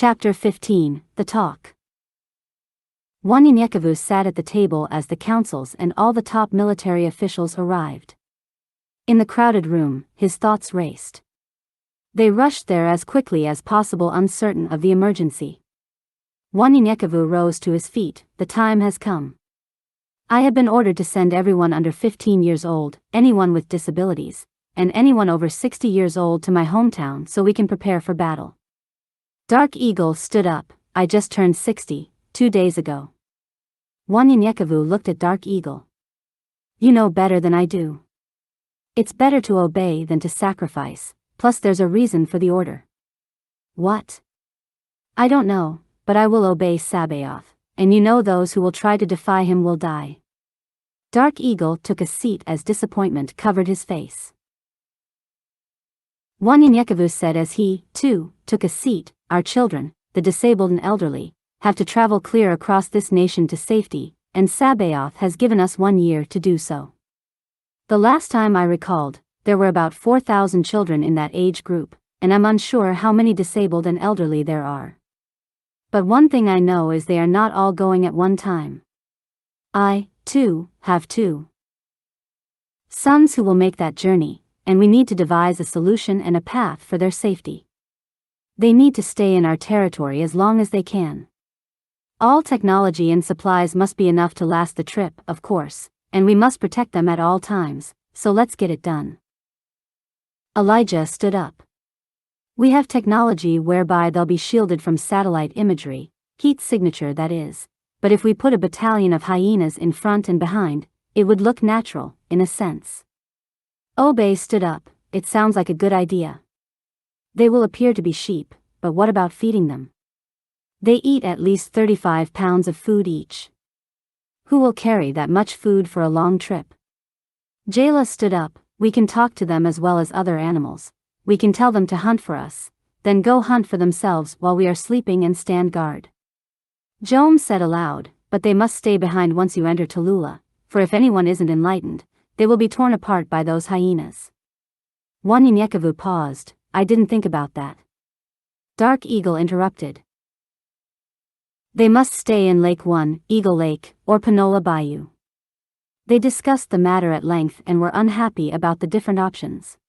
Chapter 15, The Talk. Wanyenyekevu sat at the table as the councils and all the top military officials arrived. In the crowded room, his thoughts raced. They rushed there as quickly as possible, uncertain of the emergency. Wanyenyekevu rose to his feet. The time has come. I have been ordered to send everyone under 15 years old, anyone with disabilities, and anyone over 60 years old to my hometown so we can prepare for battle. Dark Eagle stood up. I just turned 60, 2 days ago. Wanyenyekevu looked at Dark Eagle. You know better than I do. It's better to obey than to sacrifice, plus there's a reason for the order. What? I don't know, but I will obey Sabaoth, and you know those who will try to defy him will die. Dark Eagle took a seat as disappointment covered his face. Wanyenyekevu said as he, too, took a seat, our children, the disabled and elderly, have to travel clear across this nation to safety, and Sabaoth has given us 1 year to do so. The last time I recalled, there were about 4,000 children in that age group, and I'm unsure how many disabled and elderly there are. But one thing I know is they are not all going at one time. I, too, have 2 sons who will make that journey, and we need to devise a solution and a path for their safety. They need to stay in our territory as long as they can. All technology and supplies must be enough to last the trip, of course, and we must protect them at all times, so let's get it done. Elijah stood up. We have technology whereby they'll be shielded from satellite imagery, heat signature that is, but if we put a battalion of hyenas in front and behind, it would look natural, in a sense. Obey stood up. It sounds like a good idea. They will appear to be sheep, but what about feeding them? They eat at least 35 pounds of food each. Who will carry that much food for a long trip? Jayla stood up. We can talk to them as well as other animals. We can tell them to hunt for us, then go hunt for themselves while we are sleeping and stand guard. Jome said aloud, but they must stay behind once you enter Tallulah, for if anyone isn't enlightened, they will be torn apart by those hyenas. Wanyenyekevu paused. I didn't think about that. Dark Eagle interrupted. They must stay in Lake 1, Eagle Lake, or Panola Bayou. They discussed the matter at length and were unhappy about the different options.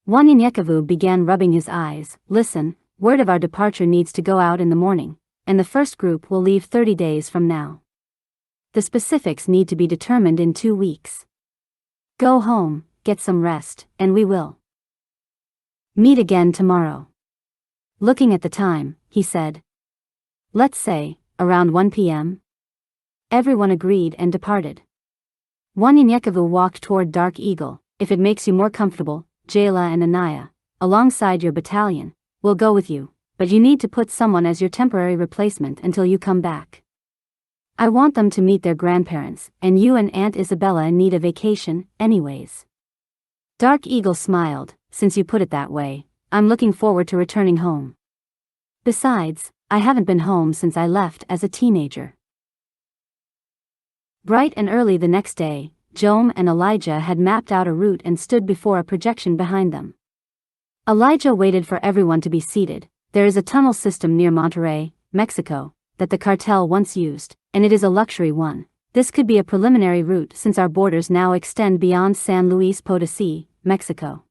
Wanyenyekevu began rubbing his eyes. Listen, word of our departure needs to go out in the morning, and the first group will leave 30 days from now. The specifics need to be determined in 2 weeks. Go home, get some rest, and we will meet again tomorrow. Looking at the time, he said. Let's say, around 1 p.m. Everyone agreed and departed. Wanyenyekevu walked toward Dark Eagle. If it makes you more comfortable, Jayla and Anaya, alongside your battalion, will go with you, but you need to put someone as your temporary replacement until you come back. I want them to meet their grandparents, and you and Aunt Isabella need a vacation, anyways. Dark Eagle smiled. Since you put it that way, I'm looking forward to returning home. Besides, I haven't been home since I left as a teenager. Bright and early the next day, Jome and Elijah had mapped out a route and stood before a projection behind them. Elijah waited for everyone to be seated. There is a tunnel system near Monterrey, Mexico, that the cartel once used, and it is a luxury one. This could be a preliminary route since our borders now extend beyond San Luis Potosí, Mexico.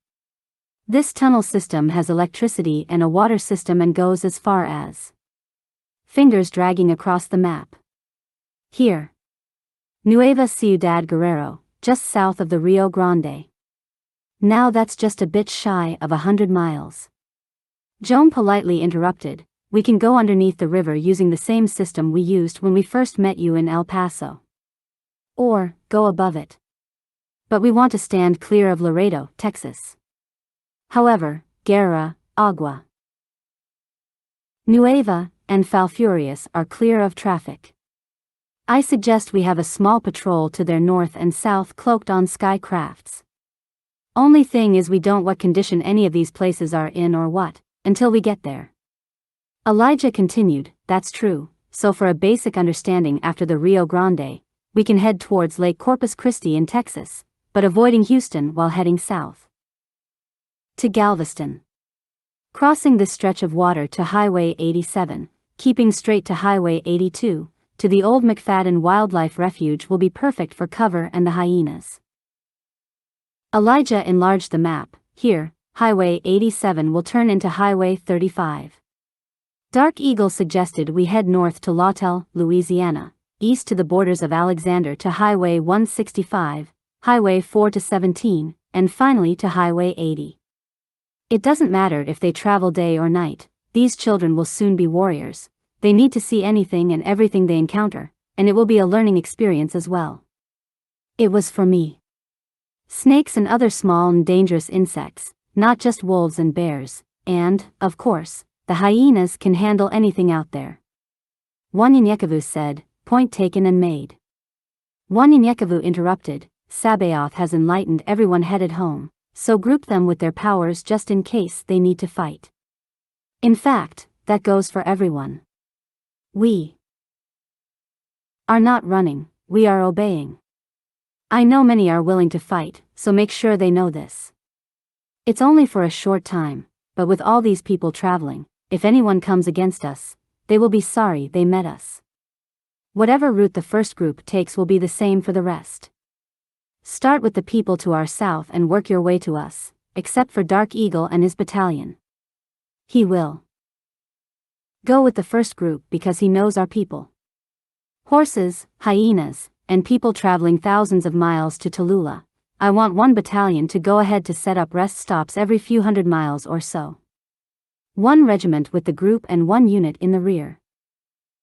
This tunnel system has electricity and a water system and goes as far as fingers dragging across the map. Here. Nueva Ciudad Guerrero, just south of the Rio Grande. Now that's just a bit shy of 100 miles. Jome politely interrupted. We can go underneath the river using the same system we used when we first met you in El Paso. Or, go above it. But we want to stand clear of Laredo, Texas. However, Guerra, Agua Nueva, and Falfurrias are clear of traffic. I suggest we have a small patrol to their north and south cloaked on sky crafts. Only thing is we don't know what condition any of these places are in or what, until we get there. Elijah continued, that's true, so for a basic understanding after the Rio Grande, we can head towards Lake Corpus Christi in Texas, but avoiding Houston while heading south to Galveston. Crossing this stretch of water to Highway 87, keeping straight to Highway 82, to the old McFadden Wildlife Refuge will be perfect for cover and the hyenas. Elijah enlarged the map. Here, Highway 87 will turn into Highway 35. Dark Eagle suggested we head north to Lawtell, Louisiana, east to the borders of Alexander to Highway 165, Highway 4 to 17, and finally to Highway 80. It doesn't matter if they travel day or night, these children will soon be warriors. They need to see anything and everything they encounter, and it will be a learning experience as well. It was for me. Snakes and other small and dangerous insects, not just wolves and bears, and, of course, the hyenas can handle anything out there. Wanyenyekevu said, point taken and made. Wanyenyekevu interrupted, Sabaoth has enlightened everyone headed home, so group them with their powers just in case they need to fight. In fact, that goes for everyone. We are not running, we are obeying. I know many are willing to fight, so make sure they know this. It's only for a short time, but with all these people traveling, if anyone comes against us, they will be sorry they met us. Whatever route the first group takes will be the same for the rest. Start with the people to our south and work your way to us, except for Dark Eagle and his battalion. He will go with the first group because he knows our people. Horses, hyenas, and people traveling thousands of miles to Tallulah. I want one battalion to go ahead to set up rest stops every few hundred miles or so. One regiment with the group and one unit in the rear.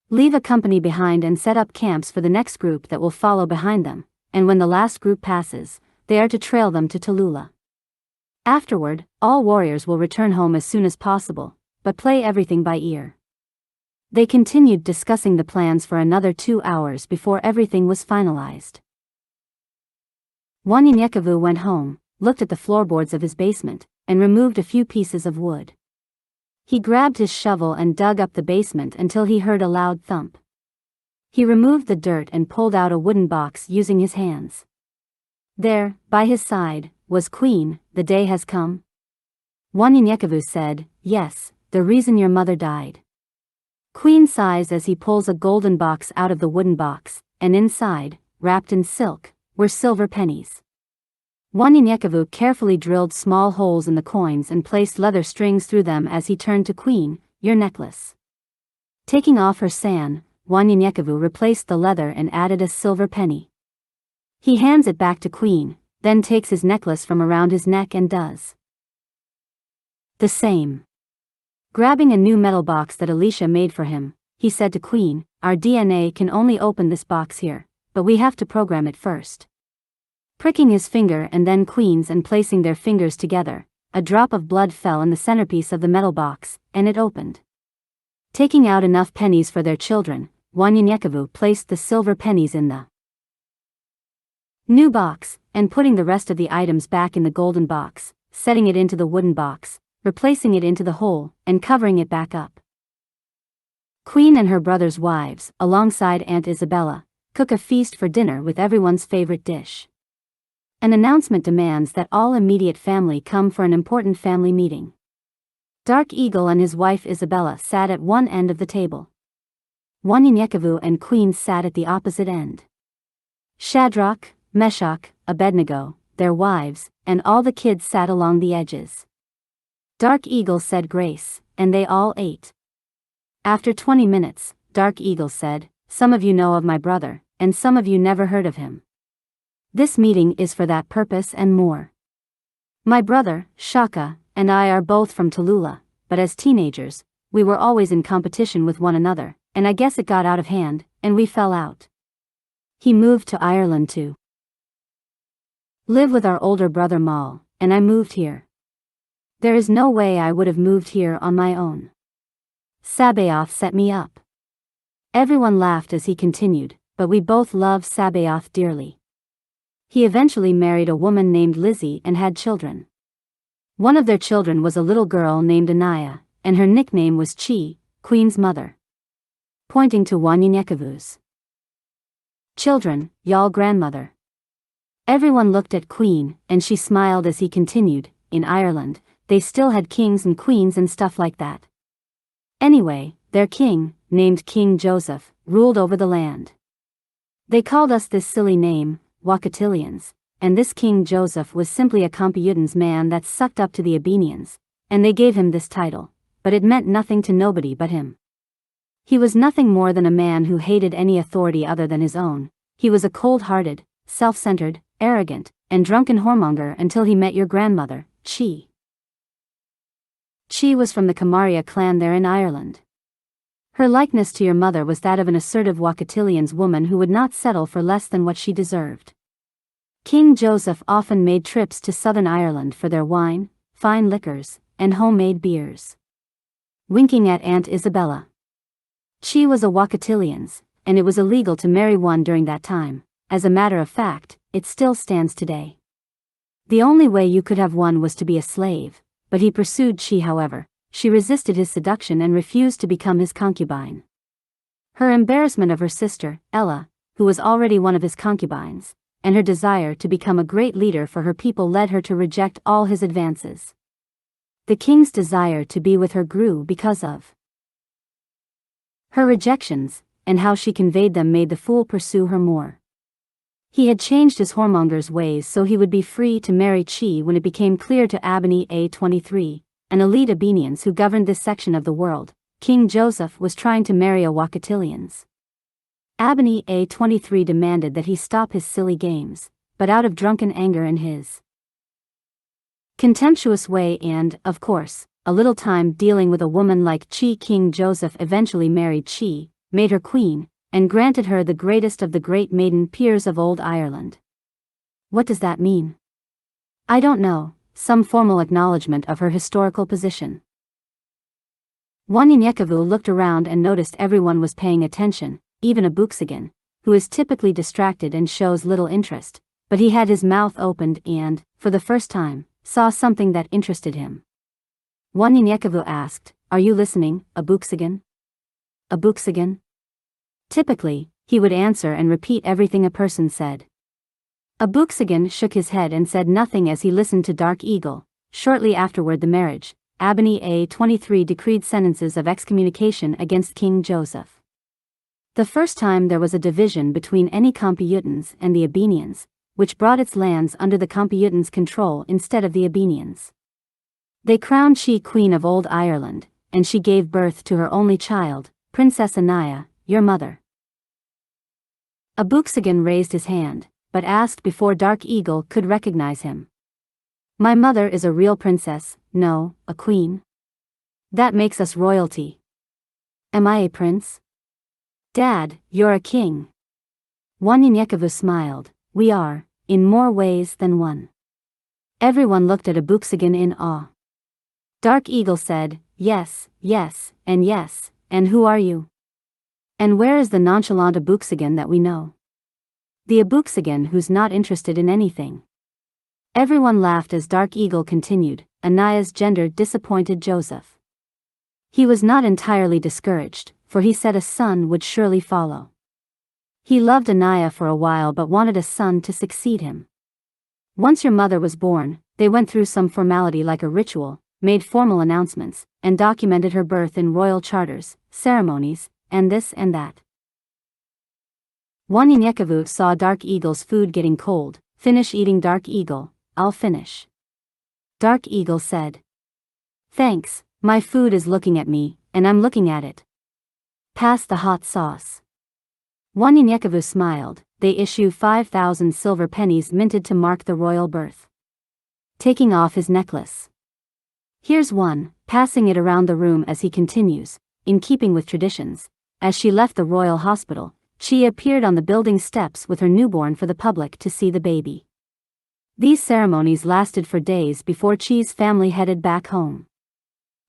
Leave a company behind and set up camps for the next group that will follow behind them, and when the last group passes, they are to trail them to Tallulah. Afterward, all warriors will return home as soon as possible, but play everything by ear. They continued discussing the plans for another 2 hours before everything was finalized. Wanyenyekevu went home, looked at the floorboards of his basement, and removed a few pieces of wood. He grabbed his shovel and dug up the basement until he heard a loud thump. He removed the dirt and pulled out a wooden box using his hands. There, by his side, was Queen. The day has come? Wanyenyekevu said, yes, the reason your mother died. Queen sighs as he pulls a golden box out of the wooden box, and inside, wrapped in silk, were silver pennies. Wanyenyekevu carefully drilled small holes in the coins and placed leather strings through them as he turned to Queen, your necklace. Taking off her san, Wanyenyekevu replaced the leather and added a silver penny. He hands it back to Queen, then takes his necklace from around his neck and does the same. Grabbing a new metal box that Alicia made for him, he said to Queen, our DNA can only open this box here, but we have to program it first. Pricking his finger and then Queen's and placing their fingers together, a drop of blood fell in the centerpiece of the metal box, and it opened. Taking out enough pennies for their children, Wanyenyekevu placed the silver pennies in the new box, and putting the rest of the items back in the golden box, setting it into the wooden box, replacing it into the hole, and covering it back up. Queen and her brother's wives, alongside Aunt Isabella, cook a feast for dinner with everyone's favorite dish. An announcement demands that all immediate family come for an important family meeting. Dark Eagle and his wife Isabella sat at one end of the table. Wanyenyekevu and Queen sat at the opposite end. Shadrach, Meshach, Abednego, their wives, and all the kids sat along the edges. Dark Eagle said grace, and they all ate. After 20 minutes, Dark Eagle said, some of you know of my brother, and some of you never heard of him. This meeting is for that purpose and more. My brother, Shaka, and I are both from Tallulah, but as teenagers, we were always in competition with one another, and I guess it got out of hand, and we fell out. He moved to Ireland to live with our older brother Mal, and I moved here. There is no way I would have moved here on my own. Sabaoth set me up. Everyone laughed as he continued, but we both love Sabaoth dearly. He eventually married a woman named Lizzie and had children. One of their children was a little girl named Anaya, and her nickname was Chi, Queen's mother. Pointing to Wanyenyekevu's children, y'all grandmother. Everyone looked at Queen, and she smiled as he continued, in Ireland, they still had kings and queens and stuff like that. Anyway, their king, named King Joseph, ruled over the land. They called us this silly name, Wakatilians, and this King Joseph was simply a Computans man that sucked up to the Abenians, and they gave him this title, but it meant nothing to nobody but him. He was nothing more than a man who hated any authority other than his own. He was a cold-hearted, self-centered, arrogant, and drunken whoremonger until he met your grandmother, Chi. Chi was from the Kamaria clan there in Ireland. Her likeness to your mother was that of an assertive Wakatilians woman who would not settle for less than what she deserved. King Joseph often made trips to southern Ireland for their wine, fine liquors, and homemade beers. Winking at Aunt Isabella. She was a Wakatilians, and it was illegal to marry one during that time. As a matter of fact, it still stands today. The only way you could have one was to be a slave, but he pursued Chi. However, she resisted his seduction and refused to become his concubine. Her embarrassment of her sister, Ella, who was already one of his concubines, and her desire to become a great leader for her people led her to reject all his advances. The king's desire to be with her grew because of her rejections, and how she conveyed them made the fool pursue her more. He had changed his whoremonger's ways so he would be free to marry Chi when it became clear to Abeni 23, an elite Abenians who governed this section of the world, King Joseph was trying to marry a Wakatilians. Abeni 23 demanded that he stop his silly games, but out of drunken anger in his contemptuous way and, of course, a little time dealing with a woman like Chi, King Joseph eventually married Chi, made her queen, and granted her the greatest of the great maiden peers of old Ireland. What does that mean? I don't know, some formal acknowledgement of her historical position. Wanyenyekevu looked around and noticed everyone was paying attention, even Abuxigan, who is typically distracted and shows little interest, but he had his mouth opened and, for the first time, saw something that interested him. Wanyenyekevu asked, "Are you listening, Abuxigan?" Abuxigan? Typically, he would answer and repeat everything a person said. Abuxigan shook his head and said nothing as he listened to Dark Eagle. Shortly afterward the marriage, Abeni 23 decreed sentences of excommunication against King Joseph. The first time there was a division between any Computans and the Abenians, which brought its lands under the Computans' control instead of the Abenians. They crowned Chi Queen of Old Ireland, and she gave birth to her only child, Princess Anaya, your mother. Abuxigan raised his hand, but asked before Dark Eagle could recognize him. My mother is a real princess, no, a queen. That makes us royalty. Am I a prince? Dad, you're a king. Wanyenyekevu smiled, we are, in more ways than one. Everyone looked at Abuxigan in awe. Dark Eagle said, yes, yes, and who are you? And where is the nonchalant Abuxigan that we know? The Abuxigan who's not interested in anything. Everyone laughed as Dark Eagle continued, Anaya's gender disappointed Joseph. He was not entirely discouraged, for he said a son would surely follow. He loved Anaya for a while but wanted a son to succeed him. Once your mother was born, they went through some formality like a ritual, made formal announcements, and documented her birth in royal charters, ceremonies, and this and that. Wanyenyekevu saw Dark Eagle's food getting cold. Finish eating, Dark Eagle, I'll finish. Dark Eagle said. Thanks, my food is looking at me, and I'm looking at it. Pass the hot sauce. Wanyenyekevu smiled. They issue 5,000 silver pennies minted to mark the royal birth. Taking off his necklace. Here's one, passing it around the room as he continues, in keeping with traditions. As she left the royal hospital, she appeared on the building steps with her newborn for the public to see the baby. These ceremonies lasted for days before Chi's family headed back home.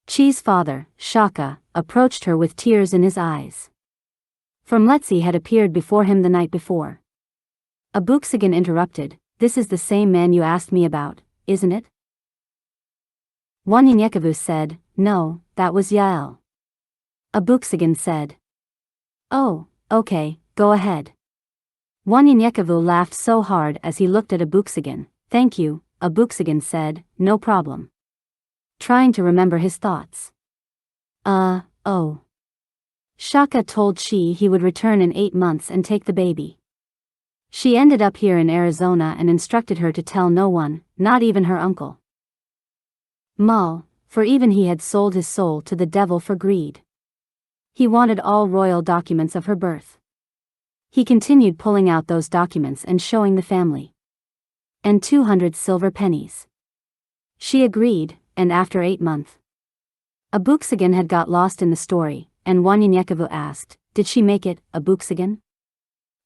Chi's father, Shaka, approached her with tears in his eyes. From Letzi had appeared before him the night before. Abuxigan interrupted, this is the same man you asked me about, isn't it? Wanyenyekevu said, no, that was Yael. Abuxigan said. Oh, okay, go ahead. Wanyenyekevu laughed so hard as he looked at Abuxigan. Thank you, Abuxigan said, no problem. trying to remember his thoughts. Oh. Shaka told she he would return in 8 months and take the baby. She ended up here in Arizona and instructed her to tell no one, not even her uncle. Mal, for even he had sold his soul to the devil for greed. He wanted all royal documents of her birth. He continued pulling out those documents and showing the family. And 200 silver pennies. She agreed, and after 8 months. Abuxagan had got lost in the story, and Wanyenyekevu asked, "Did she make it, Abuxagan?"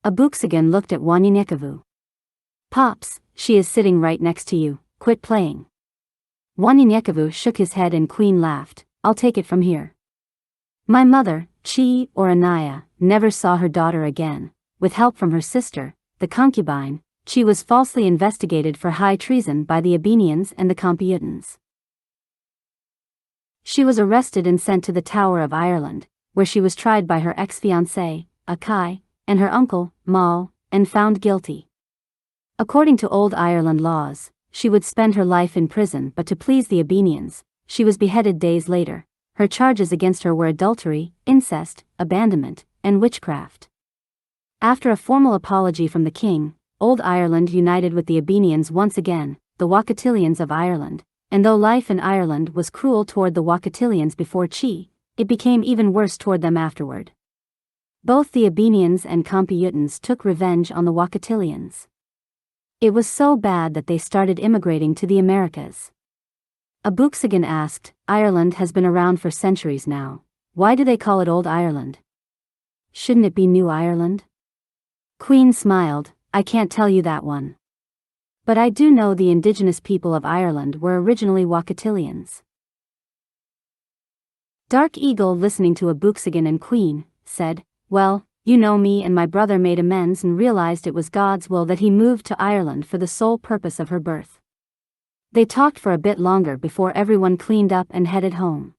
Abuxagan looked at Wanyenyekevu. "Pops, she is sitting right next to you, quit playing." Wanyenyekevu shook his head and Queen laughed, "I'll take it from here. My mother, Chi or Anaya, never saw her daughter again. With help from her sister, the concubine, Chi was falsely investigated for high treason by the Abenians and the Computans. She was arrested and sent to the Tower of Ireland, where she was tried by her ex-fiancé, Akai, and her uncle, Mal, and found guilty. According to old Ireland laws, she would spend her life in prison, but to please the Abenians, she was beheaded days later. Her charges against her were adultery, incest, abandonment, and witchcraft. After a formal apology from the king, old Ireland united with the Abenians once again, the Wakatilians of Ireland, and though life in Ireland was cruel toward the Wakatilians before Chi, it became even worse toward them afterward. Both the Abenians and Computans took revenge on the Wakatilians. It was so bad that they started immigrating to the Americas. Abuxagan asked, "Ireland has been around for centuries now. Why do they call it Old Ireland? Shouldn't it be New Ireland?" Queen smiled, "I can't tell you that one. But I do know the indigenous people of Ireland were originally Wakatilians." Dark Eagle, listening to Abuxagan and Queen, said, "Well, you know me and my brother made amends and realized it was God's will that he moved to Ireland for the sole purpose of her birth." They talked for a bit longer before everyone cleaned up and headed home.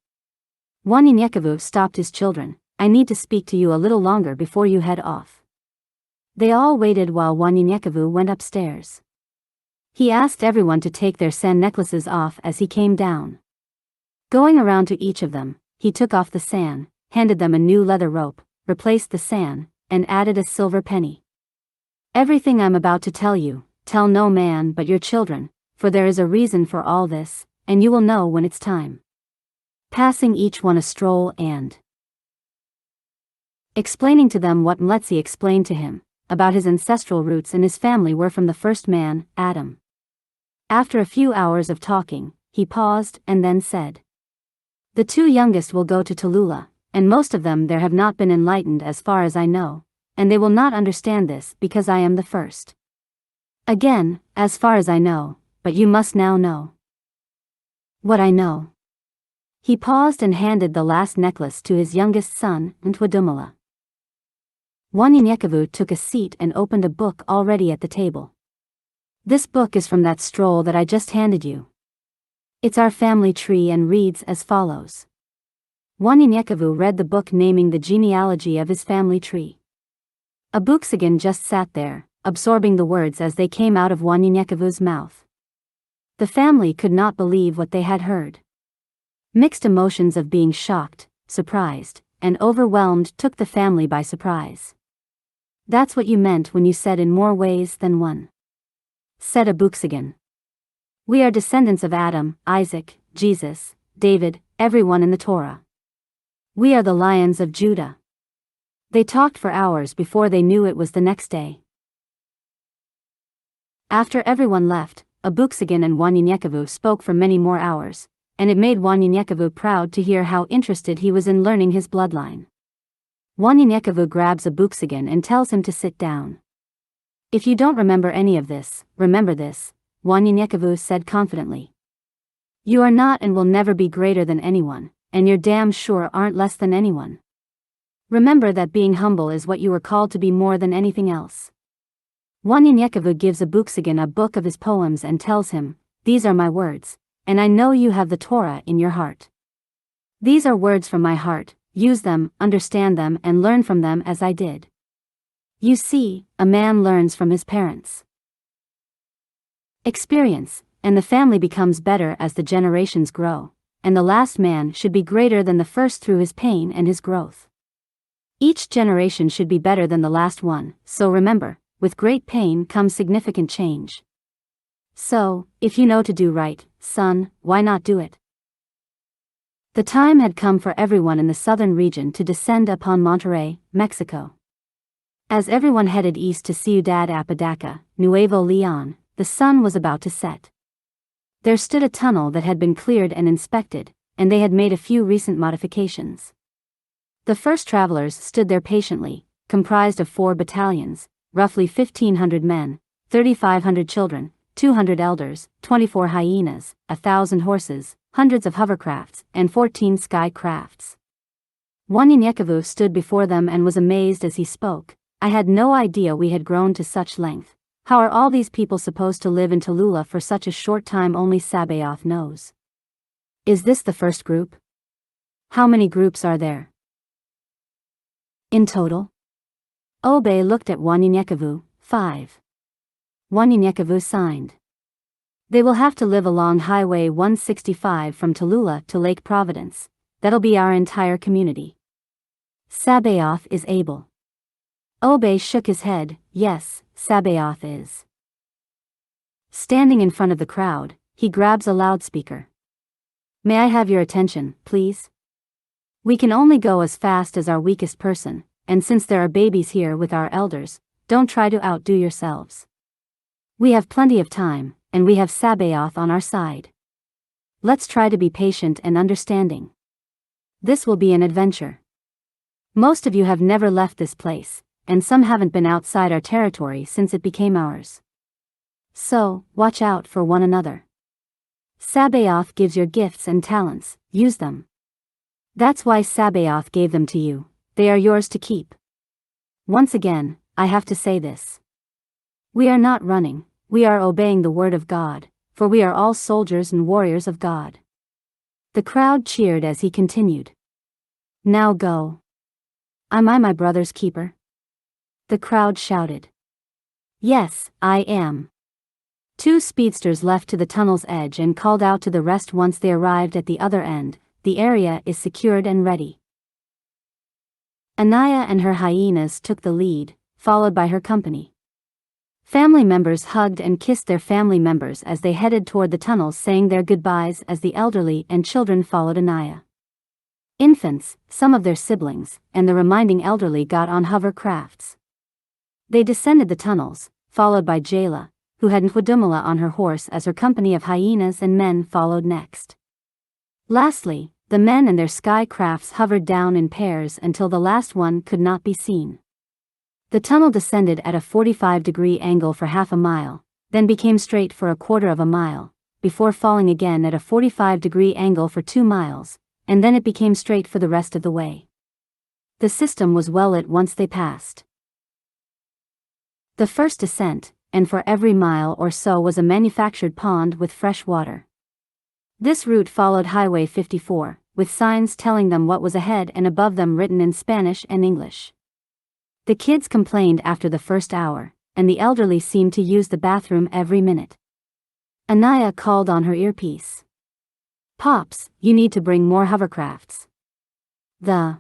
Wanyenyekevu stopped his children, "I need to speak to you a little longer before you head off." They all waited while Wanyenyekevu went upstairs. He asked everyone to take their sand necklaces off as he came down. Going around to each of them, he took off the sand, handed them a new leather rope, replaced the sand, and added a silver penny. "Everything I'm about to tell you, tell no man but your children, for there is a reason for all this, and you will know when it's time." Passing each one a stroll and explaining to them what Mletzi explained to him, about his ancestral roots and his family were from the first man, Adam. After a few hours of talking, he paused and then said, "The 2 youngest will go to Tallulah, and most of them there have not been enlightened as far as I know, and they will not understand this because I am the first. Again, as far as I know, but you must now know what I know." He paused and handed the last necklace to his youngest son, Ntwadumala. Wanyenyekevu took a seat and opened a book already at the table. "This book is from that stroll that I just handed you. It's our family tree and reads as follows." Wanyenyekevu read the book naming the genealogy of his family tree. Abuxagan just sat there, absorbing the words as they came out of Wanyenyekevu's mouth. The family could not believe what they had heard. Mixed emotions of being shocked, surprised, and overwhelmed took the family by surprise. "That's what you meant when you said in more ways than one," said Abuxagan. "We are descendants of Adam, Isaac, Jesus, David, everyone in the Torah. We are the lions of Judah." They talked for hours before they knew it was the next day. After everyone left, Abuxagan and Wanyenyekevu spoke for many more hours, and it made Wanyenyekevu proud to hear how interested he was in learning his bloodline. Wanyenyekevu grabs Abuxagan and tells him to sit down. "If you don't remember any of this, remember this," Wanyenyekevu said confidently. "You are not and will never be greater than anyone, and you're damn sure aren't less than anyone. Remember that being humble is what you were called to be more than anything else." Wanyenyekevu gives Abuxagan a book of his poems and tells him, "These are my words, and I know you have the Torah in your heart. These are words from my heart, use them, understand them and learn from them as I did. You see, a man learns from his parents' experience, and the family becomes better as the generations grow, and the last man should be greater than the first through his pain and his growth. Each generation should be better than the last one, so remember, with great pain comes significant change. So, if you know to do right, son, why not do it? The time had come for everyone in the southern region to descend upon Monterrey, Mexico. As everyone headed east to Ciudad Apodaca, Nuevo Leon, the sun was about to set. There stood a tunnel that had been cleared and inspected, and they had made a few recent modifications. The first travelers stood there patiently, comprised of 4 battalions, roughly 1,500 men, 3,500 children, 200 elders, 24 hyenas, 1,000 horses, hundreds of hovercrafts, and 14 sky crafts. Wanyenyekevu stood before them and was amazed as he spoke. I had no idea we had grown to such length. How are all these people supposed to live in Tallulah for such a short time? Only Sabaoth knows. Is this the first group? How many groups are there in total? Obe looked at Wanyenyekevu. 5. Wanyenyekevu signed. They will have to live along Highway 165 from Tallulah to Lake Providence. That'll be our entire community. Sabaoth is able. Obe shook his head. Yes, Sabaoth is. Standing in front of the crowd, he grabs a loudspeaker. May I have your attention, please? We can only go as fast as our weakest person, and since there are babies here with our elders, don't try to outdo yourselves. We have plenty of time, and we have Sabaoth on our side. Let's try to be patient and understanding. This will be an adventure. Most of you have never left this place, and some haven't been outside our territory since it became ours. So, watch out for one another. Sabaoth gives your gifts and talents, use them. That's why Sabaoth gave them to you, they are yours to keep. Once again, I have to say this. We are not running, we are obeying the word of God, for we are all soldiers and warriors of God. The crowd cheered as he continued. Now go. Am I my brother's keeper? The crowd shouted. Yes, I am. 2 speedsters left to the tunnel's edge and called out to the rest once they arrived at the other end. The area is secured and ready. Anaya and her hyenas took the lead, followed by her company. Family members hugged and kissed their family members as they headed toward the tunnels, saying their goodbyes as the elderly and children followed Anaya. Infants, some of their siblings, and the remaining elderly got on hovercrafts. They descended the tunnels, followed by Jayla, who had Nkwudumala on her horse as her company of hyenas and men followed next. Lastly, the men and their sky crafts hovered down in pairs until the last one could not be seen. The tunnel descended at a 45-degree angle for half a mile, then became straight for a quarter of a mile, before falling again at a 45-degree angle for 2 miles, and then it became straight for the rest of the way. The system was well lit once they passed the first descent, and for every mile or so was a manufactured pond with fresh water. This route followed Highway 54, with signs telling them what was ahead and above them written in Spanish and English. The kids complained after the first hour, and the elderly seemed to use the bathroom every minute. Anaya called on her earpiece. Pops, you need to bring more hovercrafts. The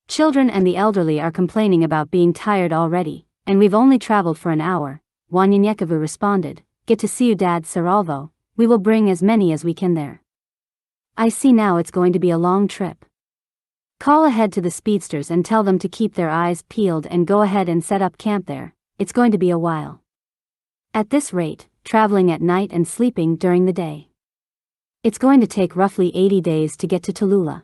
children and the elderly are complaining about being tired already, and we've only traveled for an hour. Wanyenyekevu responded. Get to Ciudad Saralvo, we will bring as many as we can there. I see now it's going to be a long trip. Call ahead to the speedsters and tell them to keep their eyes peeled and go ahead and set up camp there, it's going to be a while. At this rate, traveling at night and sleeping during the day. It's going to take roughly 80 days to get to Tallulah.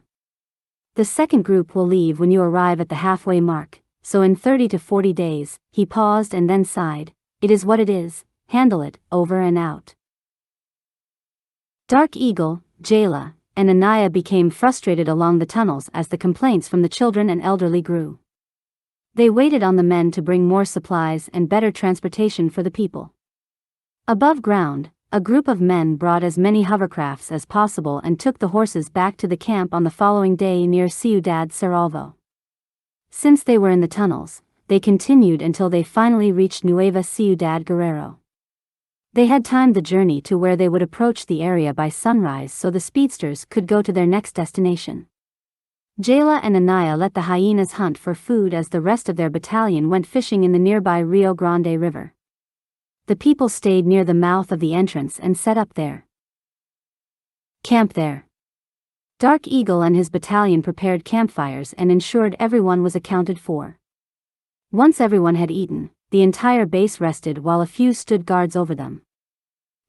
The second group will leave when you arrive at the halfway mark, so in 30 to 40 days, he paused and then sighed. It is what it is, handle it, over and out. Dark Eagle, Jayla, and Anaya became frustrated along the tunnels as the complaints from the children and elderly grew. They waited on the men to bring more supplies and better transportation for the people. Above ground, a group of men brought as many hovercrafts as possible and took the horses back to the camp on the following day near Ciudad Saralvo. Since they were in the tunnels, they continued until they finally reached Nueva Ciudad Guerrero. They had timed the journey to where they would approach the area by sunrise so the speedsters could go to their next destination. Tallulah and Anaya let the hyenas hunt for food as the rest of their battalion went fishing in the nearby Rio Grande River. The people stayed near the mouth of the entrance and set up their camp there. Dark Eagle and his battalion prepared campfires and ensured everyone was accounted for. Once everyone had eaten, the entire base rested while a few stood guards over them.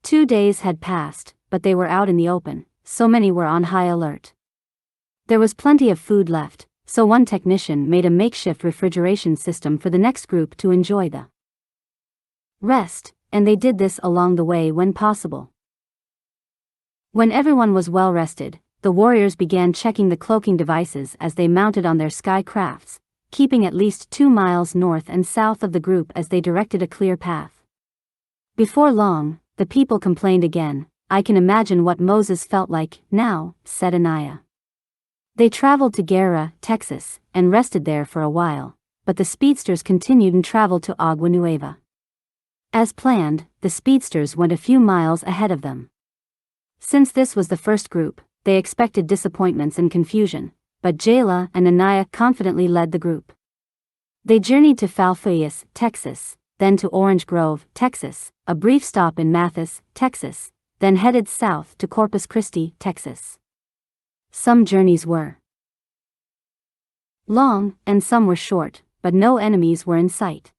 2 days had passed, but they were out in the open, so many were on high alert. There was plenty of food left, so one technician made a makeshift refrigeration system for the next group to enjoy the rest, and they did this along the way when possible. When everyone was well rested, the warriors began checking the cloaking devices as they mounted on their sky crafts, keeping at least 2 miles north and south of the group as they directed a clear path. Before long, the people complained again. "I can imagine what Moses felt like now," said Anaya. They traveled to Guerra, Texas, and rested there for a while, but the speedsters continued and traveled to Agua Nueva. As planned, the speedsters went a few miles ahead of them. Since this was the first group, they expected disappointments and confusion, but Tallulah and Anaya confidently led the group. They journeyed to Falfurrias, Texas, then to Orange Grove, Texas, a brief stop in Mathis, Texas, then headed south to Corpus Christi, Texas. Some journeys were long, and some were short, but no enemies were in sight.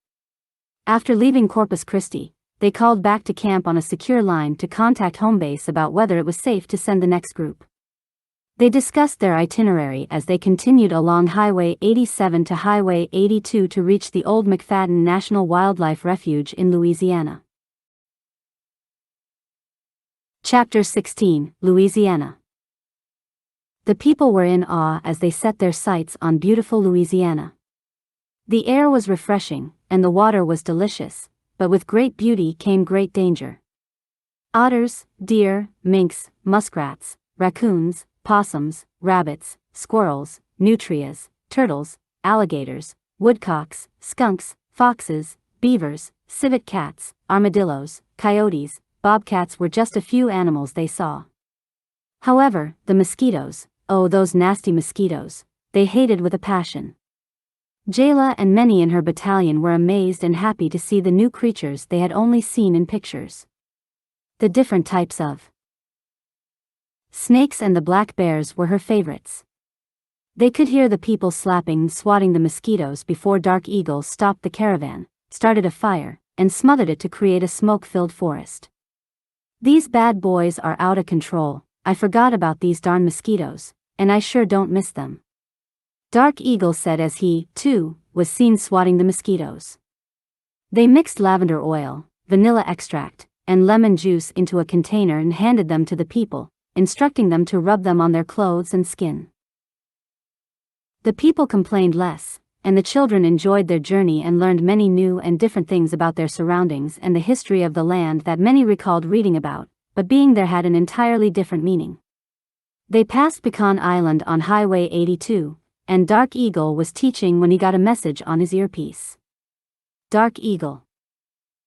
After leaving Corpus Christi, they called back to camp on a secure line to contact home base about whether it was safe to send the next group. They discussed their itinerary as they continued along Highway 87 to Highway 82 to reach the Old McFadden National Wildlife Refuge in Louisiana. Chapter 16, Louisiana. The people were in awe as they set their sights on beautiful Louisiana. The air was refreshing, and the water was delicious, but with great beauty came great danger. Otters, deer, minks, muskrats, raccoons, possums, rabbits, squirrels, nutrias, turtles, alligators, woodcocks, skunks, foxes, beavers, civet cats, armadillos, coyotes, bobcats were just a few animals they saw. However, the mosquitoes, oh those nasty mosquitoes, they hated with a passion. Tallulah and many in her battalion were amazed and happy to see the new creatures they had only seen in pictures. The different types of snakes and the black bears were her favorites. They could hear the people slapping and swatting the mosquitoes before Dark Eagle stopped the caravan, started a fire, and smothered it to create a smoke-filled forest. "These bad boys are out of control. I forgot about these darn mosquitoes, and I sure don't miss them," Dark Eagle said as he, too, was seen swatting the mosquitoes. They mixed lavender oil, vanilla extract, and lemon juice into a container and handed them to the people, instructing them to rub them on their clothes and skin. The people complained less, and the children enjoyed their journey and learned many new and different things about their surroundings and the history of the land that many recalled reading about, but being there had an entirely different meaning. They passed Pecan Island on Highway 82, and Dark Eagle was teaching when he got a message on his earpiece. Dark Eagle.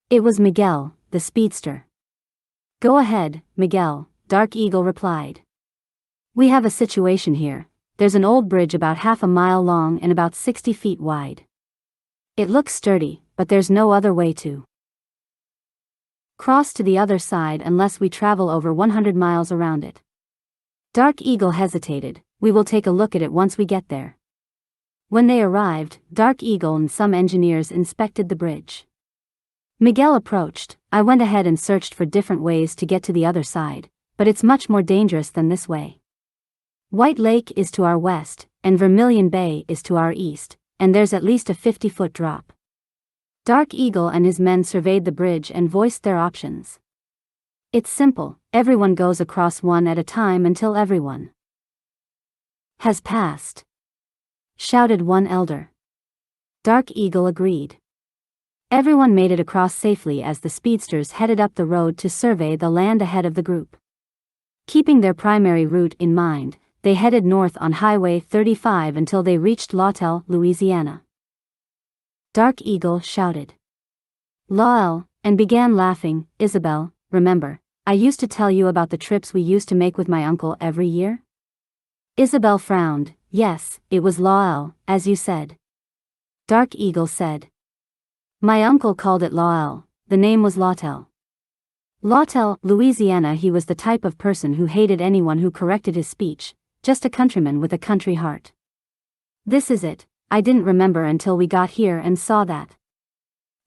It was Miguel, the speedster. "Go ahead, Miguel," Dark Eagle replied. "We have a situation here. There's an old bridge about half a mile long and about 60 feet wide. It looks sturdy, but there's no other way to cross to the other side unless we travel over 100 miles around it." Dark Eagle hesitated. "We will take a look at it once we get there." When they arrived, Dark Eagle and some engineers inspected the bridge. Miguel approached. "I went ahead and searched for different ways to get to the other side, but it's much more dangerous than this way. White Lake is to our west, and Vermilion Bay is to our east, and there's at least a 50-foot drop." Dark Eagle and his men surveyed the bridge and voiced their options. "It's simple, everyone goes across one at a time until everyone has passed," shouted one elder. Dark Eagle agreed. Everyone made it across safely as the speedsters headed up the road to survey the land ahead of the group. Keeping their primary route in mind, they headed north on Highway 35 until they reached Lawtell, Louisiana. Dark Eagle shouted, "Lawel, and began laughing. Isabel, remember, I used to tell you about the trips we used to make with my uncle every year? Isabel frowned. Yes, it was Lael, as you said. Dark Eagle said. My uncle called it Lael, the name was Lautel. Lautel, Louisiana. He was the type of person who hated anyone who corrected his speech, just a countryman with a country heart. This is it, I didn't remember until we got here and saw that.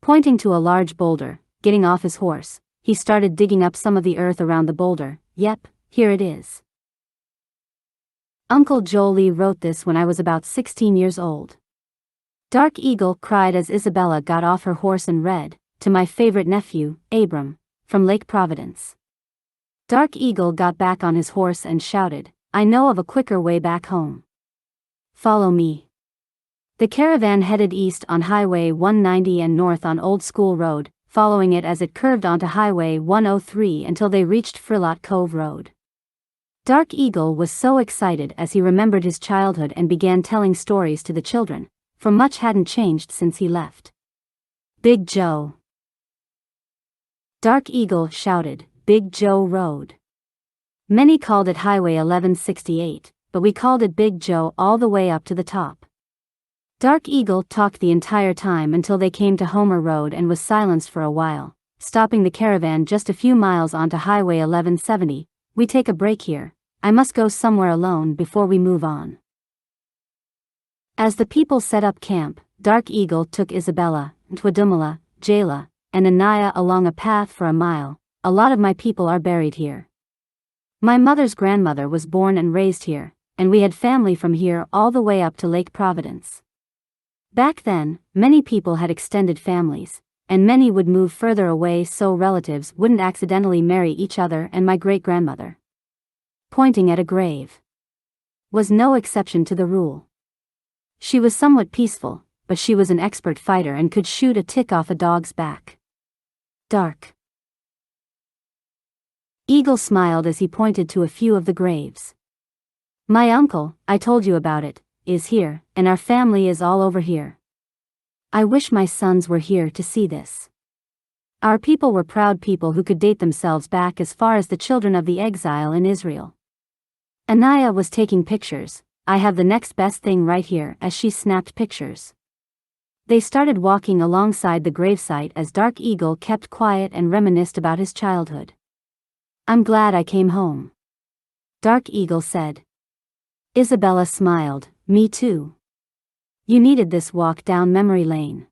Pointing to a large boulder, getting off his horse, he started digging up some of the earth around the boulder. Yep, here it is. Uncle Jolie wrote this when I was about 16 years old. Dark Eagle cried as Isabella got off her horse and read, to my favorite nephew, Abram, from Lake Providence. Dark Eagle got back on his horse and shouted, I know of a quicker way back home. Follow me. The caravan headed east on Highway 190 and north on Old School Road, following it as it curved onto Highway 103 until they reached Frilot Cove Road. Dark Eagle was so excited as he remembered his childhood and began telling stories to the children, for much hadn't changed since he left. Big Joe. Dark Eagle shouted, Big Joe Road. Many called it Highway 1168, but we called it Big Joe all the way up to the top. Dark Eagle talked the entire time until they came to Homer Road and was silenced for a while, stopping the caravan just a few miles onto Highway 1170. We take a break here, I must go somewhere alone before we move on. As the people set up camp, Dark Eagle took Isabella, Tallulah, Jayla, and Anaya along a path for a mile. A lot of my people are buried here. My mother's grandmother was born and raised here, and we had family from here all the way up to Lake Providence. Back then, many people had extended families, and many would move further away so relatives wouldn't accidentally marry each other, and my great-grandmother, pointing at a grave, was no exception to the rule. She was somewhat peaceful, but she was an expert fighter and could shoot a tick off a dog's back. Dark Eagle smiled as he pointed to a few of the graves. My uncle, I told you about it, is here, and our family is all over here. I wish my sons were here to see this. Our people were proud people who could date themselves back as far as the children of the exile in Israel. Anaya was taking pictures. I have the next best thing right here, as she snapped pictures. They started walking alongside the gravesite as Dark Eagle kept quiet and reminisced about his childhood. I'm glad I came home. Dark Eagle said. Isabella smiled, me too. You needed this walk down memory lane.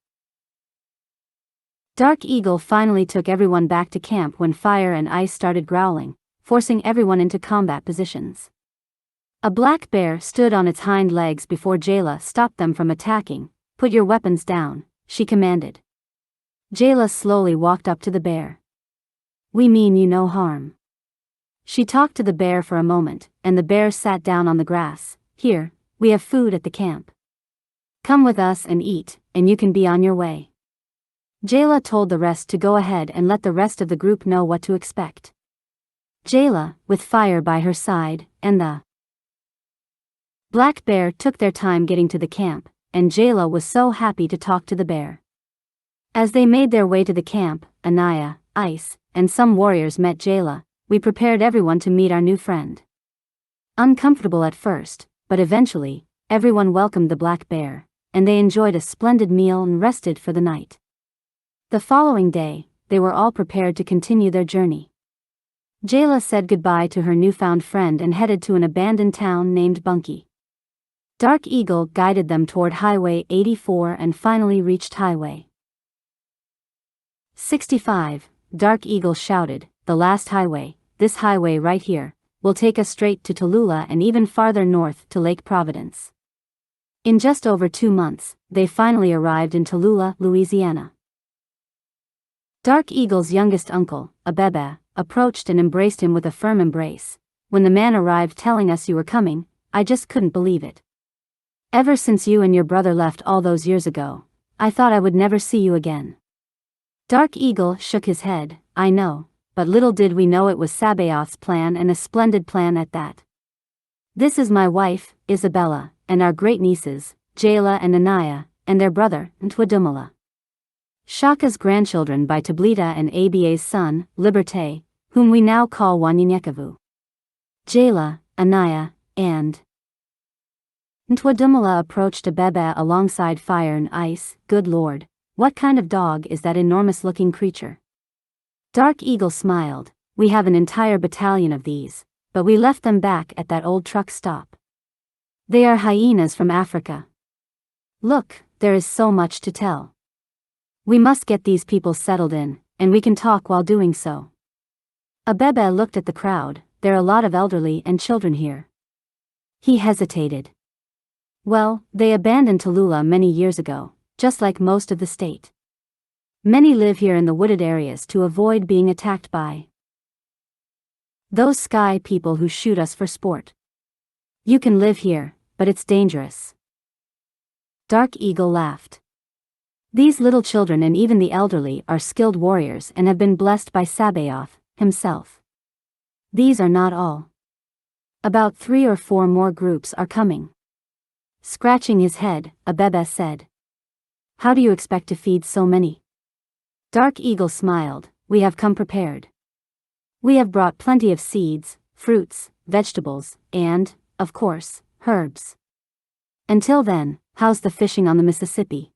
Dark Eagle finally took everyone back to camp when fire and ice started growling, forcing everyone into combat positions. A black bear stood on its hind legs before Jayla stopped them from attacking. Put your weapons down, she commanded. Jayla slowly walked up to the bear. We mean you no harm. She talked to the bear for a moment, and the bear sat down on the grass. Here, we have food at the camp. Come with us and eat, and you can be on your way. Jayla told the rest to go ahead and let the rest of the group know what to expect. Jayla, with fire by her side, and the black bear took their time getting to the camp, and Jayla was so happy to talk to the bear. As they made their way to the camp, Anaya, Ice, and some warriors met Jayla. We prepared everyone to meet our new friend. Uncomfortable at first, but eventually, everyone welcomed the black bear, and they enjoyed a splendid meal and rested for the night. The following day, they were all prepared to continue their journey. Jayla said goodbye to her newfound friend and headed to an abandoned town named Bunkie. Dark Eagle guided them toward Highway 84 and finally reached Highway 65. Dark Eagle shouted, the last highway, this highway right here, will take us straight to Tallulah and even farther north to Lake Providence. In just over 2 months, they finally arrived in Tallulah, Louisiana. Dark Eagle's youngest uncle, Abebe, approached and embraced him with a firm embrace. When the man arrived telling us you were coming, I just couldn't believe it. Ever since you and your brother left all those years ago, I thought I would never see you again. Dark Eagle shook his head. I know, but little did we know it was Sabaoth's plan, and a splendid plan at that. This is my wife, Isabella, and our great nieces, Jayla and Anaya, and their brother, Tallulah. Shaka's grandchildren by Tallulah and Aba's son, Liberté, whom we now call Wanyenyekevu. Jala, Anaya, and Ntwadumala approached Abebe alongside fire and ice. Good Lord, what kind of dog is that enormous-looking creature? Dark Eagle smiled. We have an entire battalion of these, but we left them back at that old truck stop. They are hyenas from Africa. Look, there is so much to tell. We must get these people settled in, and we can talk while doing so. Abebe looked at the crowd. There are a lot of elderly and children here. He hesitated. Well, they abandoned Tallulah many years ago, just like most of the state. Many live here in the wooded areas to avoid being attacked by those sky people who shoot us for sport. You can live here, but it's dangerous. Dark Eagle laughed. These little children and even the elderly are skilled warriors and have been blessed by Sabaoth himself. These are not all. About 3 or 4 more groups are coming. Scratching his head, Abebe said. How do you expect to feed so many? Dark Eagle smiled. We have come prepared. We have brought plenty of seeds, fruits, vegetables, and, of course, herbs. Until then, how's the fishing on the Mississippi?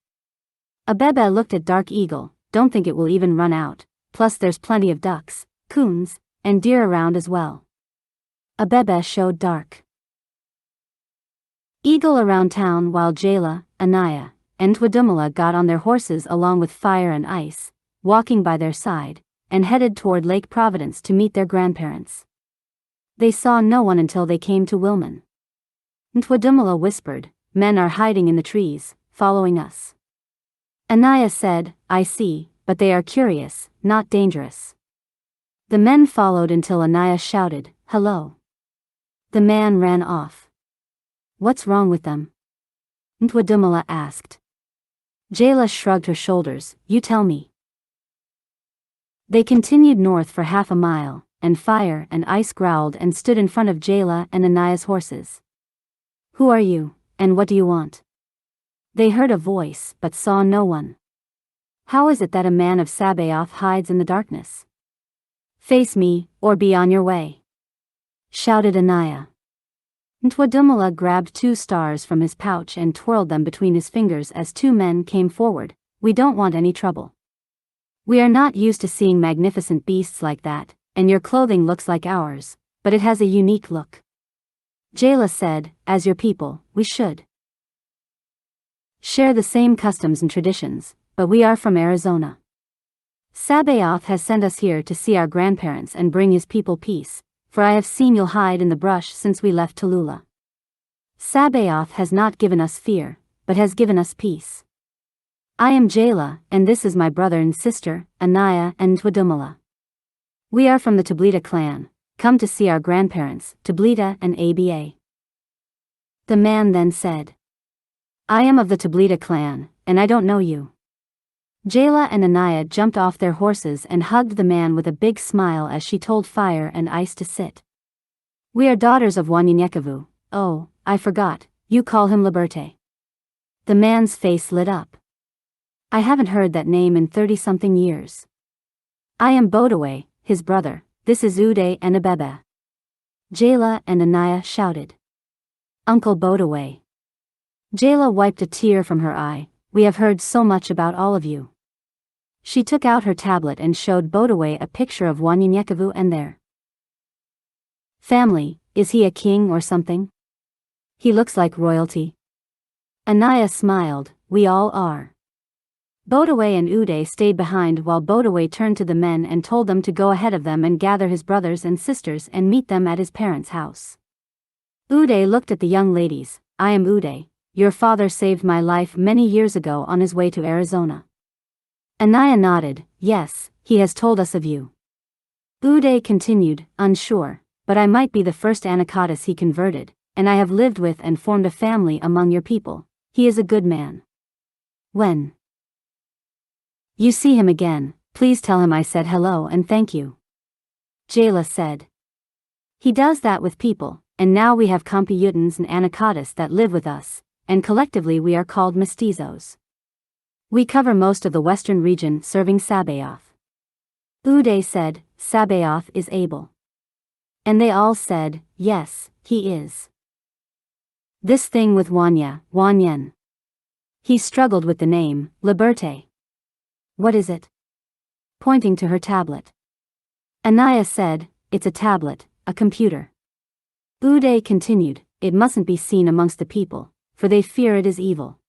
Abebe looked at Dark Eagle. Don't think it will even run out, plus there's plenty of ducks, coons, and deer around as well. Abebe showed Dark Eagle around town while Jala, Anaya, and Ntwadumala got on their horses along with Fire and Ice, walking by their side, and headed toward Lake Providence to meet their grandparents. They saw no one until they came to Wilman. Ntwadumala whispered, Men are hiding in the trees, following us. Anaya said, I see, but they are curious, not dangerous. The men followed until Anaya shouted, Hello. The man ran off. What's wrong with them? Ntwadumala asked. Jala shrugged her shoulders, You tell me. They continued north for half a mile, and Fire and Ice growled and stood in front of Jala and Anaya's horses. Who are you, and what do you want? They heard a voice but saw no one. How is it that a man of Sabaoth hides in the darkness? Face me, or be on your way, shouted Anaya. Ntwadumala grabbed 2 stars from his pouch and twirled them between his fingers as 2 men came forward. We don't want any trouble. We are not used to seeing magnificent beasts like that, and your clothing looks like ours, but it has a unique look. Jala said, As your people, we should share the same customs and traditions, but we are from Arizona. Sabaoth has sent us here to see our grandparents and bring his people peace, for I have seen you'll hide in the brush since we left Tallulah. Sabaoth has not given us fear, but has given us peace. I am Jala, and this is my brother and sister, Anaya and Ntwadumala. We are from the Tallulah clan, come to see our grandparents, Tallulah and Aba. The man then said, I am of the Tallulah clan, and I don't know you. Jala and Anaya jumped off their horses and hugged the man with a big smile as she told Fire and Ice to sit. We are daughters of Wanyenyekevu. Oh, I forgot, you call him Liberté. The man's face lit up. I haven't heard that name in 30-something years. I am Bodaway, his brother. This is Uday and Abebe. Jala and Anaya shouted. Uncle Bodaway. Jala wiped a tear from her eye. We have heard so much about all of you. She took out her tablet and showed Bodaway a picture of Wanyenyekevu and their family. Is he a king or something? He looks like royalty. Anaya smiled. We all are. Bodaway and Uday stayed behind while Bodaway turned to the men and told them to go ahead of them and gather his brothers and sisters and meet them at his parents' house. Uday looked at the young ladies. I am Uday. Your father saved my life many years ago on his way to Arizona. Anaya nodded. Yes, he has told us of you. Uday continued, unsure, but I might be the first Anacatis he converted, and I have lived with and formed a family among your people. He is a good man. When you see him again, please tell him I said hello and thank you. Jala said. He does that with people, and now we have Computans and Anacatis that live with us, and collectively we are called Mestizos. We cover most of the western region serving Sabaoth. Uday said, Sabaoth is able. And they all said, yes, he is. This thing with Wanyen. He struggled with the name, Liberté. What is it? Pointing to her tablet. Anaya said, it's a tablet, a computer. Uday continued, it mustn't be seen amongst the people, for they fear it is evil.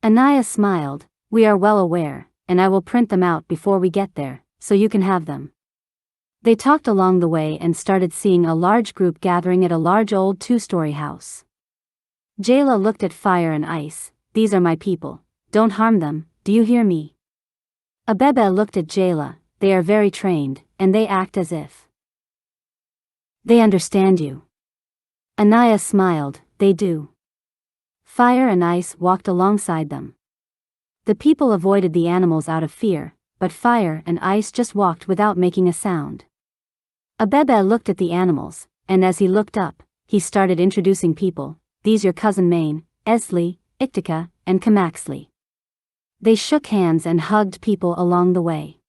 Anaya smiled, we are well aware, and I will print them out before we get there, so you can have them. They talked along the way and started seeing a large group gathering at a large old 2-story house. Jayla looked at Fire and Ice, these are my people, don't harm them, do you hear me? Abebe looked at Jayla, they are very trained, and they act as if they understand you. Anaya smiled, they do. Fire and Ice walked alongside them. The people avoided the animals out of fear, but Fire and Ice just walked without making a sound. Abebe looked at the animals, and as he looked up, he started introducing people, these your cousin Maine, Esli, Iktika, and Kamaxli. They shook hands and hugged people along the way.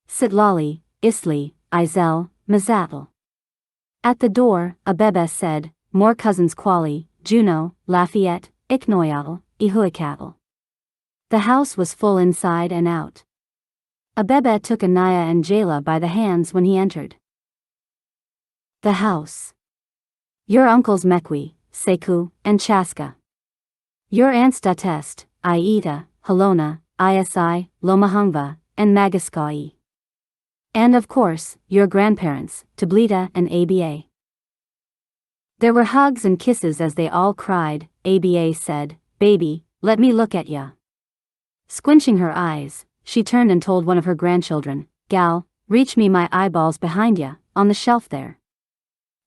Sitlali, Isli, Izel, Mazatl. At the door, Abebe said, more cousins Quali, Juno, Lafayette, Iknoyatl, Ihuikatl. The house was full inside and out. Abebe took Anaya and Jayla by the hands when he entered the house. Your uncles Mekwi, Seku, and Chaska. Your aunts Datest, Ieta, Halona, Isi, Lomahungva, and Magaskai. And of course, your grandparents, Tablita and Aba. There were hugs and kisses as they all cried. Aba said, baby, let me look at ya. Squinching her eyes, she turned and told one of her grandchildren, Gal, reach me my eyeballs behind ya, on the shelf there.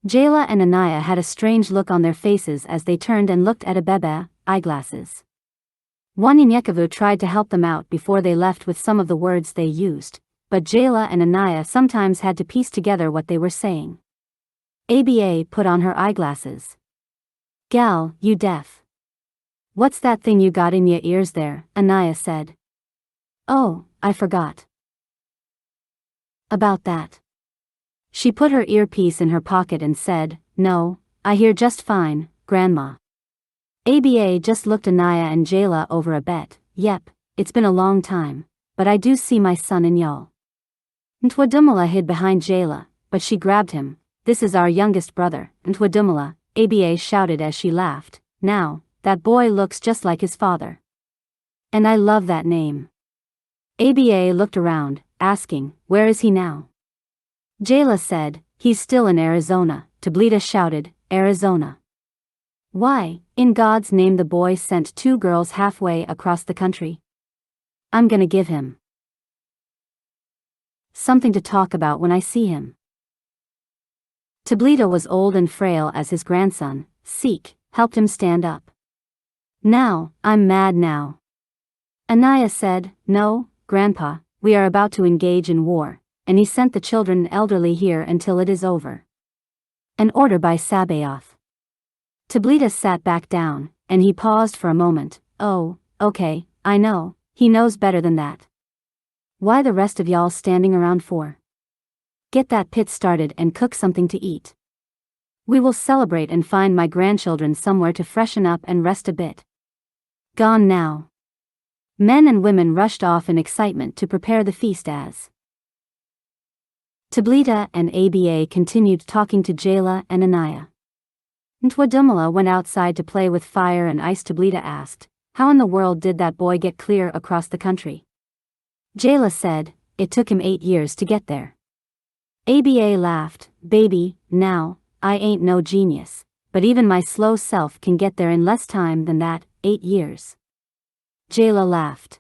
Jayla and Anaya had a strange look on their faces as they turned and looked at Abebe, eyeglasses. Wanyenyekevu tried to help them out before they left with some of the words they used, but Jayla and Anaya sometimes had to piece together what they were saying. Aba put on her eyeglasses. Gal, you deaf. What's that thing you got in your ears there? Anaya said. Oh, I forgot about that. She put her earpiece in her pocket and said, no, I hear just fine, Grandma. Aba just looked Anaya and Jayla over a bit. Yep, it's been a long time, but I do see my son in y'all. Ntwadumala hid behind Jayla, but she grabbed him. This is our youngest brother, Ntwadumala, Aba shouted as she laughed. Now, that boy looks just like his father. And I love that name. Aba looked around, asking, where is he now? Jayla said, he's still in Arizona. Tablita shouted, Arizona. Why, in God's name the boy sent 2 girls halfway across the country? I'm gonna give him something to talk about when I see him. Tablita was old and frail as his grandson, Seek, helped him stand up. Now, I'm mad now. Anaya said, no, Grandpa, we are about to engage in war, and he sent the children and elderly here until it is over. An order by Sabaoth. Tablita sat back down, and he paused for a moment. Oh, okay, I know, he knows better than that. Why the rest of y'all standing around for? Get that pit started and cook something to eat. We will celebrate and find my grandchildren somewhere to freshen up and rest a bit. Gone now. Men and women rushed off in excitement to prepare the feast as Tablita and Aba continued talking to Jayla and Anaya. Ntwadumala went outside to play with Fire and Ice. Tablita asked, how in the world did that boy get clear across the country? Jayla said, it took him 8 years to get there. Aba laughed, baby, now, I ain't no genius, but even my slow self can get there in less time than that, 8 years. Jayla laughed.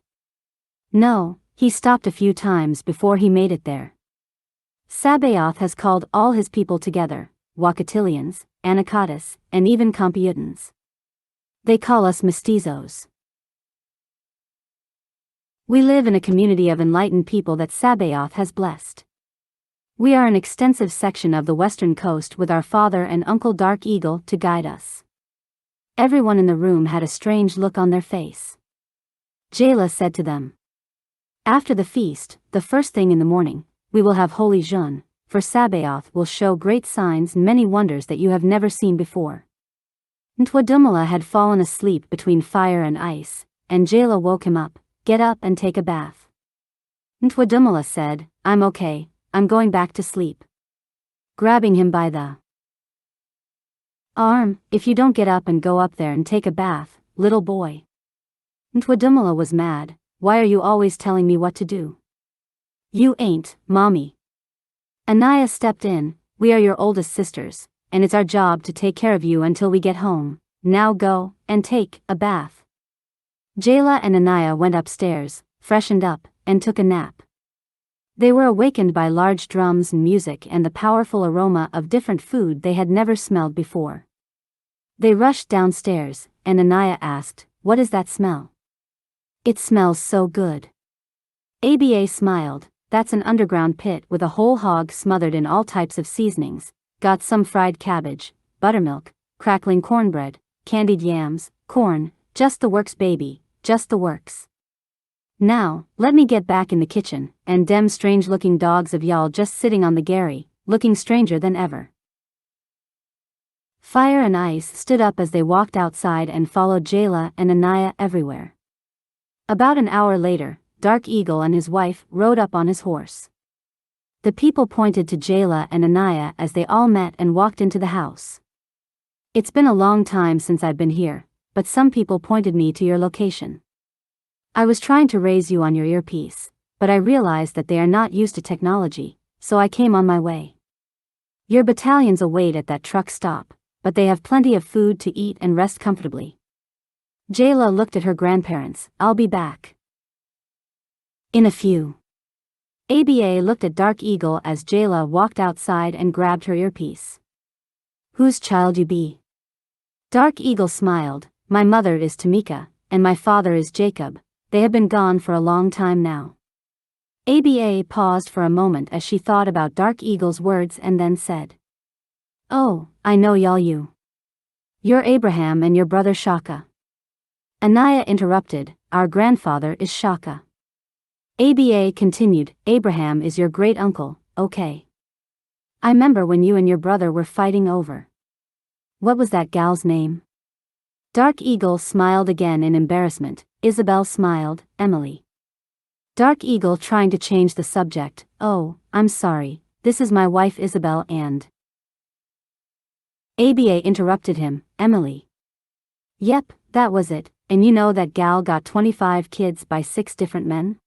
No, he stopped a few times before he made it there. Sabaoth has called all his people together, Wakatilians, Anacatis, and even Computans. They call us Mestizos. We live in a community of enlightened people that Sabaoth has blessed. We are an extensive section of the western coast with our father and Uncle Dark Eagle to guide us. Everyone in the room had a strange look on their face. Tallulah said to them. After the feast, the first thing in the morning, we will have holy jeûne, for Sabaoth will show great signs and many wonders that you have never seen before. Ntwadumala had fallen asleep between fire and ice, and Tallulah woke him up. Get up and take a bath. Ntwadumala said, I'm okay, I'm going back to sleep. Grabbing him by the arm, if you don't get up and go up there and take a bath, little boy. Ntwadumala was mad. Why are you always telling me what to do? You ain't, mommy. Anaya stepped in. We are your oldest sisters, and it's our job to take care of you until we get home. Now go and take a bath. Tallulah and Anaya went upstairs, freshened up, and took a nap. They were awakened by large drums and music and the powerful aroma of different food they had never smelled before. They rushed downstairs, and Anaya asked, What is that smell? It smells so good. Aba smiled. That's an underground pit with a whole hog smothered in all types of seasonings. Got some fried cabbage, buttermilk, crackling cornbread, candied yams, corn, just the works baby, just the works. Now, let me get back in the kitchen, and dem strange looking dogs of y'all just sitting on the gharry, looking stranger than ever. Fire and Ice stood up as they walked outside and followed Tallulah and Anaya everywhere. About an hour later, Dark Eagle and his wife rode up on his horse. The people pointed to Tallulah and Anaya as they all met and walked into the house. It's been a long time since I've been here, but some people pointed me to your location. I was trying to raise you on your earpiece, but I realized that they are not used to technology, so I came on my way. Your battalion's await at that truck stop, but they have plenty of food to eat and rest comfortably. Tallulah looked at her grandparents. I'll be back in a few. Aba looked at Dark Eagle as Tallulah walked outside and grabbed her earpiece. Whose child you be? Dark Eagle smiled. My mother is Tamika, and my father is Jacob. They have been gone for a long time now. Aba paused for a moment as she thought about Dark Eagle's words and then said, Oh, I know y'all you. You're Abraham and your brother Shaka. Anaya interrupted, Our grandfather is Shaka. Aba continued, Abraham is your great-uncle, okay. I remember when you and your brother were fighting over. What was that gal's name? Dark Eagle smiled again in embarrassment. Isabel smiled, Emily. Dark Eagle trying to change the subject, Oh, I'm sorry, this is my wife Isabel and... Aba interrupted him, Emily. Yep, that was it, and you know that gal got 25 kids by 6 different men?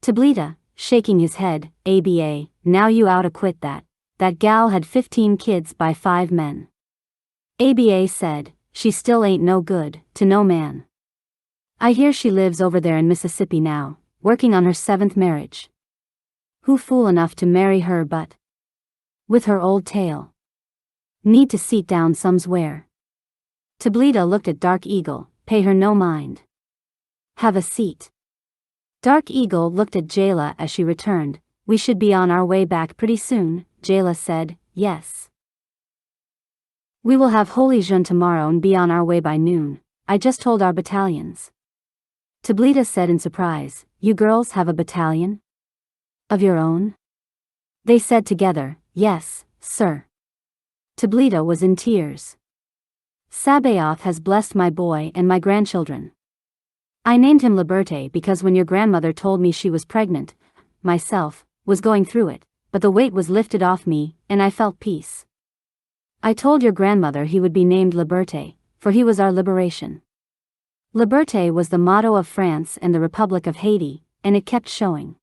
Tallulah, shaking his head, Aba, now you oughta quit that. That gal had 15 kids by 5 men. Aba said, She still ain't no good, to no man. I hear she lives over there in Mississippi now, working on her 7th marriage. Who fool enough to marry her but? With her old tail. Need to seat down somewhere. Tallulah looked at Dark Eagle, pay her no mind. Have a seat. Dark Eagle looked at Tallulah as she returned. We should be on our way back pretty soon, Tallulah said, Yes. We will have holy jeûne tomorrow and be on our way by noon. I just told our battalions. Tallulah said in surprise, You girls have a battalion? Of your own? They said together, Yes, sir. Tallulah was in tears. Sabaoth has blessed my boy and my grandchildren. I named him Liberté because when your grandmother told me she was pregnant, myself, was going through it, but the weight was lifted off me, and I felt peace. I told your grandmother he would be named Liberté, for he was our liberation. Liberté was the motto of France and the Republic of Haiti, and it kept showing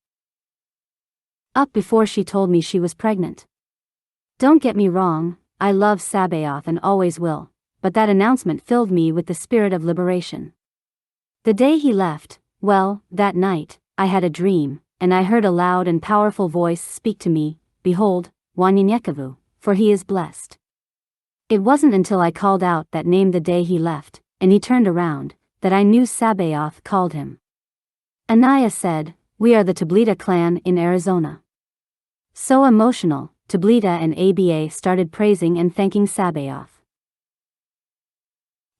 up before she told me she was pregnant. Don't get me wrong, I love Sabaoth and always will, but that announcement filled me with the spirit of liberation. The day he left, well, that night, I had a dream, and I heard a loud and powerful voice speak to me, Behold, Wanyenyekevu, for he is blessed. It wasn't until I called out that name the day he left, and he turned around, that I knew Sabaoth called him. Anaya said, We are the Tallulah clan in Arizona. So emotional, Tallulah and Aba started praising and thanking Sabaoth.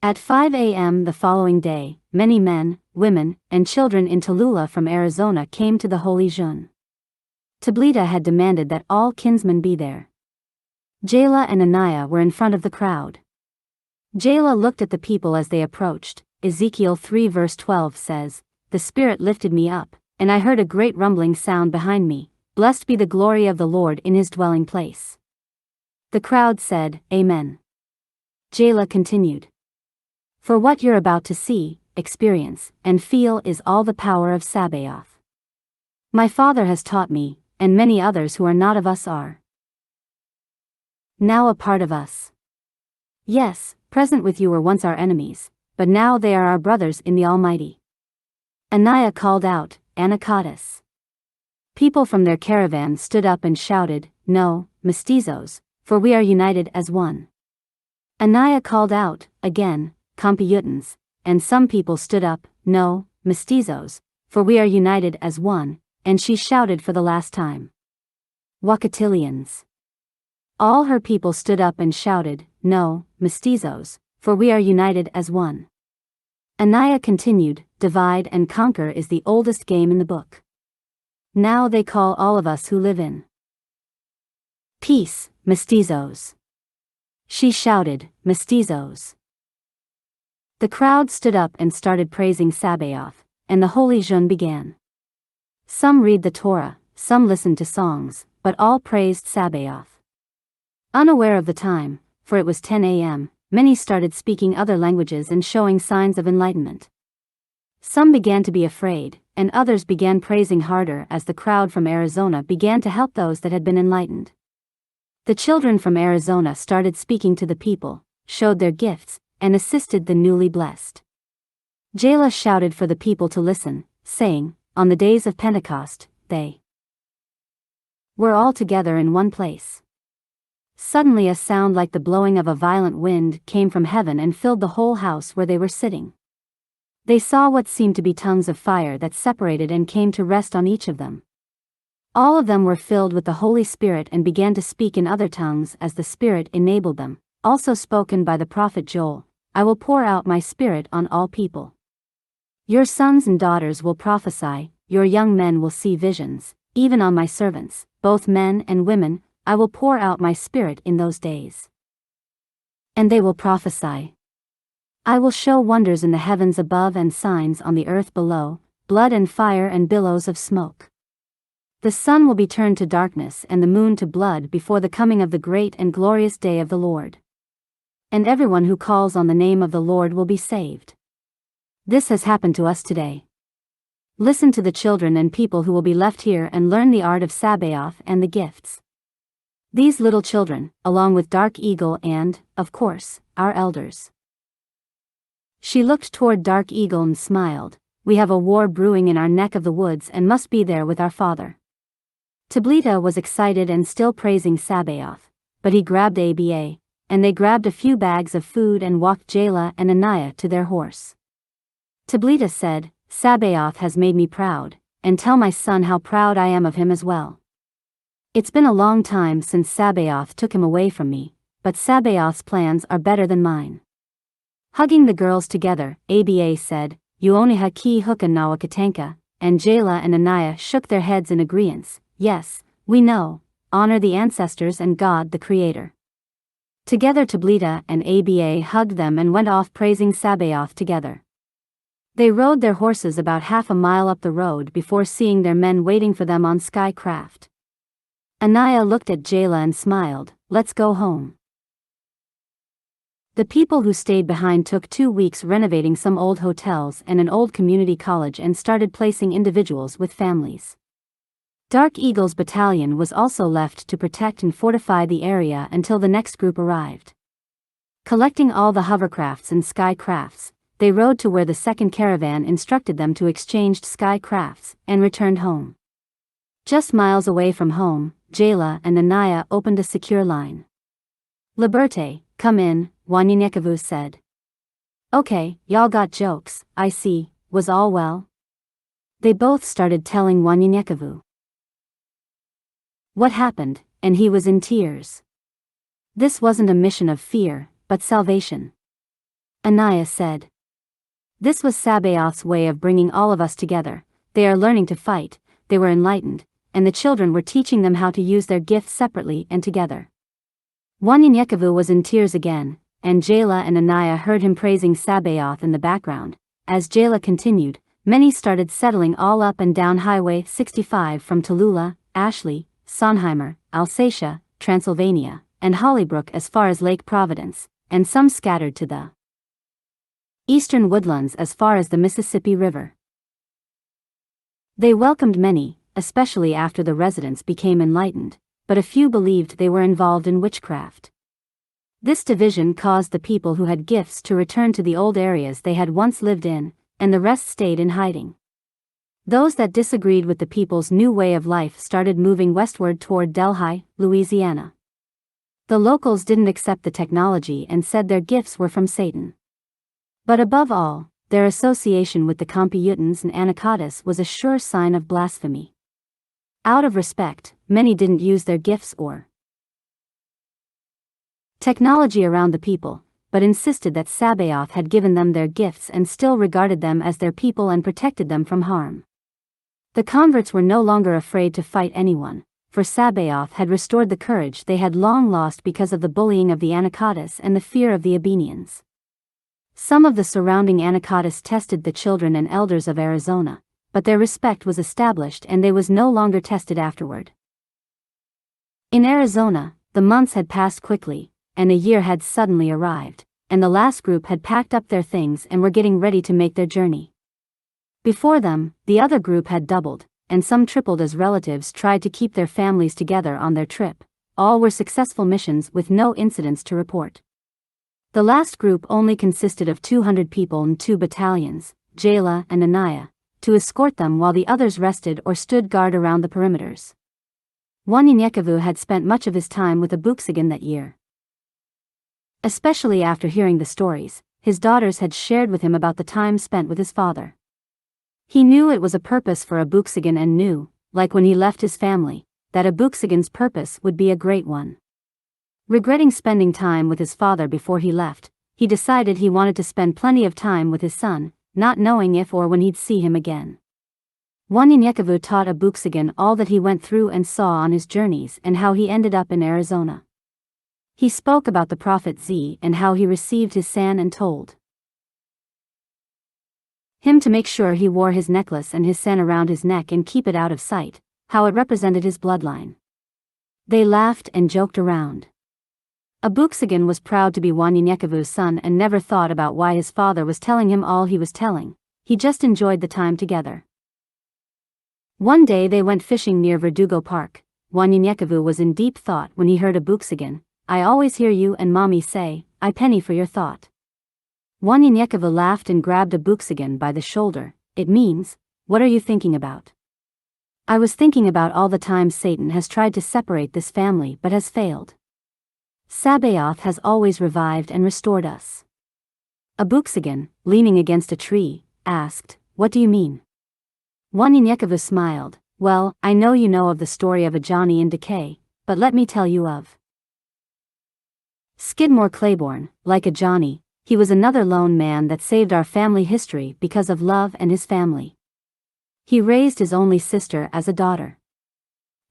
At 5 a.m. the following day, many men, women, and children in Tallulah from Arizona came to the holy Jun. Tallulah had demanded that all kinsmen be there. Tallulah and Anaya were in front of the crowd. Tallulah looked at the people as they approached. Ezekiel 3 verse 12 says, "The Spirit lifted me up, and I heard a great rumbling sound behind me. Blessed be the glory of the Lord in his dwelling place." The crowd said, "Amen." Tallulah continued, "For what you're about to see, experience, and feel is all the power of Sabaoth. My Father has taught me, and many others who are not of us are now a part of us. Yes, present with you were once our enemies, but now they are our brothers in the Almighty." Anaya called out, "Anacatus." People from their caravan stood up and shouted, "No, Mestizos, for we are united as one." Anaya called out, again, "Computans," and some people stood up, "No, Mestizos, for we are united as one," and she shouted for the last time, "Wakatilians." All her people stood up and shouted, "No, Mestizos, for we are united as one." Anaya continued, "Divide and conquer is the oldest game in the book. Now they call all of us who live in peace, Mestizos." She shouted, "Mestizos." The crowd stood up and started praising Sabaoth, and the holy Jun began. Some read the Torah, some listened to songs, but all praised Sabaoth. Unaware of the time, for it was 10 a.m., many started speaking other languages and showing signs of enlightenment. Some began to be afraid, and others began praising harder as the crowd from Arizona began to help those that had been enlightened. The children from Arizona started speaking to the people, showed their gifts, and assisted the newly blessed. Tallulah shouted for the people to listen, saying, "On the days of Pentecost, they were all together in one place. Suddenly a sound like the blowing of a violent wind came from heaven and filled the whole house where they were sitting. They saw what seemed to be tongues of fire that separated and came to rest on each of them. All of them were filled with the Holy Spirit and began to speak in other tongues as the Spirit enabled them, also spoken by the prophet Joel, 'I will pour out my Spirit on all people. Your sons and daughters will prophesy, your young men will see visions, even on my servants, both men and women, I will pour out my Spirit in those days. And they will prophesy. I will show wonders in the heavens above and signs on the earth below, blood and fire and billows of smoke. The sun will be turned to darkness and the moon to blood before the coming of the great and glorious day of the Lord. And everyone who calls on the name of the Lord will be saved.' This has happened to us today. Listen to the children and people who will be left here and learn the art of Sabaoth and the gifts. These little children, along with Dark Eagle and, of course, our elders." She looked toward Dark Eagle and smiled, "We have a war brewing in our neck of the woods and must be there with our father." Tallulah was excited and still praising Sabaoth, but he grabbed Aba, and they grabbed a few bags of food and walked Tallulah and Anaya to their horse. Tallulah said, "Sabaoth has made me proud, and tell my son how proud I am of him as well. It's been a long time since Sabaoth took him away from me, but Sabaoth's plans are better than mine." Hugging the girls together, Aba said, "Uoniha ki huka nawakatanka," and Tallulah and Anaya shook their heads in agreement. "Yes, we know, honor the ancestors and God the Creator." Together Tallulah and Aba hugged them and went off praising Sabaoth together. They rode their horses about half a mile up the road before seeing their men waiting for them on Sky Craft. Anaya looked at Tallulah and smiled, "Let's go home." The people who stayed behind took 2 weeks renovating some old hotels and an old community college and started placing individuals with families. Dark Eagle's battalion was also left to protect and fortify the area until the next group arrived. Collecting all the hovercrafts and sky crafts, they rode to where the second caravan instructed them to exchange sky crafts and returned home. Just miles away from home, Tallulah and Anaya opened a secure line. "Liberte, come in," Wanyenyekevu said. "Okay, y'all got jokes, I see, was all well?" They both started telling Wanyenyekevu what happened, and he was in tears. This wasn't a mission of fear, but salvation. Anaya said, This was Sabaoth's way of bringing all of us together. They are learning to fight, they were enlightened, and the children were teaching them how to use their gifts separately and together. Wanyenyekevu was in tears again, and Jayla and Anaya heard him praising Sabaoth in the background. As Jayla continued, many started settling all up and down Highway 65 from Tallulah, Ashley, Sonheimer, Alsatia, Transylvania, and Hollybrook as far as Lake Providence, and some scattered to the eastern woodlands as far as the Mississippi River. They welcomed many, especially after the residents became enlightened, but a few believed they were involved in witchcraft. This division caused the people who had gifts to return to the old areas they had once lived in, and the rest stayed in hiding. Those that disagreed with the people's new way of life started moving westward toward Delhi, Louisiana. The locals didn't accept the technology and said their gifts were from Satan. But above all, their association with the Computans and Anacotis was a sure sign of blasphemy. Out of respect, many didn't use their gifts or technology around the people, but insisted that Sabaoth had given them their gifts and still regarded them as their people and protected them from harm. The converts were no longer afraid to fight anyone, for Sabaoth had restored the courage they had long lost because of the bullying of the Anacotis and the fear of the Abenians. Some of the surrounding Anacotis tested the children and elders of Arizona, but their respect was established and they was no longer tested afterward. In Arizona, the months had passed quickly, and a year had suddenly arrived, and the last group had packed up their things and were getting ready to make their journey. Before them, the other group had doubled, and some tripled as relatives tried to keep their families together on their trip. All were successful missions with no incidents to report. The last group only consisted of 200 people in 2 battalions, Jayla and Anaya, to escort them while the others rested or stood guard around the perimeters. Wanyenyekevu had spent much of his time with Abuxigan that year. Especially after hearing the stories his daughters had shared with him about the time spent with his father. He knew it was a purpose for Abuxigan and knew, like when he left his family, that Abuxigan's purpose would be a great one. Regretting spending time with his father before he left, he decided he wanted to spend plenty of time with his son, not knowing if or when he'd see him again. Wanyenyekevu taught Abuxigan all that he went through and saw on his journeys and how he ended up in Arizona. He spoke about the prophet Z and how he received his san and told him to make sure he wore his necklace and his san around his neck and keep it out of sight, how it represented his bloodline. They laughed and joked around. Abuxigan was proud to be Wanyenyekevu's son and never thought about why his father was telling him all he was telling. He just enjoyed the time together. One day they went fishing near Verdugo Park. Wanyenyekevu was in deep thought when he heard Abuxigan. I always hear you and mommy say, I penny for your thought. Wanyenyekevu laughed and grabbed Abuxigan by the shoulder. It means, what are you thinking about? I was thinking about all the times Satan has tried to separate this family but has failed. Sabaoth has always revived and restored us. Abuxigan, leaning against a tree, asked, what do you mean? Wanyenyekevu smiled, well, I know you know of the story of a Johnny in decay, but let me tell you of Skidmore Claiborne. Like a Johnny, he was another lone man that saved our family history because of love and his family. He raised his only sister as a daughter.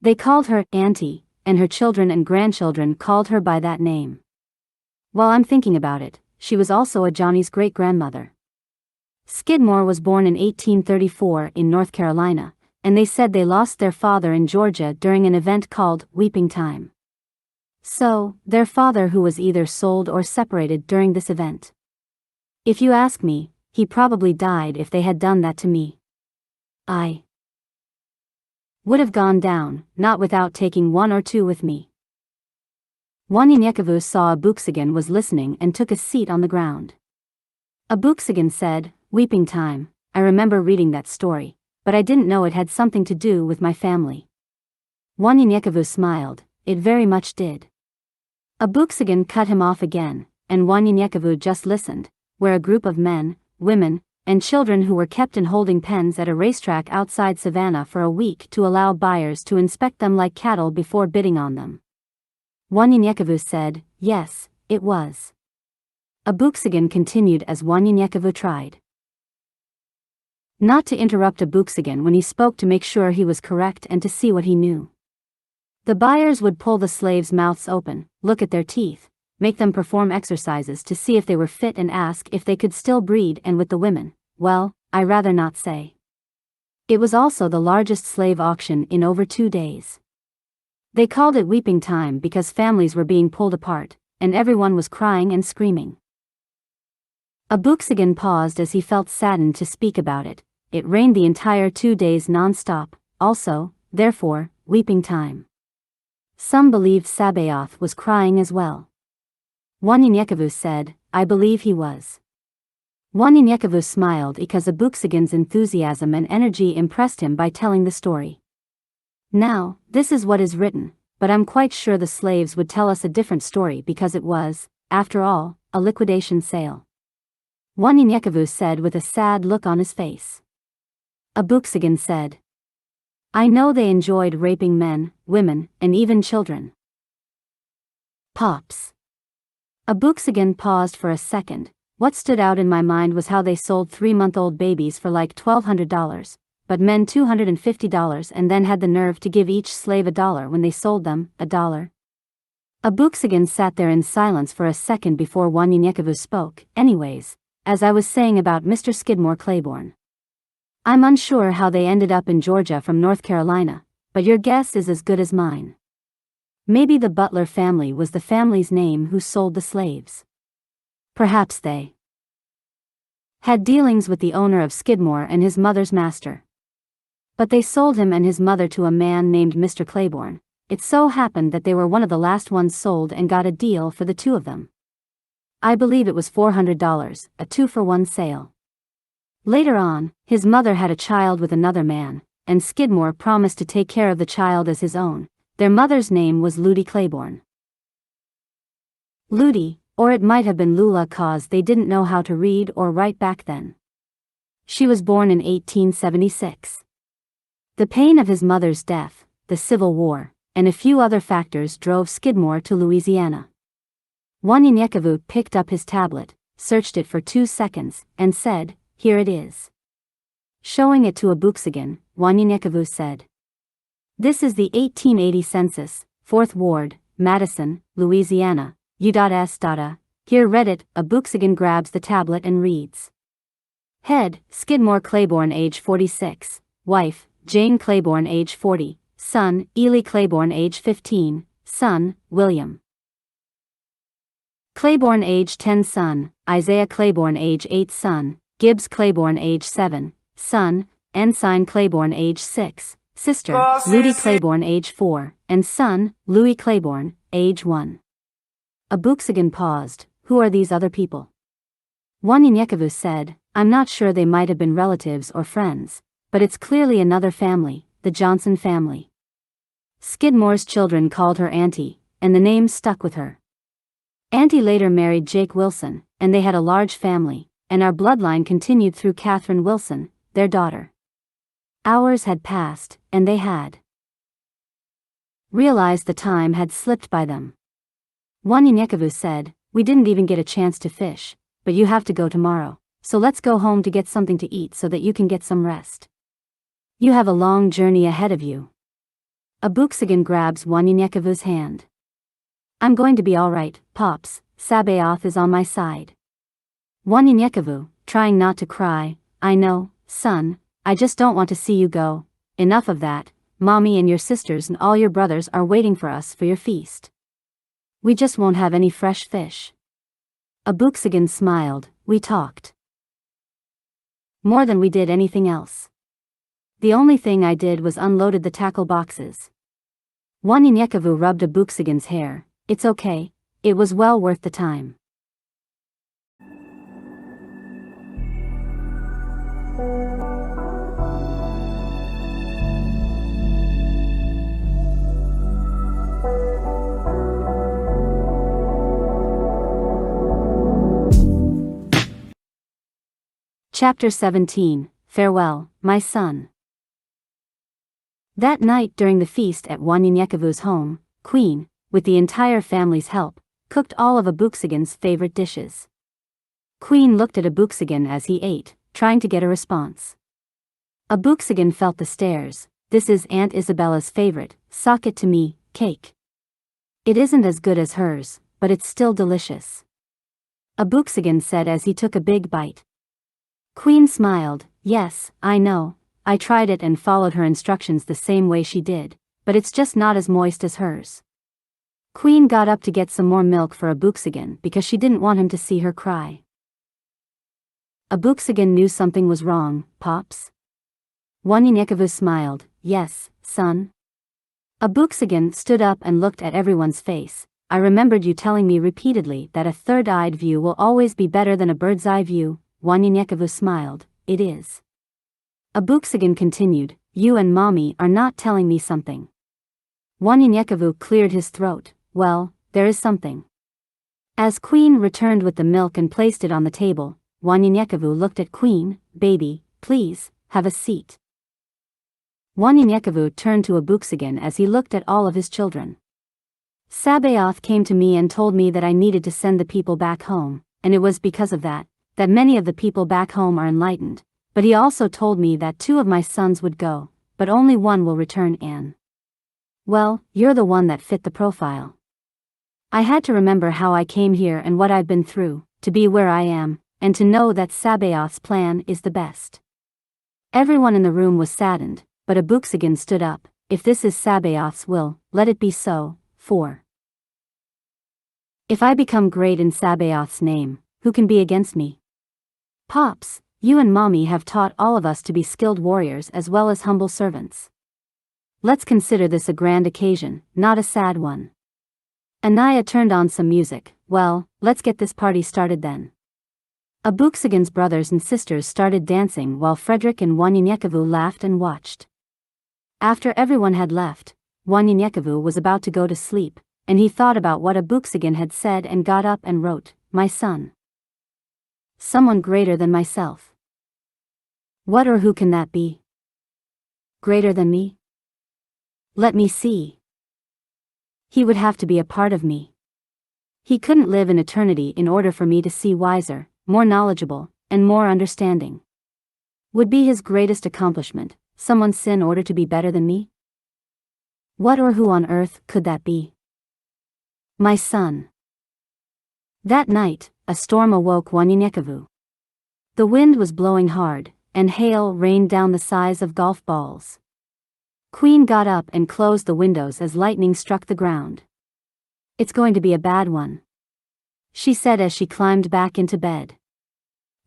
They called her Auntie, and her children and grandchildren called her by that name. While I'm thinking about it, she was also a Johnny's great-grandmother. Skidmore was born in 1834 in North Carolina, and they said they lost their father in Georgia during an event called Weeping Time. So, their father who was either sold or separated during this event. If you ask me, he probably died if they had done that to me. I would have gone down, not without taking 1 or 2 with me. Wanyenyekevu saw Abuxigan was listening and took a seat on the ground. Abuxigan said, Weeping Time, I remember reading that story, but I didn't know it had something to do with my family. Wanyenyekevu smiled, it very much did. Abuxigan cut him off again, and Wanyenyekevu just listened, where a group of men, women, and children who were kept in holding pens at a racetrack outside Savannah for a week to allow buyers to inspect them like cattle before bidding on them. Wanyenyekevu said, yes, it was. Abuxigan continued as Wanyenyekevu tried. not to interrupt Abuxagan when he spoke to make sure he was correct and to see what he knew. The buyers would pull the slaves' mouths open, look at their teeth, make them perform exercises to see if they were fit and ask if they could still breed, and with the women, well, I rather not say. It was also the largest slave auction in over 2 days. They called it weeping time because families were being pulled apart, and everyone was crying and screaming. Abuxagan paused as he felt saddened to speak about it. It rained the entire 2 days non-stop, also, therefore, weeping time. Some believed Sabaoth was crying as well. Wanyenyekevu said, I believe he was. Wanyenyekevu smiled because Abuxagan's enthusiasm and energy impressed him by telling the story. Now, this is what is written, but I'm quite sure the slaves would tell us a different story because it was, after all, a liquidation sale. Wanyenyekevu said with a sad look on his face. Abuxagan said, I know they enjoyed raping men, women, and even children. Pops. Abuxagan paused for a second. What stood out in my mind was how they sold 3-month-old babies for like $1,200, but men $250 and then had the nerve to give each slave $1 when they sold them, $1. Abuxagan sat there in silence for a second before Wanyenyekevu spoke. Anyways, as I was saying about Mr. Skidmore Claiborne. I'm unsure how they ended up in Georgia from North Carolina, but your guess is as good as mine. Maybe the Butler family was the family's name who sold the slaves. Perhaps they had dealings with the owner of Skidmore and his mother's master. But they sold him and his mother to a man named Mr. Claiborne. It so happened that they were one of the last ones sold and got a deal for the two of them. I believe it was $400, a 2-for-1 sale. Later on, his mother had a child with another man, and Skidmore promised to take care of the child as his own. Their mother's name was Ludi Claiborne. Ludi, or it might have been Lula cause they didn't know how to read or write back then. She was born in 1876. The pain of his mother's death, the Civil War, and a few other factors drove Skidmore to Louisiana. Wanyenyekevu picked up his tablet, searched it for 2 seconds, and said, Here it is. Showing it to Abuxagan, Wanyenyekevu said, This is the 1880 census, 4th Ward, Madison, Louisiana, U.S. Here read it. Abuxagan grabs the tablet and reads. Head, Skidmore Claiborne age 46, wife, Jane Claiborne age 40, son, Ely Claiborne age 15, son, William Claiborne age 10, son, Isaiah Claiborne age 8, son, Gibbs Claiborne age 7, son, Ensign Claiborne age 6, sister, Ludi Claiborne age 4, and son, Louis Claiborne, age 1. Abuxagan paused. Who are these other people? Wanyenyekevu said, I'm not sure, they might have been relatives or friends, but it's clearly another family, the Johnson family. Skidmore's children called her Auntie, and the name stuck with her. Auntie later married Jake Wilson, and they had a large family, and our bloodline continued through Catherine Wilson, their daughter. Hours had passed, and they had realized the time had slipped by them. Wanyenyekevu said, We didn't even get a chance to fish, but you have to go tomorrow, so let's go home to get something to eat so that you can get some rest. You have a long journey ahead of you. Abuxagan grabs Wanyenyekevu's hand. I'm going to be all right, Pops, Sabaoth is on my side. Wanyenyekevu, trying not to cry, I know, son, I just don't want to see you go. Enough of that, Mommy and your sisters and all your brothers are waiting for us for your feast. We just won't have any fresh fish. Abuxagan smiled. We talked more than we did anything else. The only thing I did was unloaded the tackle boxes. Wanyenyekevu rubbed Abuxagan's hair. It's okay, it was well worth the time. Chapter 17, Farewell, my son. That night during the feast at Wanyenyekevu's home, Queen, with the entire family's help, cooked all of Abuxagan's favorite dishes. Queen looked at Abuxagan as he ate, trying to get a response. Abuxagan felt the stares. This is Aunt Isabella's favorite, sock it to me, cake. It isn't as good as hers, but it's still delicious. Abuxagan said as he took a big bite. Queen smiled. Yes, I know, I tried it and followed her instructions the same way she did, but it's just not as moist as hers. Queen got up to get some more milk for Abuxagan because she didn't want him to see her cry. Abuxagan knew something was wrong, Pops. Wanyenyekevu smiled. Yes, son. Abuxagan stood up and looked at everyone's face. I remembered you telling me repeatedly that a third-eyed view will always be better than a bird's-eye view. Wanyenyekevu smiled. It is. Abuxagan continued. You and Mommy are not telling me something. Wanyenyekevu cleared his throat. Well, there is something. As Queen returned with the milk and placed it on the table, Wanyenyekevu looked at Queen. Baby, please, have a seat. Wanyenyekevu turned to Abuxagan as he looked at all of his children. Sabaoth came to me and told me that I needed to send the people back home, and it was because of that many of the people back home are enlightened, but he also told me that 2 of my sons would go, but only 1 will return. Anne. Well, you're the one that fit the profile. I had to remember how I came here and what I've been through, to be where I am, and to know that Sabaoth's plan is the best. Everyone in the room was saddened, but Abuxagan stood up. If this is Sabaoth's will, let it be so. 4. If I become great in Sabaoth's name, who can be against me? Pops, you and Mommy have taught all of us to be skilled warriors as well as humble servants. Let's consider this a grand occasion, not a sad one. Anaya turned on some music. Well, let's get this party started then. Abuxagan's brothers and sisters started dancing while Frederick and Wanyenyekevu laughed and watched. After everyone had left, Wanyenyekevu was about to go to sleep, and he thought about what Abuxagan had said and got up and wrote, My son. Someone greater than myself. What or who can that be? Greater than me? Let me see. He would have to be a part of me. He couldn't live in eternity in order for me to see wiser, more knowledgeable, and more understanding. Would be his greatest accomplishment, someone sin in order to be better than me? What or who on earth could that be? My son. That night, a storm awoke Wanyenyekevu. The wind was blowing hard, and hail rained down the size of golf balls. Queen got up and closed the windows as lightning struck the ground. It's going to be a bad one, she said as she climbed back into bed.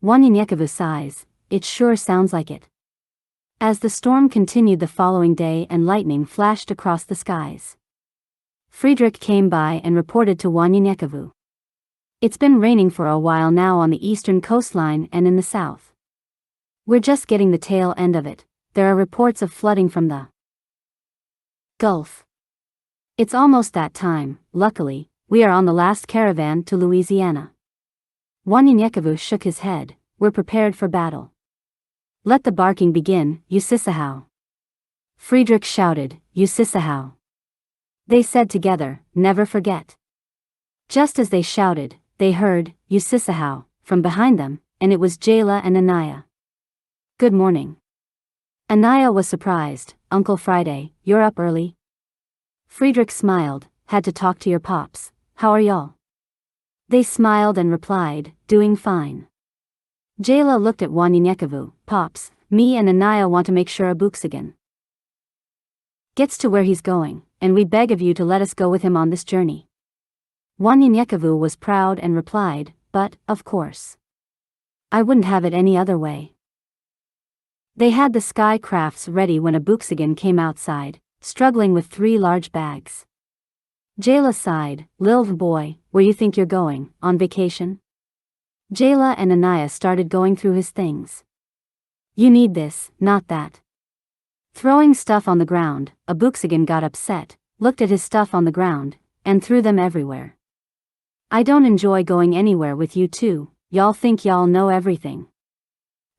Wanyenyekevu sighs. It sure sounds like it. As the storm continued the following day and lightning flashed across the skies. Friedrich came by and reported to Wanyenyekevu. It's been raining for a while now on the eastern coastline and in the south. We're just getting the tail end of it. There are reports of flooding from the Gulf. It's almost that time. Luckily, we are on the last caravan to Louisiana. Wanyenyekevu shook his head. We're prepared for battle. Let the barking begin, Usisahau. Friedrich shouted, Usisahau. They said together, never forget. Just as they shouted, they heard, Usisahau, from behind them, and it was Jayla and Anaya. Good morning. Anaya was surprised. Uncle Friday, you're up early? Friedrich smiled. Had to talk to your pops. How are y'all? They smiled and replied, doing fine. Jayla looked at Wanyenyekevu. Pops, me and Anaya want to make sure Abuxagan gets to where he's going, and we beg of you to let us go with him on this journey. Wanyenyekevu was proud and replied, but, of course. I wouldn't have it any other way. They had the sky crafts ready when Abuxagan came outside, struggling with 3 large bags. Jayla sighed. Lil boy, where you think you're going, on vacation? Jayla and Anaya started going through his things. You need this, not that. Throwing stuff on the ground, Abuxagan got upset, looked at his stuff on the ground, and threw them everywhere. I don't enjoy going anywhere with you two, y'all think y'all know everything.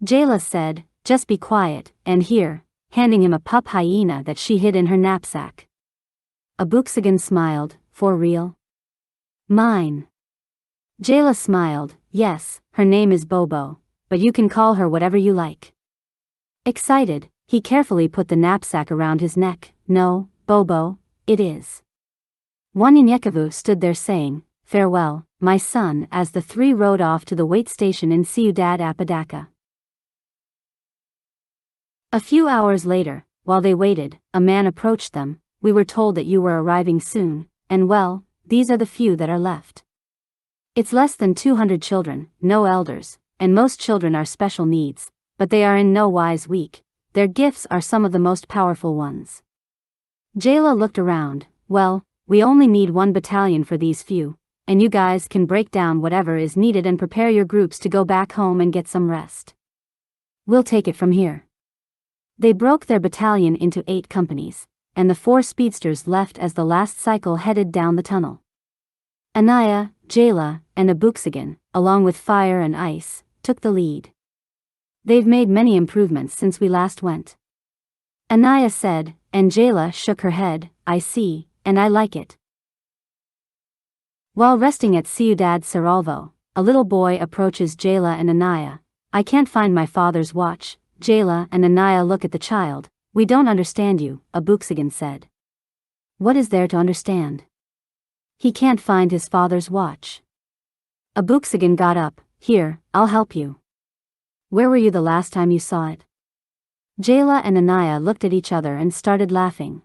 Jayla said, just be quiet, and here, handing him a pup hyena that she hid in her knapsack. Abuxagan smiled, for real? Mine. Jayla smiled, yes, her name is Bobo, but you can call her whatever you like. Excited, He carefully put the knapsack around his neck. "No, Bobo, it is." Wanyenyekevu stood there saying, "Farewell, my son," as the three rode off to the wait station in Ciudad Apodaca. A few hours later, while they waited, a man approached them. "We were told that you were arriving soon, and well, these are the few that are left. It's less than 200 children, no elders, and most children are special needs, but they are in no wise weak. Their gifts are some of the most powerful ones." Jayla looked around. "Well, we only need 1 battalion for these few, and you guys can break down whatever is needed and prepare your groups to go back home and get some rest. We'll take it from here." They broke their battalion into 8 companies, and the 4 speedsters left as the last cycle headed down the tunnel. Anaya, Jayla, and Abuxigan, along with Fire and Ice, took the lead. "They've made many improvements since we last went," Anaya said, and Jayla shook her head. "I see, and I like it." While resting at Ciudad Cerralvo, a little boy approaches Jayla and Anaya. "I can't find my father's watch." Jayla and Anaya look at the child. "We don't understand you," Abuxigan said. "What is there to understand? He can't find his father's watch." Abuxigan got up. "Here, I'll help you. Where were you the last time you saw it?" Jayla and Anaya looked at each other and started laughing.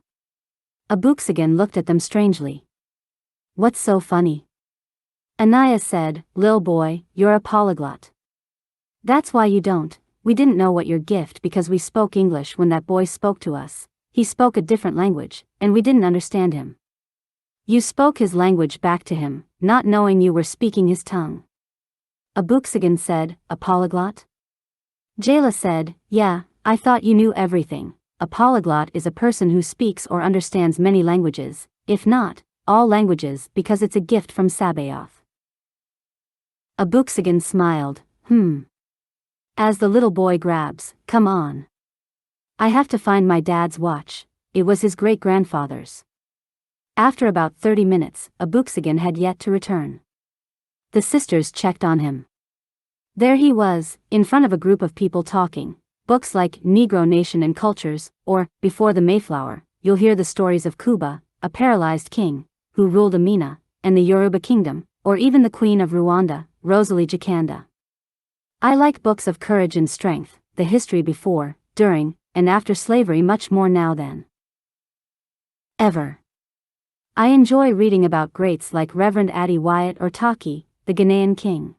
Abuxigan looked at them strangely. "What's so funny?" Anaya said, "Lil boy, you're a polyglot. That's why you don't. We didn't know what your gift because we spoke English when that boy spoke to us. He spoke a different language, and we didn't understand him. You spoke his language back to him, not knowing you were speaking his tongue." Abuxigan said, "A polyglot?" Jayla said, "Yeah, I thought you knew everything. A polyglot is a person who speaks or understands many languages, if not, all languages, because it's a gift from Sabaoth." Abuxigan smiled. As the little boy grabs, "Come on. I have to find my dad's watch. It was his great-grandfather's." After about 30 minutes, Abuxigan had yet to return. The sisters checked on him. There he was, in front of a group of people talking. Books like Negro Nation and Cultures, or Before the Mayflower, you'll hear the stories of Cuba, a paralyzed king, who ruled Amina, and the Yoruba kingdom, or even the Queen of Rwanda, Rosalie Gicanda. I like books of courage and strength, the history before, during, and after slavery much more now than ever. I enjoy reading about greats like Reverend Addie Wyatt or Taki, the Ghanaian king.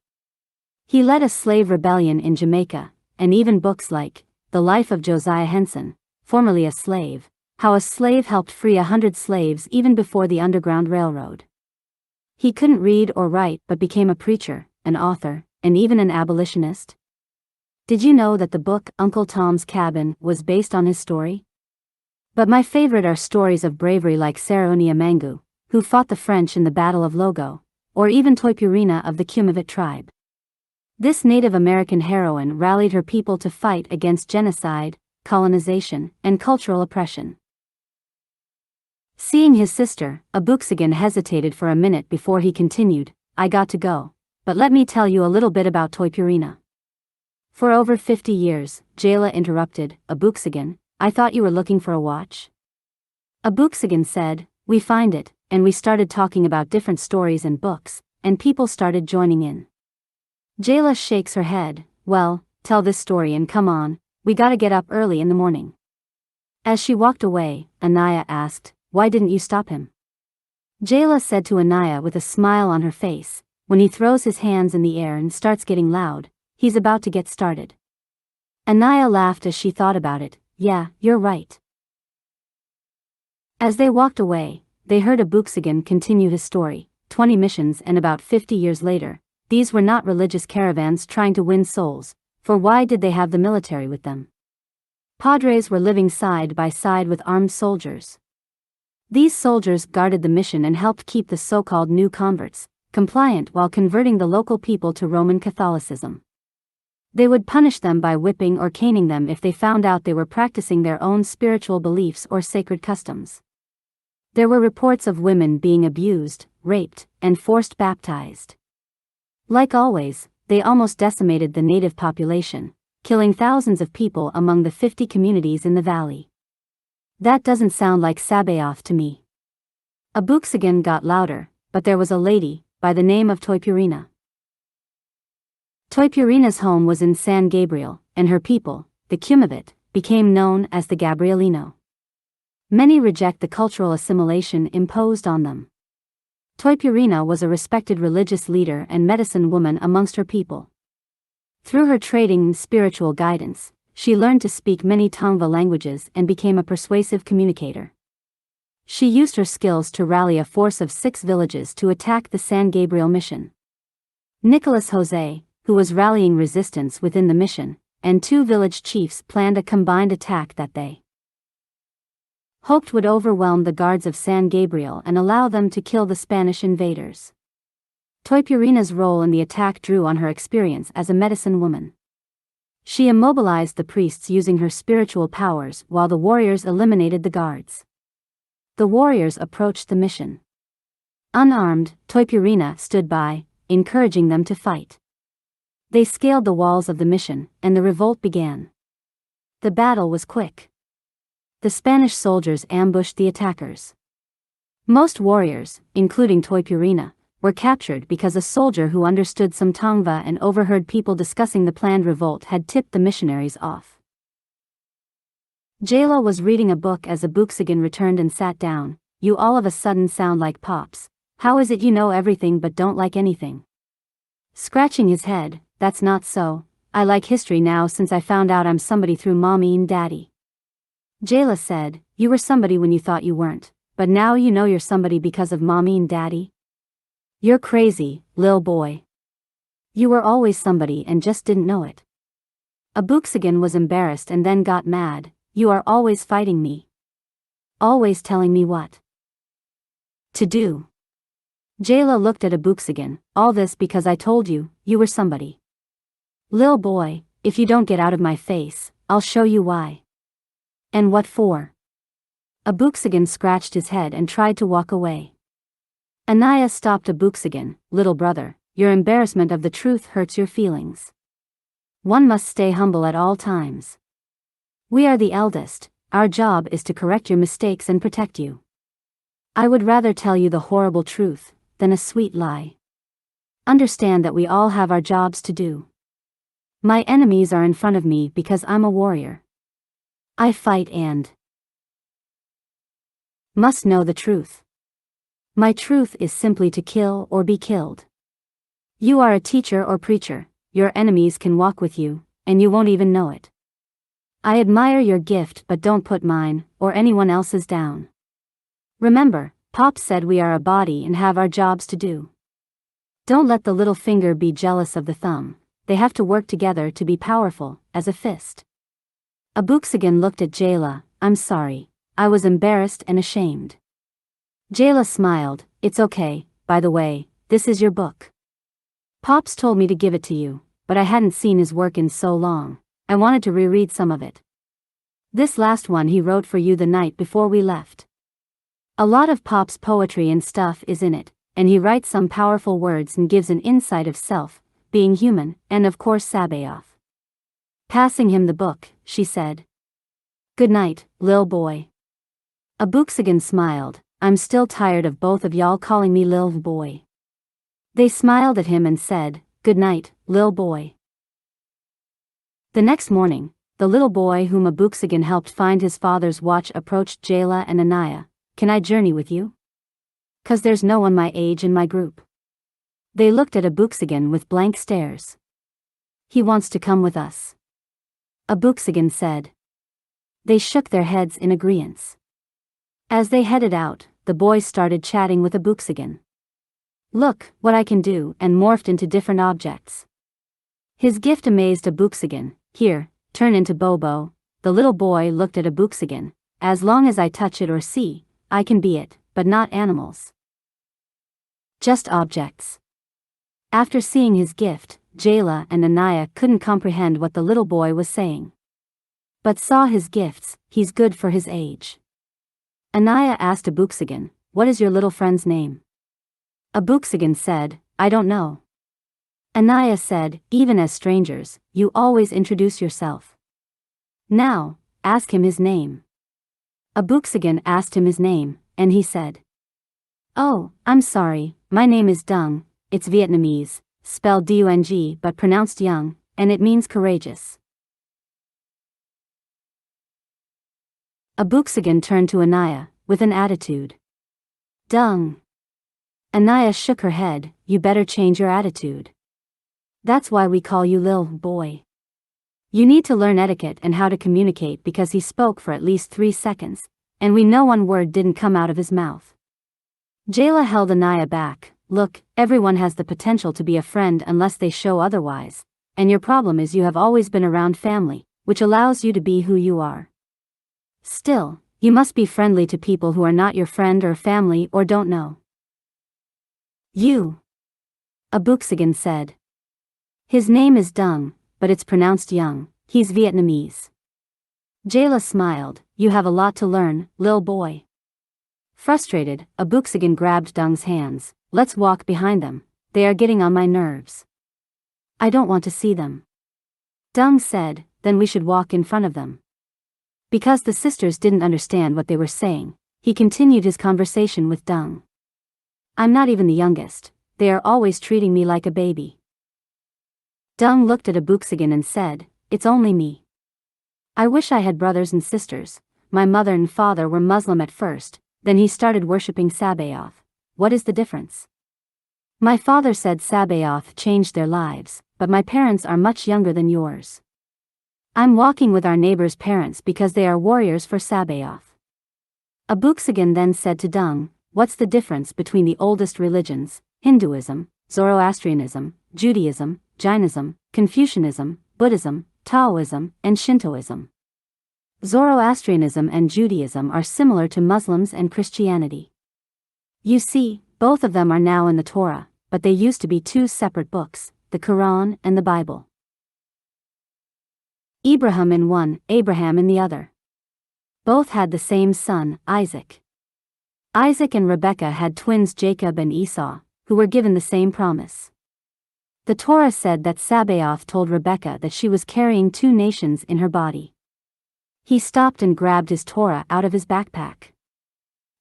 He led a slave rebellion in Jamaica, and even books like The Life of Josiah Henson, formerly a slave, how a slave helped free 100 slaves even before the Underground Railroad. He couldn't read or write but became a preacher, an author, and even an abolitionist. Did you know that the book Uncle Tom's Cabin was based on his story? But my favorite are stories of bravery like Saronia Mangu, who fought the French in the Battle of Logo, or even Toipurina of the Kumavit tribe. This Native American heroine rallied her people to fight against genocide, colonization, and cultural oppression. Seeing his sister, Abuxigan hesitated for a minute before he continued, "I got to go. But let me tell you a little bit about Toipurina." "For over 50 years, Jayla interrupted, "Abuxigan, I thought you were looking for a watch?" Abuxigan said, "We find it," and we started talking about different stories and books, and people started joining in. Jayla shakes her head. "Well, tell this story and come on, we gotta get up early in the morning." As she walked away, Anaya asked, "Why didn't you stop him?" Jayla said to Anaya with a smile on her face, "When he throws his hands in the air and starts getting loud, he's about to get started." Anaya laughed as she thought about it. "Yeah, you're right." As they walked away, they heard Abuxigan continue his story. 20 missions and about 50 years later, these were not religious caravans trying to win souls, for why did they have the military with them? Padres were living side by side with armed soldiers. These soldiers guarded the mission and helped keep the so-called new converts compliant while converting the local people to Roman Catholicism. They would punish them by whipping or caning them if they found out they were practicing their own spiritual beliefs or sacred customs. There were reports of women being abused, raped, and forced baptized. Like always, they almost decimated the native population, killing thousands of people among the 50 communities in the valley. That doesn't sound like Sabaoth to me. Abuxagan got louder, but there was a lady, by the name of Toipurina. Toipurina's home was in San Gabriel, and her people, the Cumabit, became known as the Gabrielino. Many reject the cultural assimilation imposed on them. Toipurina was a respected religious leader and medicine woman amongst her people. Through her trading and spiritual guidance, she learned to speak many Tongva languages and became a persuasive communicator. She used her skills to rally a force of 6 villages to attack the San Gabriel mission. Nicolas Jose, who was rallying resistance within the mission, and 2 village chiefs planned a combined attack that they hoped would overwhelm the guards of San Gabriel and allow them to kill the Spanish invaders. Toipurina's role in the attack drew on her experience as a medicine woman. She immobilized the priests using her spiritual powers while the warriors eliminated the guards. The warriors approached the mission. Unarmed, Toipurina stood by, encouraging them to fight. They scaled the walls of the mission, and the revolt began. The battle was quick. The Spanish soldiers ambushed the attackers. Most warriors, including Toipurina, were captured because a soldier who understood some Tongva and overheard people discussing the planned revolt had tipped the missionaries off. Jayla was reading a book as Abuxagan returned and sat down. You all of a sudden sound like Pops. How is it you know everything but don't like anything? Scratching his head, that's not so. I like history now since I found out I'm somebody through Mommy and Daddy. Jayla said, you were somebody when you thought you weren't, but now you know you're somebody because of Mommy and Daddy? You're crazy, lil boy. You were always somebody and just didn't know it. Abuxagan was embarrassed and then got mad. You are always fighting me. Always telling me what to do. Jayla looked at Abuxagan, all this because I told you, you were somebody. Lil boy, if you don't get out of my face, I'll show you why. And what for? Abuxagan scratched his head and tried to walk away. Anaya stopped Abuxagan, little brother, your embarrassment of the truth hurts your feelings. One must stay humble at all times. We are the eldest, our job is to correct your mistakes and protect you. I would rather tell you the horrible truth than a sweet lie. Understand that we all have our jobs to do. My enemies are in front of me because I'm a warrior. I fight and must know the truth. My truth is simply to kill or be killed. You are a teacher or preacher, your enemies can walk with you, and you won't even know it. I admire your gift but don't put mine, or anyone else's down. Remember, Pop said we are a body and have our jobs to do. Don't let the little finger be jealous of the thumb, they have to work together to be powerful, as a fist. Abuxagan looked at Jayla, I'm sorry, I was embarrassed and ashamed. Jayla smiled, it's okay, by the way, this is your book. Pops told me to give it to you, but I hadn't seen his work in so long. I wanted to reread some of it. This last one he wrote for you the night before we left. A lot of Pop's poetry and stuff is in it, and he writes some powerful words and gives an insight of self, being human, and of course Sabaoth. Passing him the book, she said. Good night, lil boy. Abuxagan smiled, I'm still tired of both of y'all calling me lil boy. They smiled at him and said, good night, lil boy. The next morning, the little boy whom Abuxagan helped find his father's watch approached Jayla and Anaya. Can I journey with you? 'Cause there's no one my age in my group. They looked at Abuxagan with blank stares. He wants to come with us, Abuxagan said. They shook their heads in agreeance. As they headed out, the boys started chatting with Abuxagan. Look, what I can do, and morphed into different objects. His gift amazed Abuxagan. Here, turn into Bobo. The little boy looked at Abuxagan. As long as I touch it or see, I can be it, but not animals. Just objects. After seeing his gift, Jayla and Anaya couldn't comprehend what the little boy was saying. But saw his gifts, he's good for his age. Anaya asked Abuxagan, what is your little friend's name? Abuxagan said, I don't know. Anaya said, even as strangers, you always introduce yourself. Now, ask him his name. Abuxagan asked him his name, and he said, "Oh, I'm sorry, my name is Dung, it's Vietnamese, spelled Dung but pronounced young, and it means courageous." Abuxagan turned to Anaya, with an attitude. "Dung." Anaya shook her head, "You better change your attitude. That's why we call you Lil Boy. You need to learn etiquette and how to communicate," because he spoke for at least 3 seconds, and we know one word didn't come out of his mouth. Jayla held Anaya back. "Look, everyone has the potential to be a friend unless they show otherwise, and your problem is you have always been around family, which allows you to be who you are. Still, you must be friendly to people who are not your friend or family or don't know you," Abuxagan said. "His name is Dung, but it's pronounced Young, he's Vietnamese." Jayla smiled. "You have a lot to learn, Lil Boy." Frustrated, Abuxagan grabbed Dung's hands. "Let's walk behind them, they are getting on my nerves." "I don't want to see them," Dung said. "Then we should walk in front of them." Because the sisters didn't understand what they were saying, he continued his conversation with Dung. "I'm not even the youngest, they are always treating me like a baby." Dung looked at Abuxagan and said, "It's only me. I wish I had brothers and sisters. My mother and father were Muslim at first, then he started worshipping Sabaoth. What is the difference? My father said Sabaoth changed their lives, but my parents are much younger than yours. I'm walking with our neighbor's parents because they are warriors for Sabaoth." Abuxagan then said to Dung, "What's the difference between the oldest religions, Hinduism, Zoroastrianism, Judaism, Jainism, Confucianism, Buddhism, Taoism, and Shintoism?" Zoroastrianism and Judaism are similar to Muslims and Christianity. You see, both of them are now in the Torah, but they used to be 2 separate books, the Quran and the Bible. Ibrahim in one, Abraham in the other. Both had the same son, Isaac. Isaac and Rebekah had twins Jacob and Esau, who were given the same promise. The Torah said that Sabaoth told Rebekah that she was carrying 2 nations in her body. He stopped and grabbed his Torah out of his backpack.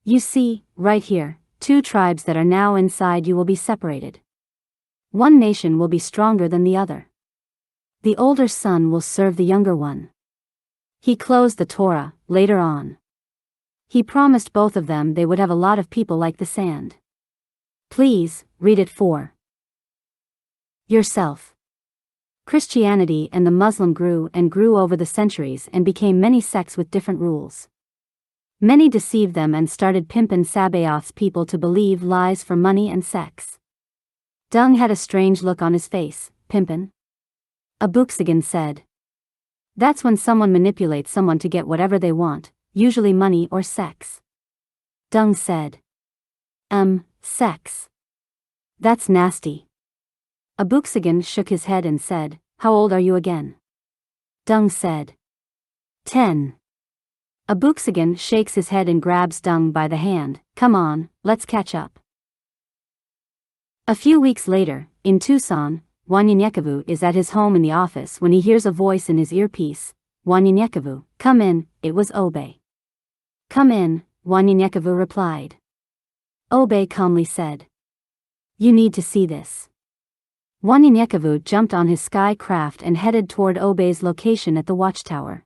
"You see, right here, 2 tribes that are now inside you will be separated. One nation will be stronger than the other. The older son will serve the younger one." He closed the Torah. Later on, he promised both of them they would have a lot of people like the sand. Please, read it for yourself. Christianity and the Muslim grew and grew over the centuries and became many sects with different rules. Many deceived them and started pimpin' Sabaoth's people to believe lies for money and sex. Dung had a strange look on his face. "Pimpin'?" Abuxagan said. "That's when someone manipulates someone to get whatever they want, usually money or sex." Dung said. Sex. That's nasty." Abuxagan shook his head and said, "How old are you again?" Dung said. 10. Abuxagan shakes his head and grabs Dung by the hand. "Come on, let's catch up." A few weeks later, in Tucson, Wanyenyekevu is at his home in the office when he hears a voice in his earpiece. "Wanyenyekevu, come in." It was Obe. "Come in," Wanyenyekevu replied. Obe calmly said, "You need to see this." Wanyenyekevu jumped on his sky craft and headed toward Obe's location at the watchtower.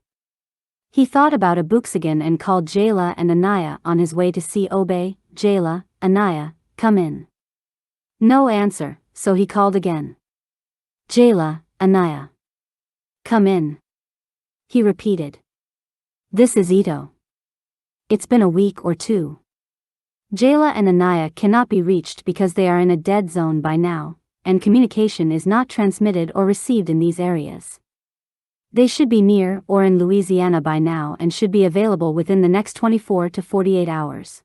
He thought about Abuxagan and called Jayla and Anaya on his way to see Obe. "Jayla, Anaya, come in." No answer, so he called again. "Jayla, Anaya, come in." He repeated. "This is Ito. It's been a week or 2. Jayla and Anaya cannot be reached because they are in a dead zone by now, and communication is not transmitted or received in these areas. They should be near or in Louisiana by now and should be available within the next 24 to 48 hours.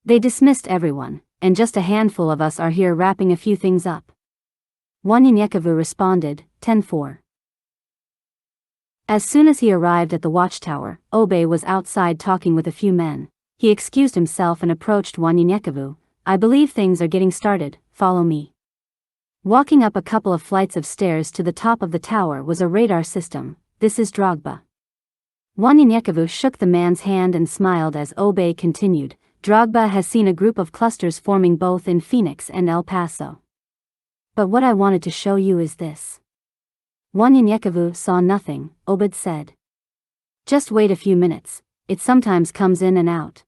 They dismissed everyone, and just a handful of us are here wrapping a few things up." Wanyenyekevu responded, 10-4. As soon as he arrived at the watchtower, Obe was outside talking with a few men. He excused himself and approached Wanyenyekevu. "I believe things are getting started, follow me." Walking up a couple of flights of stairs to the top of the tower was a radar system. This is Drogba. Wanyenyekevu shook the man's hand and smiled as Obey continued. Drogba has seen a group of clusters forming both in Phoenix and El Paso. But what I wanted to show you is this. Wanyenyekevu saw nothing, Obed said. Just wait a few minutes, it sometimes comes in and out.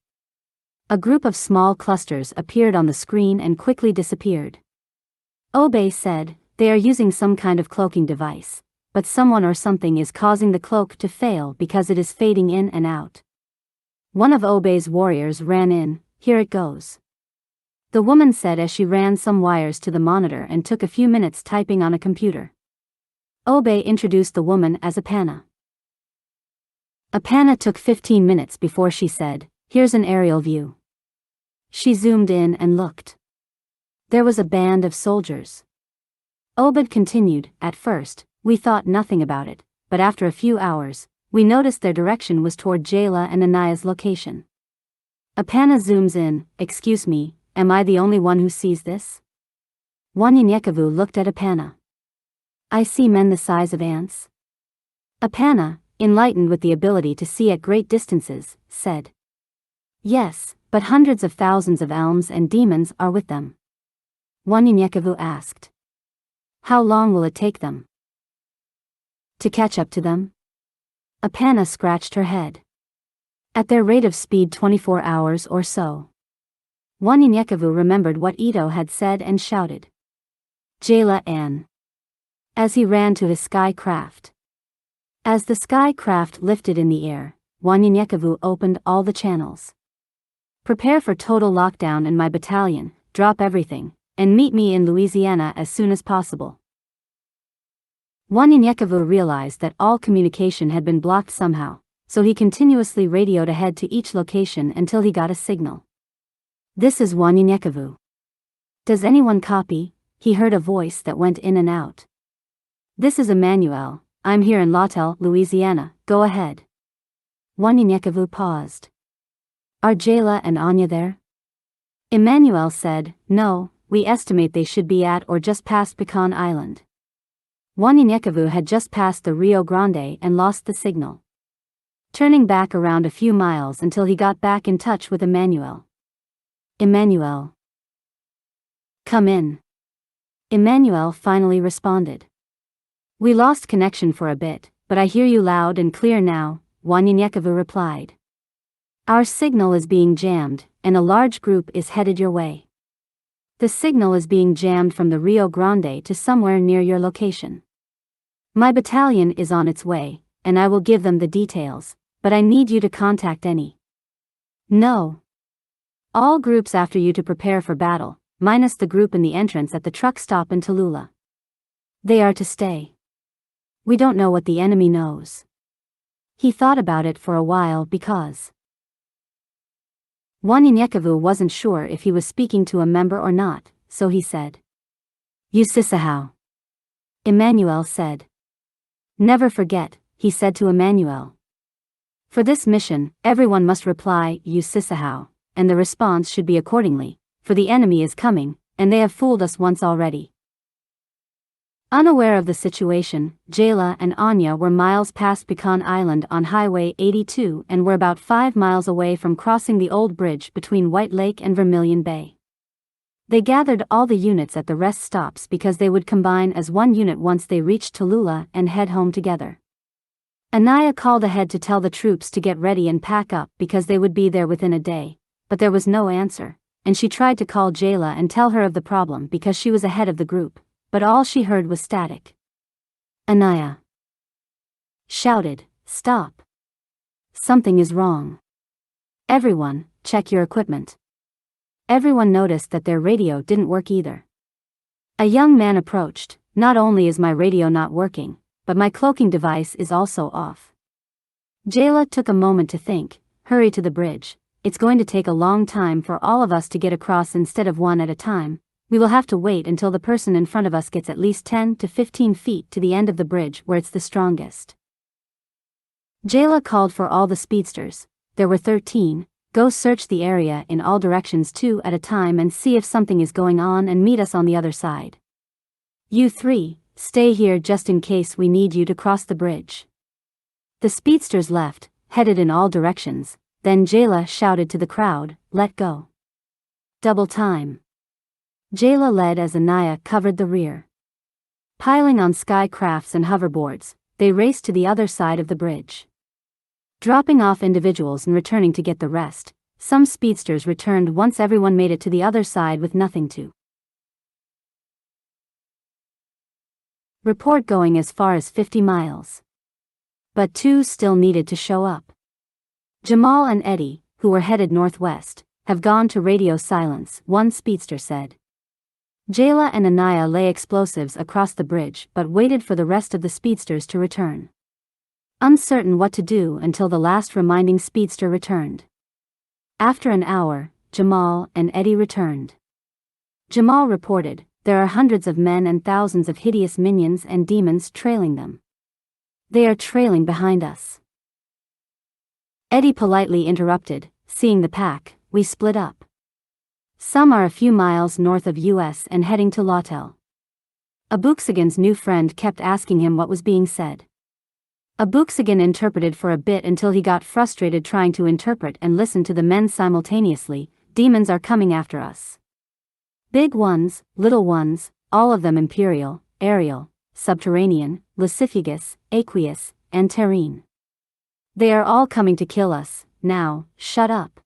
A group of small clusters appeared on the screen and quickly disappeared. Obey said, they are using some kind of cloaking device, but someone or something is causing the cloak to fail because it is fading in and out. One of Obey's warriors ran in. Here it goes. The woman said as she ran some wires to the monitor and took a few minutes typing on a computer. Obey introduced the woman as Apana. Apana took 15 minutes before she said, here's an aerial view. She zoomed in and looked. There was a band of soldiers. Obed continued, at first, we thought nothing about it, but after a few hours, we noticed their direction was toward Jayla and Anaya's location. Apana zooms in, excuse me, am I the only one who sees this? Wanyenyekevu looked at Apana. I see men the size of ants. Apana, enlightened with the ability to see at great distances, said. Yes, but hundreds of thousands of elms and demons are with them. Wanyenyekevu asked. How long will it take them to catch up to them? Apana scratched her head. At their rate of speed 24 hours or so. Wanyenyekevu remembered what Ito had said and shouted. Jayla An. As he ran to his sky craft. As the sky craft lifted in the air, Wanyenyekevu opened all the channels. Prepare for total lockdown in my battalion, drop everything, and meet me in Louisiana as soon as possible. Wanyenyekevu realized that all communication had been blocked somehow, so he continuously radioed ahead to each location until he got a signal. This is Wanyenyekevu. Does anyone copy? He heard a voice that went in and out. This is Emmanuel, I'm here in Lawtell, Louisiana, go ahead. Wanyenyekevu paused. Are Jayla and Anaya there? Emmanuel said, no, we estimate they should be at or just past Pecan Island. Wanyenyekevu had just passed the Rio Grande and lost the signal. Turning back around a few miles until he got back in touch with Emmanuel. Emmanuel. Come in. Emmanuel finally responded. We lost connection for a bit, but I hear you loud and clear now, Wanyenyekevu replied. Our signal is being jammed, and a large group is headed your way. The signal is being jammed from the Rio Grande to somewhere near your location. My battalion is on its way, and I will give them the details, but I need you to contact any. No. All groups after you to prepare for battle, minus the group in the entrance at the truck stop in Tallulah. They are to stay. We don't know what the enemy knows. He thought about it for a while because Wanyenyekevu wasn't sure if he was speaking to a member or not, so he said. Usisahau. Emmanuel said. Never forget, he said to Emmanuel. For this mission, everyone must reply, Usisahau, and the response should be accordingly, for the enemy is coming, and they have fooled us once already. Unaware of the situation, Jayla and Anaya were miles past Pecan Island on Highway 82 and were about 5 miles away from crossing the old bridge between White Lake and Vermilion Bay. They gathered all the units at the rest stops because they would combine as one unit once they reached Tallulah and head home together. Anaya called ahead to tell the troops to get ready and pack up because they would be there within a day, but there was no answer, and she tried to call Jayla and tell her of the problem because she was ahead of the group. But all she heard was static. Anaya shouted, stop. Something is wrong. Everyone, check your equipment. Everyone noticed that their radio didn't work either. A young man approached, not only is my radio not working, but my cloaking device is also off. Jayla took a moment to think, hurry to the bridge, it's going to take a long time for all of us to get across instead of one at a time. We will have to wait until the person in front of us gets at least 10 to 15 feet to the end of the bridge where it's the strongest. Jayla called for all the speedsters, there were 13, go search the area in all directions 2 at a time and see if something is going on and meet us on the other side. You three, stay here just in case we need you to cross the bridge. The speedsters left, headed in all directions, then Jayla shouted to the crowd, let go. Double time. Jayla led as Anaya covered the rear. Piling on sky crafts and hoverboards, they raced to the other side of the bridge. Dropping off individuals and returning to get the rest, some speedsters returned once everyone made it to the other side with nothing to report, going as far as 50 miles. But two still needed to show up. Jamal and Eddie, who were headed northwest, have gone to radio silence, one speedster said. Jayla and Anaya lay explosives across the bridge but waited for the rest of the speedsters to return. Uncertain what to do until the last reminding speedster returned. After an hour, Jamal and Eddie returned. Jamal reported, there are hundreds of men and thousands of hideous minions and demons trailing them. They are trailing behind us. Eddie politely interrupted, seeing the pack, we split up. Some are a few miles north of us and heading to Lautel. Abuxigan's new friend kept asking him what was being said. Abuxigan interpreted for a bit until he got frustrated trying to interpret and listen to the men simultaneously. Demons are coming after us. Big ones, little ones, all of them imperial, aerial, subterranean, lascivious, aqueous, and terrene. They are all coming to kill us. Now, shut up.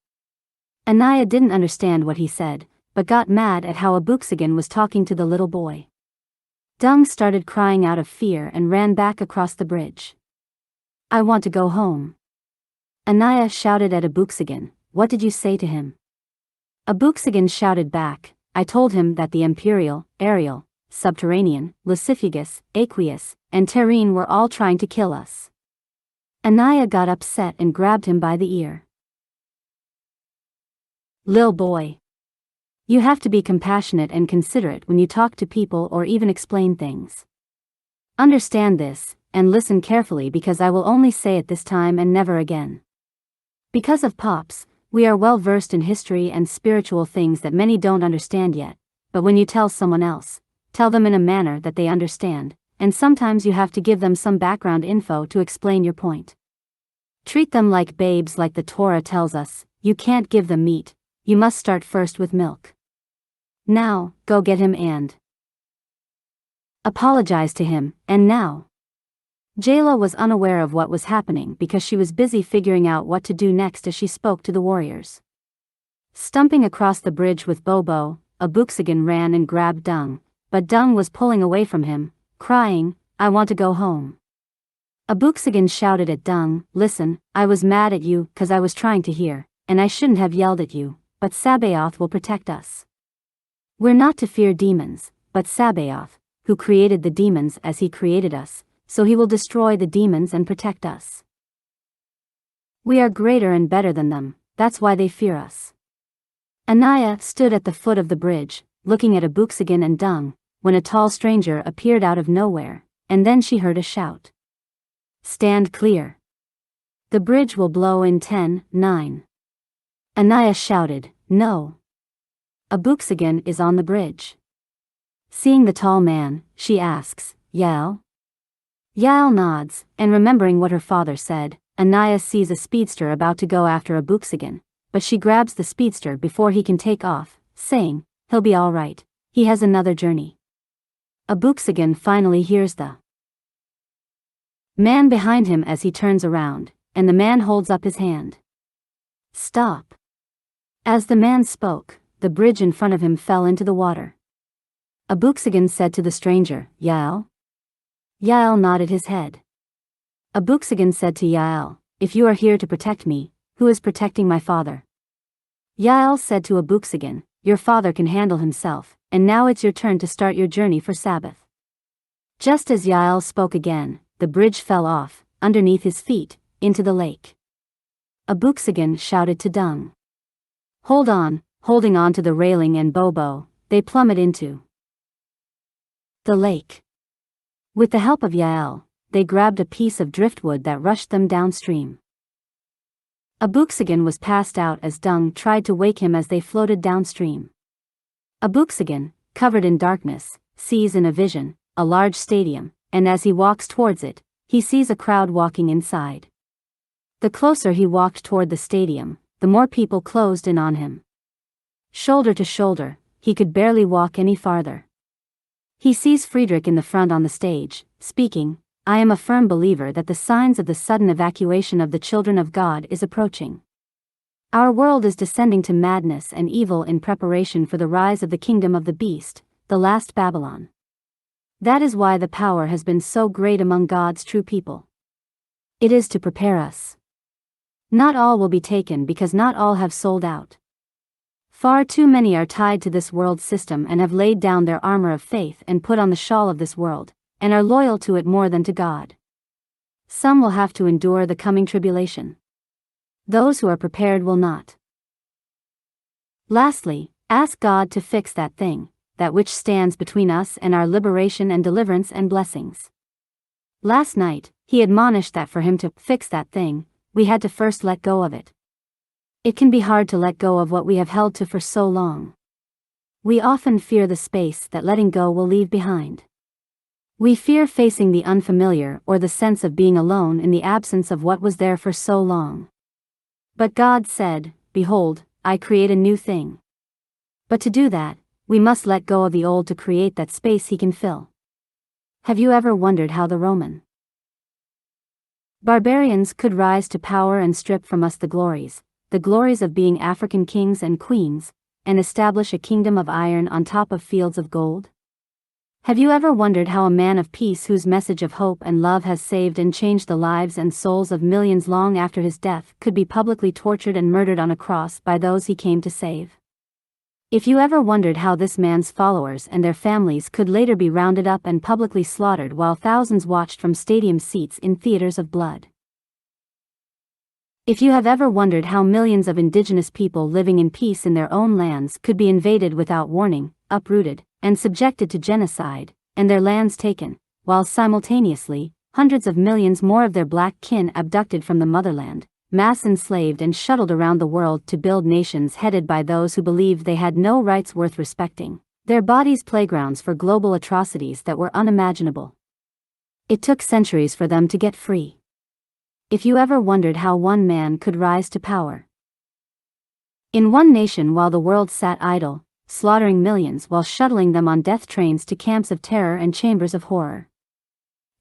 Anaya didn't understand what he said, but got mad at how Abuxigan was talking to the little boy. Dung started crying out of fear and ran back across the bridge. I want to go home. Anaya shouted at Abuxigan, what did you say to him? Abuxigan shouted back, I told him that the imperial, aerial, subterranean, lascivious, aqueous, and terrene were all trying to kill us. Anaya got upset and grabbed him by the ear. Lil boy. You have to be compassionate and considerate when you talk to people or even explain things. Understand this, and listen carefully because I will only say it this time and never again. Because of Pops, we are well versed in history and spiritual things that many don't understand yet, but when you tell someone else, tell them in a manner that they understand, and sometimes you have to give them some background info to explain your point. Treat them like babes, like the Torah tells us, you can't give them meat, you must start first with milk. Now, go get him and apologize to him, and now. Jayla was unaware of what was happening because she was busy figuring out what to do next as she spoke to the warriors. Stumping across the bridge with Bobo, Abuxigan ran and grabbed Dung, but Dung was pulling away from him, crying, I want to go home. Abuxigan shouted at Dung, listen, I was mad at you 'cause I was trying to hear, and I shouldn't have yelled at you, but Sabaoth will protect us. We're not to fear demons, but Sabaoth, who created the demons as he created us, so he will destroy the demons and protect us. We are greater and better than them, that's why they fear us. Anaya stood at the foot of the bridge, looking at Abuxigan and Dung, when a tall stranger appeared out of nowhere, and then she heard a shout. Stand clear. The bridge will blow in 10, 9. Anaya shouted, no. Abuxigan is on the bridge. Seeing the tall man, she asks, Yael? Yael nods, and remembering what her father said, Anaya sees a speedster about to go after Abuxigan, but she grabs the speedster before he can take off, saying, he'll be all right, he has another journey. Abuxigan finally hears the man behind him as he turns around, and the man holds up his hand. Stop. As the man spoke, the bridge in front of him fell into the water. Abuxigan said to the stranger, Yael? Yael nodded his head. Abuxigan said to Yael, if you are here to protect me, who is protecting my father? Yael said to Abuxigan, your father can handle himself, and now it's your turn to start your journey for Sabaoth. Just as Yael spoke again, the bridge fell off, underneath his feet, into the lake. Abuxigan shouted to Dung. Hold on, holding on to the railing and Bobo, they plummet into the lake. With the help of Yael, they grabbed a piece of driftwood that rushed them downstream. Abuxigan was passed out as Dung tried to wake him as they floated downstream. Abuxigan, covered in darkness, sees in a vision a large stadium, and as he walks towards it, he sees a crowd walking inside. The closer he walked toward the stadium, the more people closed in on him. Shoulder to shoulder, he could barely walk any farther. He sees Friedrich in the front on the stage, speaking, "I am a firm believer that the signs of the sudden evacuation of the children of God is approaching. Our world is descending to madness and evil in preparation for the rise of the kingdom of the beast, the last Babylon. That is why the power has been so great among God's true people. It is to prepare us. Not all will be taken because not all have sold out. Far too many are tied to this world system and have laid down their armor of faith and put on the shawl of this world, and are loyal to it more than to God. Some will have to endure the coming tribulation. Those who are prepared will not. Lastly, ask God to fix that thing, that which stands between us and our liberation and deliverance and blessings." Last night, he admonished that for him to fix that thing, we had to first let go of it. It can be hard to let go of what we have held to for so long. We often fear the space that letting go will leave behind. We fear facing the unfamiliar or the sense of being alone in the absence of what was there for so long. But God said, "Behold, I create a new thing." But to do that, we must let go of the old to create that space He can fill. Have you ever wondered how the Roman barbarians could rise to power and strip from us the glories of being African kings and queens, and establish a kingdom of iron on top of fields of gold? Have you ever wondered how a man of peace whose message of hope and love has saved and changed the lives and souls of millions long after his death could be publicly tortured and murdered on a cross by those he came to save? If you ever wondered how this man's followers and their families could later be rounded up and publicly slaughtered while thousands watched from stadium seats in theaters of blood? If you have ever wondered how millions of indigenous people living in peace in their own lands could be invaded without warning, uprooted, and subjected to genocide, and their lands taken, while simultaneously, hundreds of millions more of their black kin abducted from the motherland, mass enslaved and shuttled around the world to build nations headed by those who believed they had no rights worth respecting, their bodies playgrounds for global atrocities that were unimaginable? It took centuries for them to get free. If you ever wondered how one man could rise to power in one nation while the world sat idle, slaughtering millions while shuttling them on death trains to camps of terror and chambers of horror.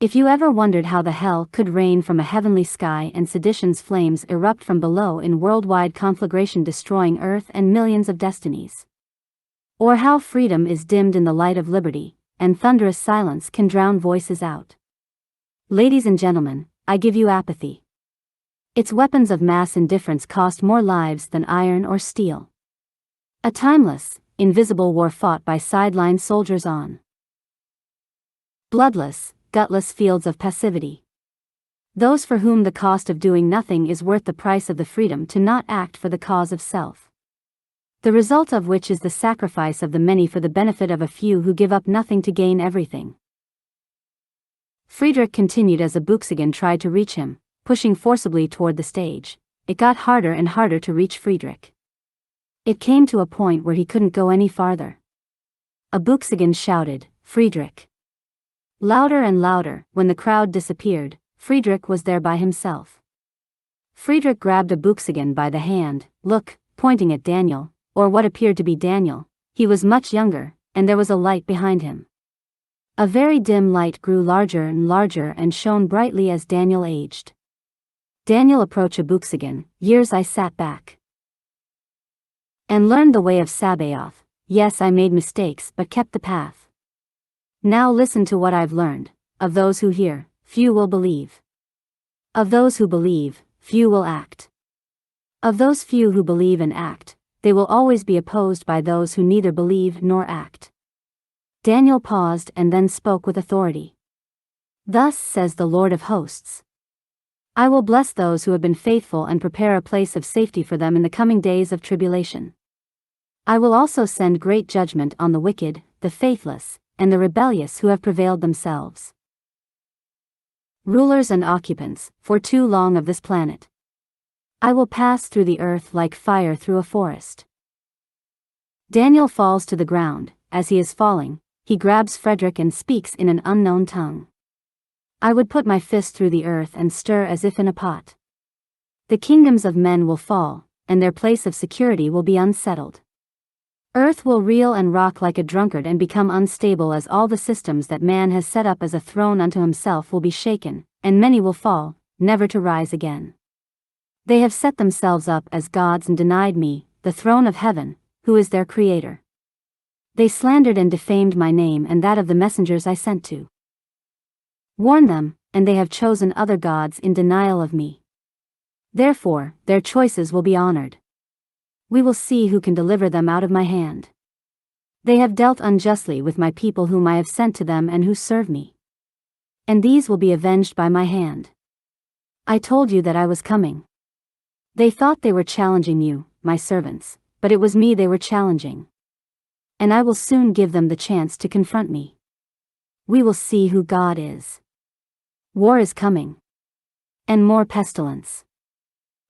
If you ever wondered how the hell could rain from a heavenly sky and sedition's flames erupt from below in worldwide conflagration destroying earth and millions of destinies. Or how freedom is dimmed in the light of liberty, and thunderous silence can drown voices out. Ladies and gentlemen, I give you apathy. Its weapons of mass indifference cost more lives than iron or steel. A timeless, invisible war fought by sideline soldiers on bloodless, gutless fields of passivity. Those for whom the cost of doing nothing is worth the price of the freedom to not act for the cause of self. The result of which is the sacrifice of the many for the benefit of a few who give up nothing to gain everything. Friedrich continued as a Buchsigen tried to reach him, pushing forcibly toward the stage. It got harder and harder to reach Friedrich. It came to a point where he couldn't go any farther. A Buchsigen shouted, "Friedrich!" Louder and louder. When the crowd disappeared, Friedrich was there by himself. Friedrich grabbed a Buchsigen by the hand. "Look," pointing at Daniel, or what appeared to be Daniel. He was much younger, and there was a light behind him. A very dim light grew larger and shone brightly as Daniel aged. Daniel approached a Buchsigen. "Years I sat back and learned the way of Sabaoth. Yes, I made mistakes but kept the path. Now listen to what I've learned. Of those who hear, few will believe. Of those who believe, few will act. Of those few who believe and act, they will always be opposed by those who neither believe nor act." Daniel paused and then spoke with authority. "Thus says the Lord of hosts. I will bless those who have been faithful and prepare a place of safety for them in the coming days of tribulation. I will also send great judgment on the wicked, the faithless, and the rebellious who have prevailed themselves. Rulers and occupants, for too long of this planet. I will pass through the earth like fire through a forest." Daniel falls to the ground. As he is falling, he grabs Frederick and speaks in an unknown tongue. I would put my fist through the earth and stir as if in a pot. The kingdoms of men will fall, and their place of security will be unsettled. Earth will reel and rock like a drunkard and become unstable as all the systems that man has set up as a throne unto himself will be shaken, and many will fall, never to rise again. They have set themselves up as gods and denied me, the throne of heaven, who is their creator. They slandered and defamed my name and that of the messengers I sent to warn them, and they have chosen other gods in denial of me. Therefore, their choices will be honored. We will see who can deliver them out of my hand. They have dealt unjustly with my people whom I have sent to them and who serve me. And these will be avenged by my hand. I told you that I was coming. They thought they were challenging you, my servants, but it was me they were challenging. And I will soon give them the chance to confront me. We will see who God is. War is coming. And more pestilence.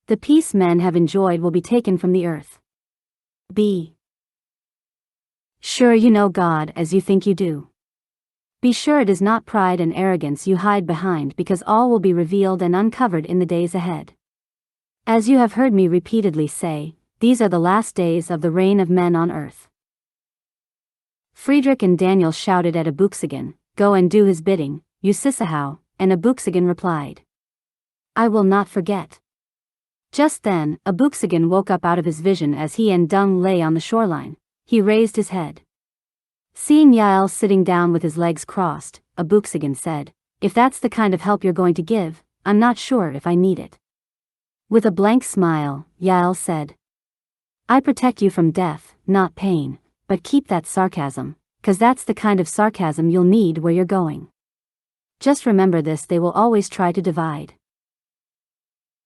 The peace men have enjoyed will be taken from the earth. Be sure you know God as you think you do. Be sure it is not pride and arrogance you hide behind, because all will be revealed and uncovered in the days ahead. As you have heard me repeatedly say, these are the last days of the reign of men on earth. Friedrich and Daniel shouted at Abuxagan, "Go and do his bidding, you Sisahau," and Abuxagan replied, "I will not forget." Just then, Abuxagan woke up out of his vision as he and Dung lay on the shoreline. He raised his head. Seeing Yael sitting down with his legs crossed, Abuxagan said, "If that's the kind of help you're going to give, I'm not sure if I need it." With a blank smile, Yael said, "I protect you from death, not pain, but keep that sarcasm, 'cause that's the kind of sarcasm you'll need where you're going. Just remember this, they will always try to divide."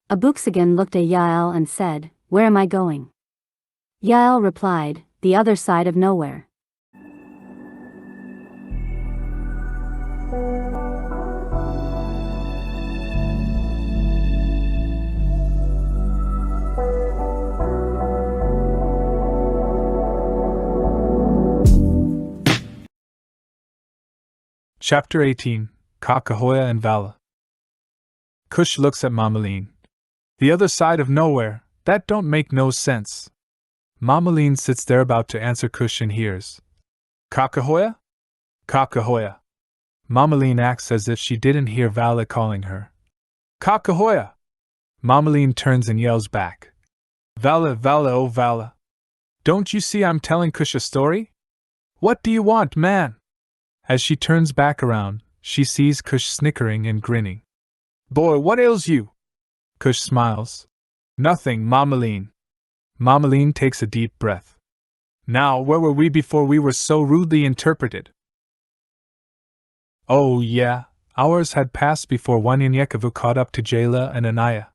Abuxagan looked at Yael and said, "Where am I going?" Yael replied, "The other side of nowhere." Chapter 18, Kakahoya and Vala. Cush looks at Mammalean. "The other side of nowhere, that don't make no sense." Mammalean sits there about to answer Cush and hears, "Kakahoya? Kakahoya." Mammalean acts as if she didn't hear Vala calling her. "Kakahoya!" Mammalean turns and yells back, "Vala, Vala, oh Vala. Don't you see I'm telling Cush a story? What do you want, man?" As she turns back around, she sees Cush snickering and grinning. "Boy, what ails you?" Cush smiles. "Nothing, Mammalean." Mammalean takes a deep breath. "Now, where were we before we were so rudely interpreted?" "Oh, yeah, hours had passed before Wanyenyekevu caught up to Jayla and Anaya."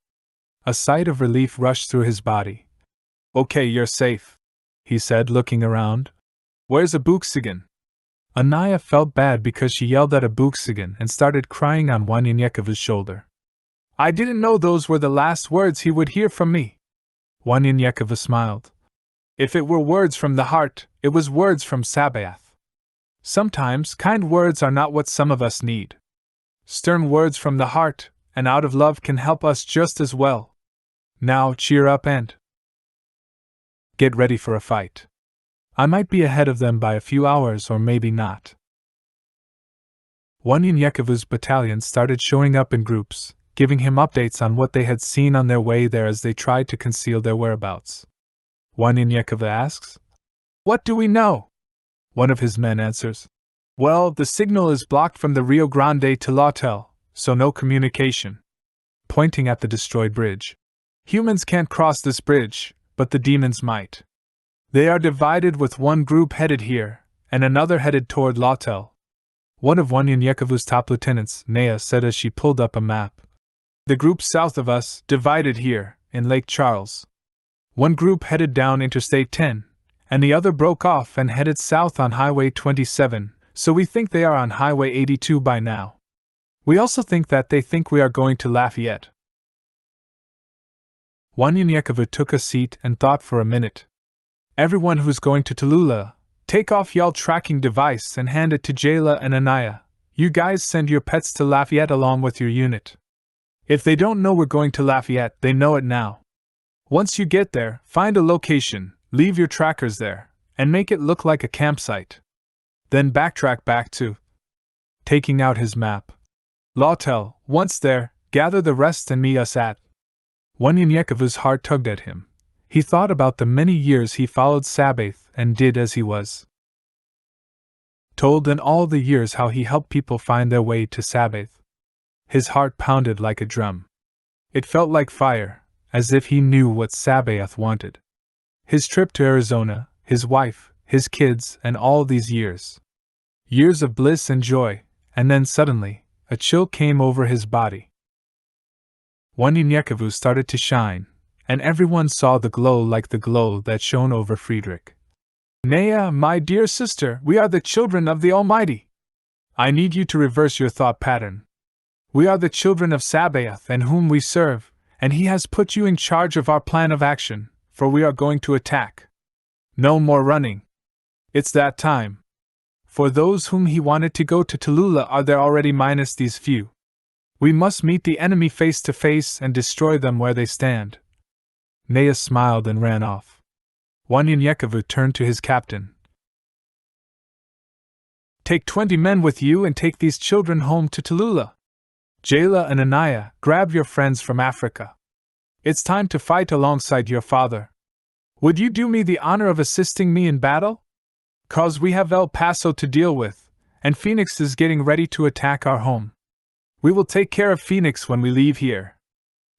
A sigh of relief rushed through his body. "Okay, you're safe," he said, looking around. "Where's Abuxagan?" Anaya felt bad because she yelled at Abuxagan and started crying on Wanyenyekevu's shoulder. "I didn't know those were the last words he would hear from me." Wanyenyekevu smiled. "If it were words from the heart, it was words from Sabaoth. Sometimes kind words are not what some of us need. Stern words from the heart, and out of love can help us just as well. Now cheer up and get ready for a fight. I might be ahead of them by a few hours or maybe not." Wanyenyekevu's battalion started showing up in groups, giving him updates on what they had seen on their way there as they tried to conceal their whereabouts. Wanyenyekevu asks, "What do we know?" One of his men answers, "Well, the signal is blocked from the Rio Grande to Lautel, so no communication." Pointing at the destroyed bridge. "Humans can't cross this bridge, but the demons might. They are divided with one group headed here, and another headed toward Lautel." One of Wanyenyekevu's top lieutenants, Anaya, said as she pulled up a map. "The group south of us, divided here, in Lake Charles. One group headed down Interstate 10, and the other broke off and headed south on Highway 27, so we think they are on Highway 82 by now. We also think that they think we are going to Lafayette." Wanyenyekevu took a seat and thought for a minute. "Everyone who's going to Tallulah, Take off y'all tracking device and hand it to Jayla and Anaya. You guys send your pets to Lafayette along with your unit. If they don't know we're going to Lafayette, they know it now. Once you get there, find a location, leave your trackers there, and make it look like a campsite. Then backtrack back to, taking out his map, Lawtel. Once there, gather the rest and meet us at. Wanyenyekevu's heart tugged at him. He thought about the many years he followed Sabaoth and did as he was told, and all the years how he helped people find their way to Sabaoth. His heart pounded like a drum. It felt like fire, as if he knew what Sabaoth wanted. His trip to Arizona, his wife, his kids, and all these years. Years of bliss and joy, and then suddenly, a chill came over his body. Wanyenyekevu started to shine, and everyone saw the glow like the glow that shone over Friedrich. Anaya, my dear sister, we are the children of the Almighty. I need you to reverse your thought pattern. We are the children of Sabaoth and whom we serve, and he has put you in charge of our plan of action, for we are going to attack. No more running. It's that time. For those whom he wanted to go to Tallulah are there already minus these few. We must meet the enemy face to face and destroy them where they stand. Anaya smiled and ran off. Wanyenyekevu turned to his captain. Take 20 men with you and take these children home to Tallulah. Jayla and Anaya, grab your friends from Africa. It's time to fight alongside your father. Would you do me the honor of assisting me in battle? 'Cause we have El Paso to deal with, and Phoenix is getting ready to attack our home. We will take care of Phoenix when we leave here.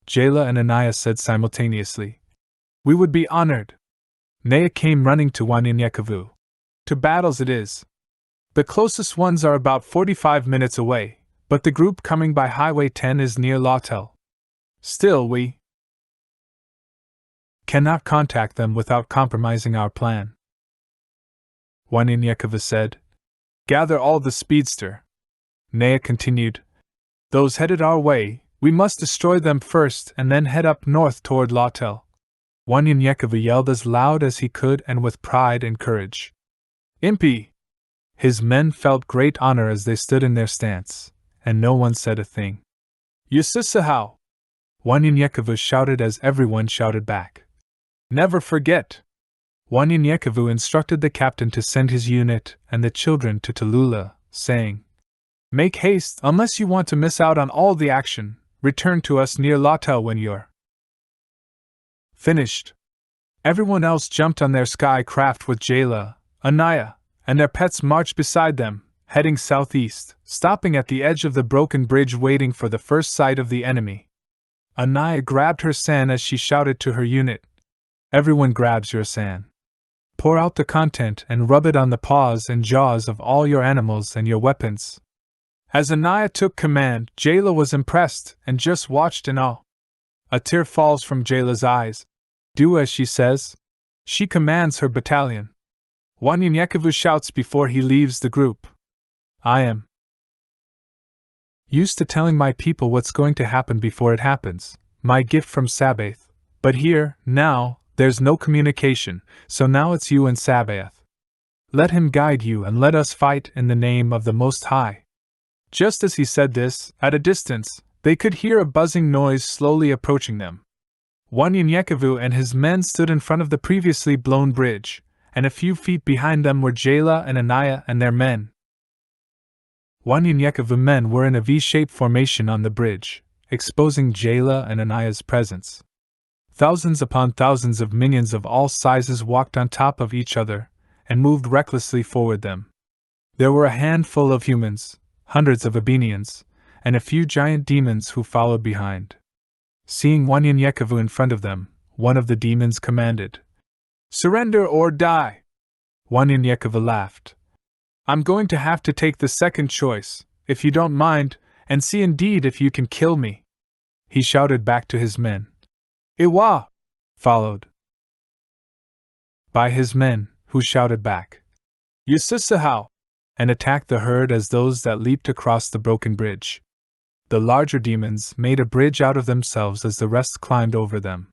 Jayla and Anaya said simultaneously. We would be honored. Anaya came running to Wanyenyekevu. To battles it is. The closest ones are about 45 minutes away, but the group coming by Highway 10 is near Lawtel. Still, we cannot contact them without compromising our plan. Wanyenyekevu said. Gather all the speedster. Anaya continued. Those headed our way, we must destroy them first and then head up north toward Lawtel. Wanyenyekevu yelled as loud as he could and with pride and courage. Impy! His men felt great honor as they stood in their stance, and no one said a thing. Yusisahau! Wanyenyekevu shouted as everyone shouted back. Never forget! Wanyenyekevu instructed the captain to send his unit and the children to Tallulah, saying, Make haste, unless you want to miss out on all the action. Return to us near Lawtel when you're finished. Everyone else jumped on their sky craft with Jayla, Anaya, and their pets marched beside them, heading southeast, stopping at the edge of the broken bridge waiting for the first sight of the enemy. Anaya grabbed her san as she shouted to her unit. Everyone grabs your san. Pour out the content and rub it on the paws and jaws of all your animals and your weapons. As Anaya took command, Jayla was impressed and just watched in awe. A tear falls from Jayla's eyes. Do as she says. She commands her battalion. Wanyenyekevu shouts before he leaves the group. I am used to telling my people what's going to happen before it happens, my gift from Sabaoth, but here, now, there's no communication, so now it's you and Sabaoth. Let him guide you and let us fight in the name of the Most High. Just as he said this, at a distance, they could hear a buzzing noise slowly approaching them. Wanyenyekevu and his men stood in front of the previously blown bridge, and a few feet behind them were Jayla and Anaya and their men. Wanyenyekevu men were in a V-shaped formation on the bridge, exposing Jayla and Anaya's presence. Thousands upon thousands of minions of all sizes walked on top of each other, and moved recklessly forward them. There were a handful of humans, hundreds of Abenians, and a few giant demons who followed behind. Seeing Wanyenyekevu in front of them, one of the demons commanded, Surrender or die! Wanyenyekevu laughed. I'm going to have to take the second choice, if you don't mind, and see indeed if you can kill me. He shouted back to his men. Iwa! Followed by his men, who shouted back, Yusisahau! And attacked the herd as those that leaped across the broken bridge. The larger demons made a bridge out of themselves as the rest climbed over them.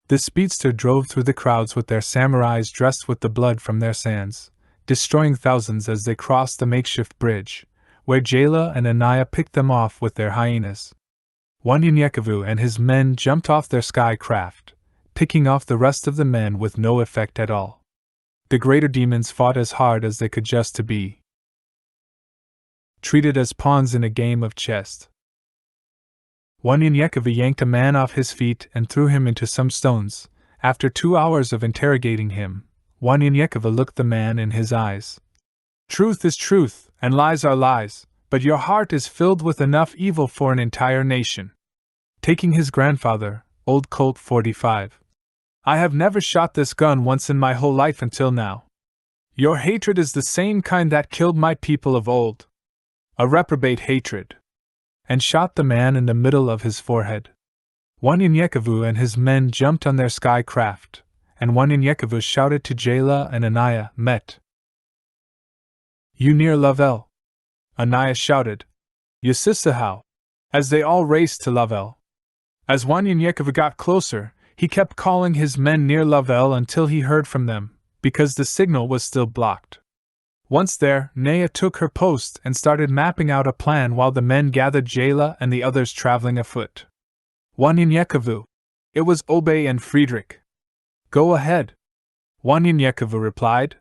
The speedster drove through the crowds with their samurais dressed with the blood from their sands, destroying thousands as they crossed the makeshift bridge, where Tallulah and Anaya picked them off with their hyenas. Wanyenyekevu and his men jumped off their sky craft, picking off the rest of the men with no effect at all. The greater demons fought as hard as they could just to be treated as pawns in a game of chess. Wanyenyekevu yanked a man off his feet and threw him into some stones. After 2 hours of interrogating him, Wanyenyekevu looked the man in his eyes. Truth is truth, and lies are lies, but your heart is filled with enough evil for an entire nation. Taking his grandfather, old Colt 45. I have never shot this gun once in my whole life until now. Your hatred is the same kind that killed my people of old. A reprobate hatred. And shot the man in the middle of his forehead. Wanyenyekevu and his men jumped on their sky craft, and Wanyenyekevu shouted to Tallulah and Anaya, Met you near Lovell? Anaya shouted, Yasissa how? As they all raced to Lovell. As Wanyenyekevu got closer, he kept calling his men near Lovell until he heard from them, because the signal was still blocked. Once there, Anaya took her post and started mapping out a plan while the men gathered Tallulah and the others traveling afoot. Wanyenyekevu. It was Obey and Friedrich. Go ahead. Wanyenyekevu replied.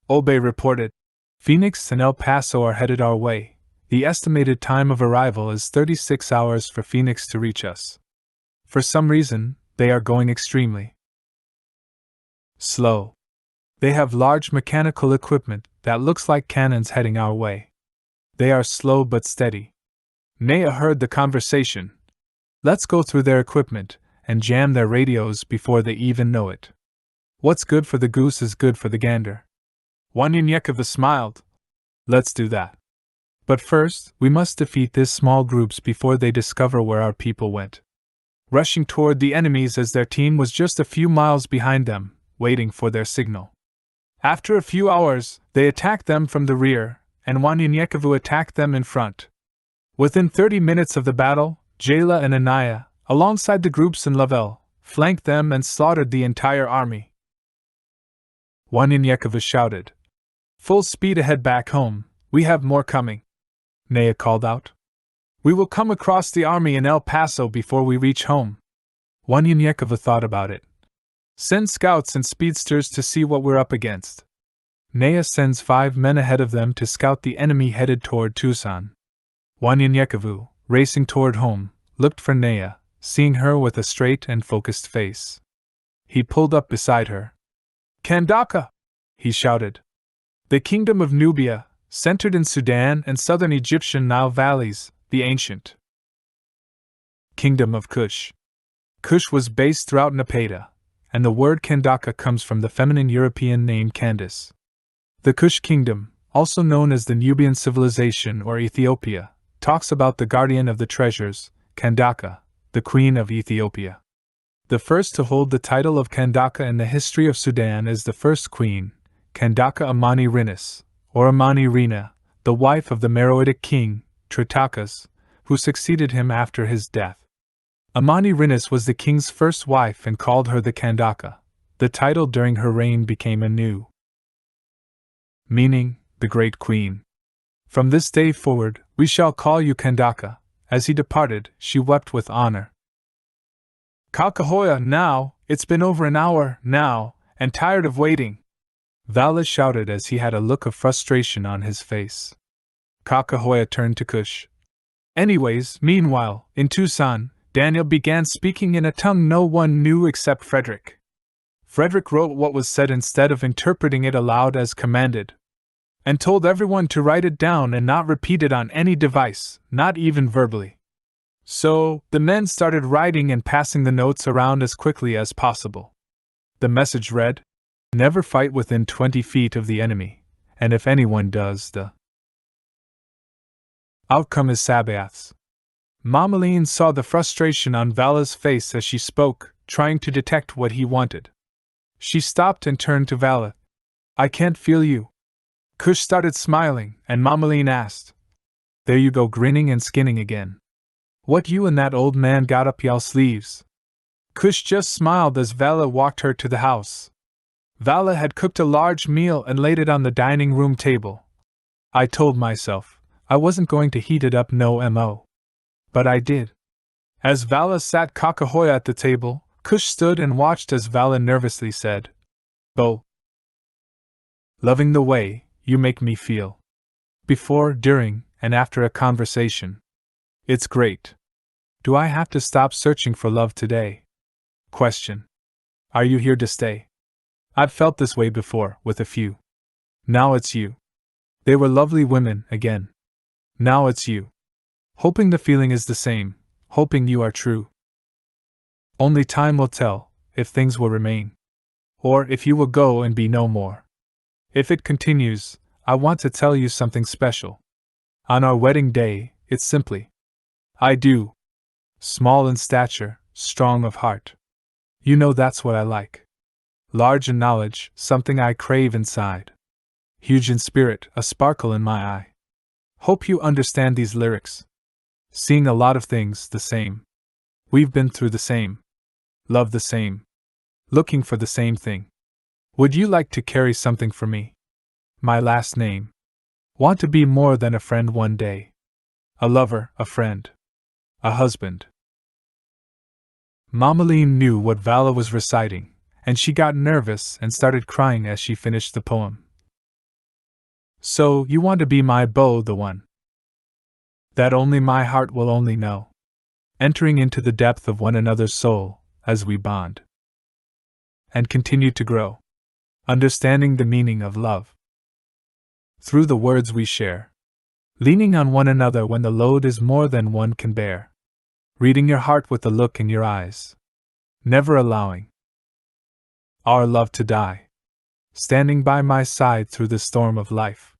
Obey reported. Phoenix and El Paso are headed our way. The estimated time of arrival is 36 hours for Phoenix to reach us. For some reason, they are going extremely slow. They have large mechanical equipment that looks like cannons heading our way. They are slow but steady. Anaya heard the conversation. Let's go through their equipment and jam their radios before they even know it. What's good for the goose is good for the gander. Wanyenyekevu smiled. Let's do that. But first, we must defeat these small groups before they discover where our people went. Rushing toward the enemies as their team was just a few miles behind them, waiting for their signal. After a few hours, they attacked them from the rear, and Wanyenyekevu attacked them in front. Within 30 minutes of the battle, Tallulah and Anaya, alongside the groups in Lovell, flanked them and slaughtered the entire army. Wanyenyekevu shouted. Full speed ahead back home, we have more coming. Anaya called out. We will come across the army in El Paso before we reach home. Wanyenyekevu thought about it. Send scouts and speedsters to see what we're up against. Anaya sends 5 men ahead of them to scout the enemy headed toward Tucson. Wanyenyekevu, racing toward home, looked for Anaya, seeing her with a straight and focused face. He pulled up beside her. Kandaka! He shouted. The kingdom of Nubia, centered in Sudan and southern Egyptian Nile valleys, the ancient kingdom of Cush. Cush was based throughout Nepeta, and the word Kandaka comes from the feminine European name Candace. The Cush kingdom, also known as the Nubian civilization or Ethiopia, talks about the guardian of the treasures, Kandaka, the queen of Ethiopia. The first to hold the title of Kandaka in the history of Sudan is the first queen, Kandaka Amani Rinus, or Amani Rina, the wife of the Meroitic king, Tritakas, who succeeded him after his death. Amani Rinus was the king's first wife and called her the Kandaka. The title during her reign became a new meaning, the Great Queen. From this day forward, we shall call you Kandaka. As he departed, she wept with honor. Kakahoya, now, it's been over an hour, now, and tired of waiting. Vala shouted as he had a look of frustration on his face. Kakahoya turned to Cush. Anyways, meanwhile, in Tucson, Daniel began speaking in a tongue no one knew except Frederick. Frederick wrote what was said instead of interpreting it aloud as commanded, and told everyone to write it down and not repeat it on any device, not even verbally. So, the men started writing and passing the notes around as quickly as possible. The message read, Never fight within 20 feet of the enemy, and if anyone does, the outcome is Sabaoth's. Mammalean saw the frustration on Vala's face as she spoke, trying to detect what he wanted. She stopped and turned to Vala. I can't feel you. Cush started smiling, and Mammalean asked. There you go, grinning and skinning again. What you and that old man got up y'all sleeves? Cush just smiled as Vala walked her to the house. Vala had cooked a large meal and laid it on the dining room table. I told myself I wasn't going to heat it up, no mo. But I did. As Vala sat cock-a-hoy at the table, Cush stood and watched as Vala nervously said, "Bo, loving the way you make me feel. Before, during, and after a conversation. It's great. Do I have to stop searching for love today? Question. Are you here to stay? I've felt this way before, with a few. Now it's you. They were lovely women, again. Now it's you. Hoping the feeling is the same, hoping you are true. Only time will tell, if things will remain. Or if you will go and be no more. If it continues, I want to tell you something special. On our wedding day, it's simply, I do. Small in stature, strong of heart. You know that's what I like. Large in knowledge, something I crave inside. Huge in spirit, a sparkle in my eye. Hope you understand these lyrics. Seeing a lot of things the same. We've been through the same. Love the same. Looking for the same thing. Would you like to carry something for me? My last name. Want to be more than a friend one day. A lover, a friend. A husband. Mammalean knew what Vala was reciting, and she got nervous and started crying as she finished the poem. So, you want to be my beau, the one that only my heart will only know. Entering into the depth of one another's soul, as we bond. And continue to grow. Understanding the meaning of love. Through the words we share. Leaning on one another when the load is more than one can bear. Reading your heart with the look in your eyes. Never allowing our love to die. Standing by my side through the storm of life.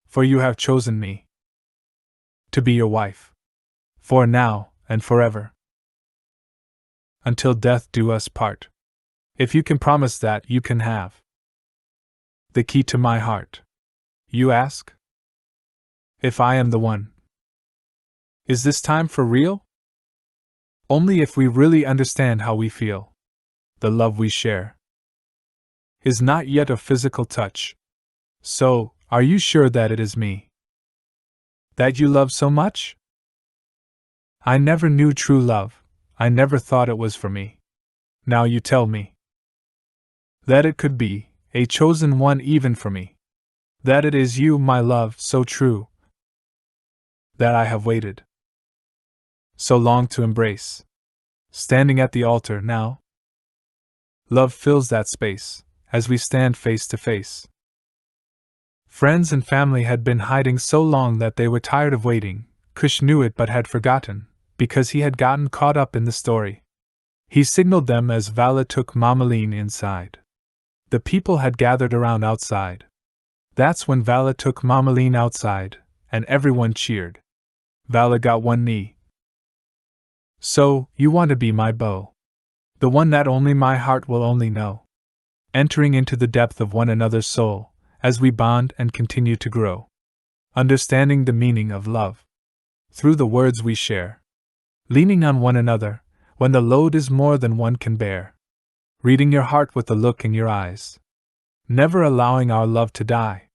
For you have chosen me to be your wife. For now and forever. Until death do us part. If you can promise that, you can have the key to my heart. You ask? If I am the one. Is this time for real? Only if we really understand how we feel. The love we share is not yet a physical touch. So, are you sure that it is me that you love so much? I never knew true love. I never thought it was for me. Now you tell me that it could be a chosen one even for me. That it is you, my love, so true, that I have waited so long to embrace. Standing at the altar now, love fills that space as we stand face to face. Friends and family had been hiding so long that they were tired of waiting. Cush knew it but had forgotten, because he had gotten caught up in the story. He signaled them as Vala took Mammalean inside. The people had gathered around outside. That's when Vala took Mammalean outside, and everyone cheered. Vala got one knee. So, you want to be my beau. The one that only my heart will only know. Entering into the depth of one another's soul, as we bond and continue to grow. Understanding the meaning of love. Through the words we share. Leaning on one another, when the load is more than one can bear. Reading your heart with the look in your eyes. Never allowing our love to die.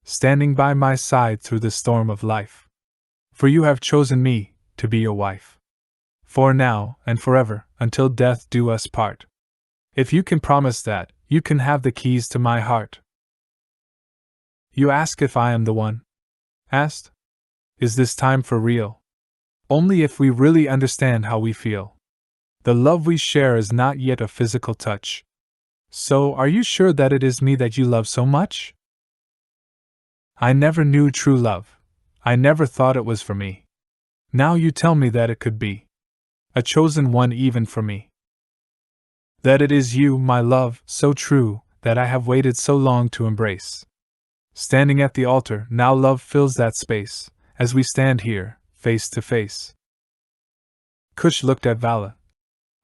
Standing by my side through the storm of life. For you have chosen me to be your wife. For now and forever, until death do us part. If you can promise that, you can have the keys to my heart. You ask if I am the one? Asked? Is this time for real? Only if we really understand how we feel. The love we share is not yet a physical touch. So, are you sure that it is me that you love so much? I never knew true love. I never thought it was for me. Now you tell me that it could be a chosen one even for me. That it is you, my love, so true, that I have waited so long to embrace. Standing at the altar, now love fills that space, as we stand here, face to face. Cush looked at Vala.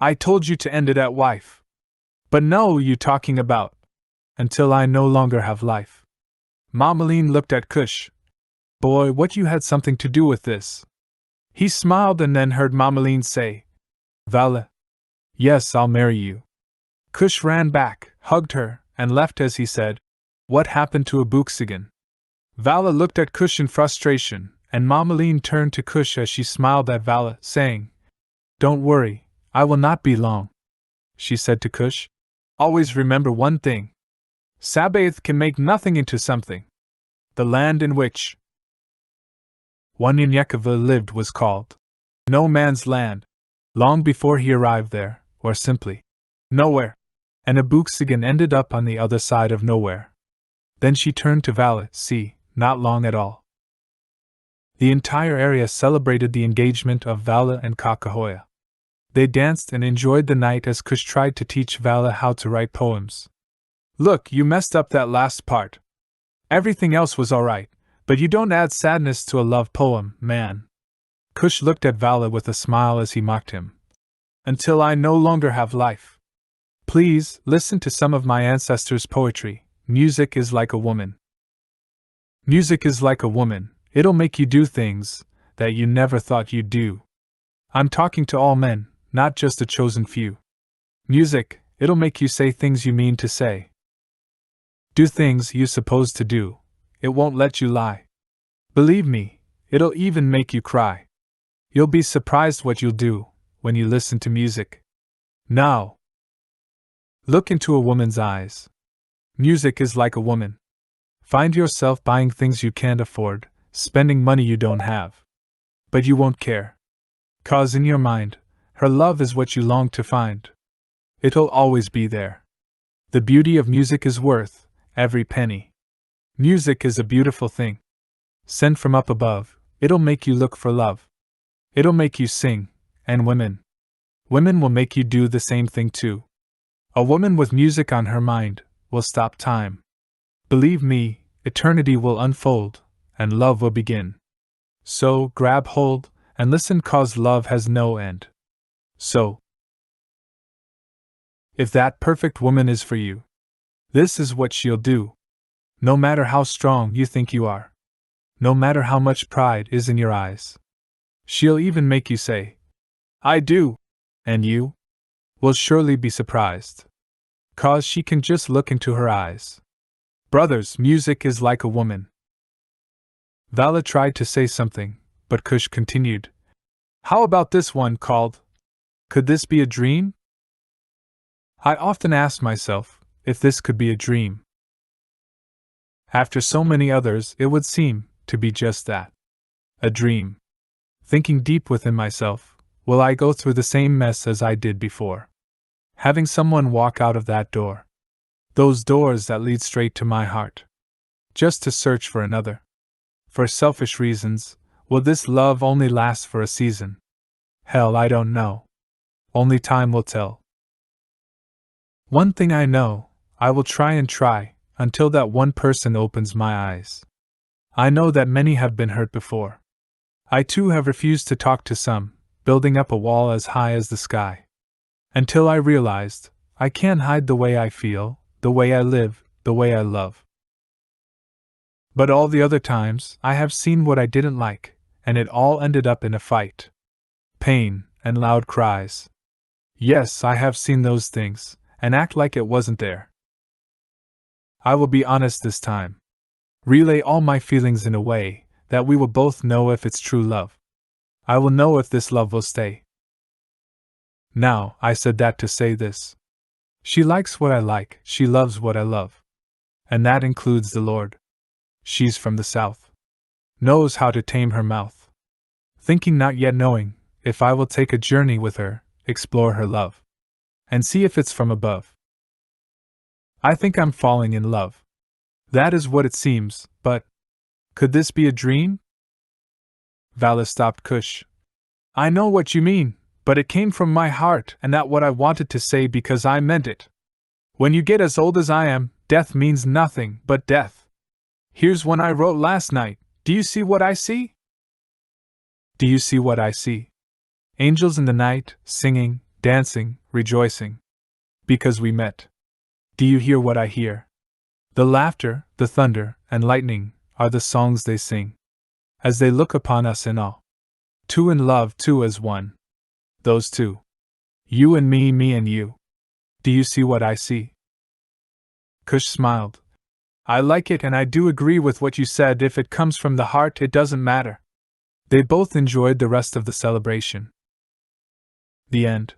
I told you to end it at wife. But no, you talking about until I no longer have life. Mammalean looked at Cush. Boy, what you had something to do with this. He smiled and then heard Mammalean say, Vala. Yes, I'll marry you. Cush ran back, hugged her, and left as he said, "What happened to Abuxigan?" Vala looked at Cush in frustration, and Mammalean turned to Cush as she smiled at Vala, saying, "Don't worry, I will not be long." She said to Cush, "Always remember one thing. Sabaoth can make nothing into something. The land in which Wanyenyekevu lived was called No Man's Land, long before he arrived there, or simply nowhere, and Abuxigan ended up on the other side of nowhere." Then she turned to Vala, "See, not long at all." The entire area celebrated the engagement of Vala and Kakahoya. They danced and enjoyed the night as Cush tried to teach Vala how to write poems. "Look, you messed up that last part. Everything else was alright, but you don't add sadness to a love poem, man." Cush looked at Vala with a smile as he mocked him. "Until I no longer have life. Please, listen to some of my ancestors' poetry. Music is like a woman. Music is like a woman, it'll make you do things that you never thought you'd do. I'm talking to all men, not just a chosen few. Music, it'll make you say things you mean to say. Do things you're supposed to do, it won't let you lie. Believe me, it'll even make you cry. You'll be surprised what you'll do when you listen to music. Now, look into a woman's eyes. Music is like a woman. Find yourself buying things you can't afford, spending money you don't have. But you won't care. 'Cause in your mind, her love is what you long to find. It'll always be there. The beauty of music is worth every penny. Music is a beautiful thing. Sent from up above, it'll make you look for love. It'll make you sing, and women will make you do the same thing too. A woman with music on her mind will stop time. Believe me, eternity will unfold, and love will begin. So, grab hold, and listen 'cause love has no end. So, if that perfect woman is for you, this is what she'll do. No matter how strong you think you are, no matter how much pride is in your eyes, she'll even make you say, "I do," and you will surely be surprised. 'Cause she can just look into her eyes. Brothers, music is like a woman. Vala tried to say something, but Cush continued, "How about this one called, Could This Be a Dream?" I often ask myself, if this could be a dream. After so many others, it would seem to be just that. A dream. Thinking deep within myself, will I go through the same mess as I did before? Having someone walk out of that door. Those doors that lead straight to my heart. Just to search for another. For selfish reasons, will this love only last for a season? Hell, I don't know. Only time will tell. One thing I know, I will try until that one person opens my eyes. I know that many have been hurt before. I too have refused to talk to some, building up a wall as high as the sky. Until I realized, I can't hide the way I feel, the way I live, the way I love. But all the other times, I have seen what I didn't like, and it all ended up in a fight. Pain, and loud cries. Yes, I have seen those things, and act like it wasn't there. I will be honest this time. Relay all my feelings in a way that we will both know if it's true love. I will know if this love will stay. Now, I said that to say this. She likes what I like, she loves what I love. And that includes the Lord. She's from the south. Knows how to tame her mouth. Thinking not yet knowing, if I will take a journey with her, explore her love. And see if it's from above. I think I'm falling in love. That is what it seems, but could this be a dream? Vala stopped Cush. I know what you mean, but it came from my heart and not what I wanted to say because I meant it. When you get as old as I am, death means nothing but death. Here's one I wrote last night. Do you see what I see? Do you see what I see? Angels in the night, singing, dancing, rejoicing. Because we met. Do you hear what I hear? The laughter, the thunder, and lightning are the songs they sing. As they look upon us in awe. Two in love, two as one. Those two. You and me and you. Do you see what I see? Cush smiled. I like it and I do agree with what you said. If it comes from the heart, it doesn't matter. They both enjoyed the rest of the celebration. The end.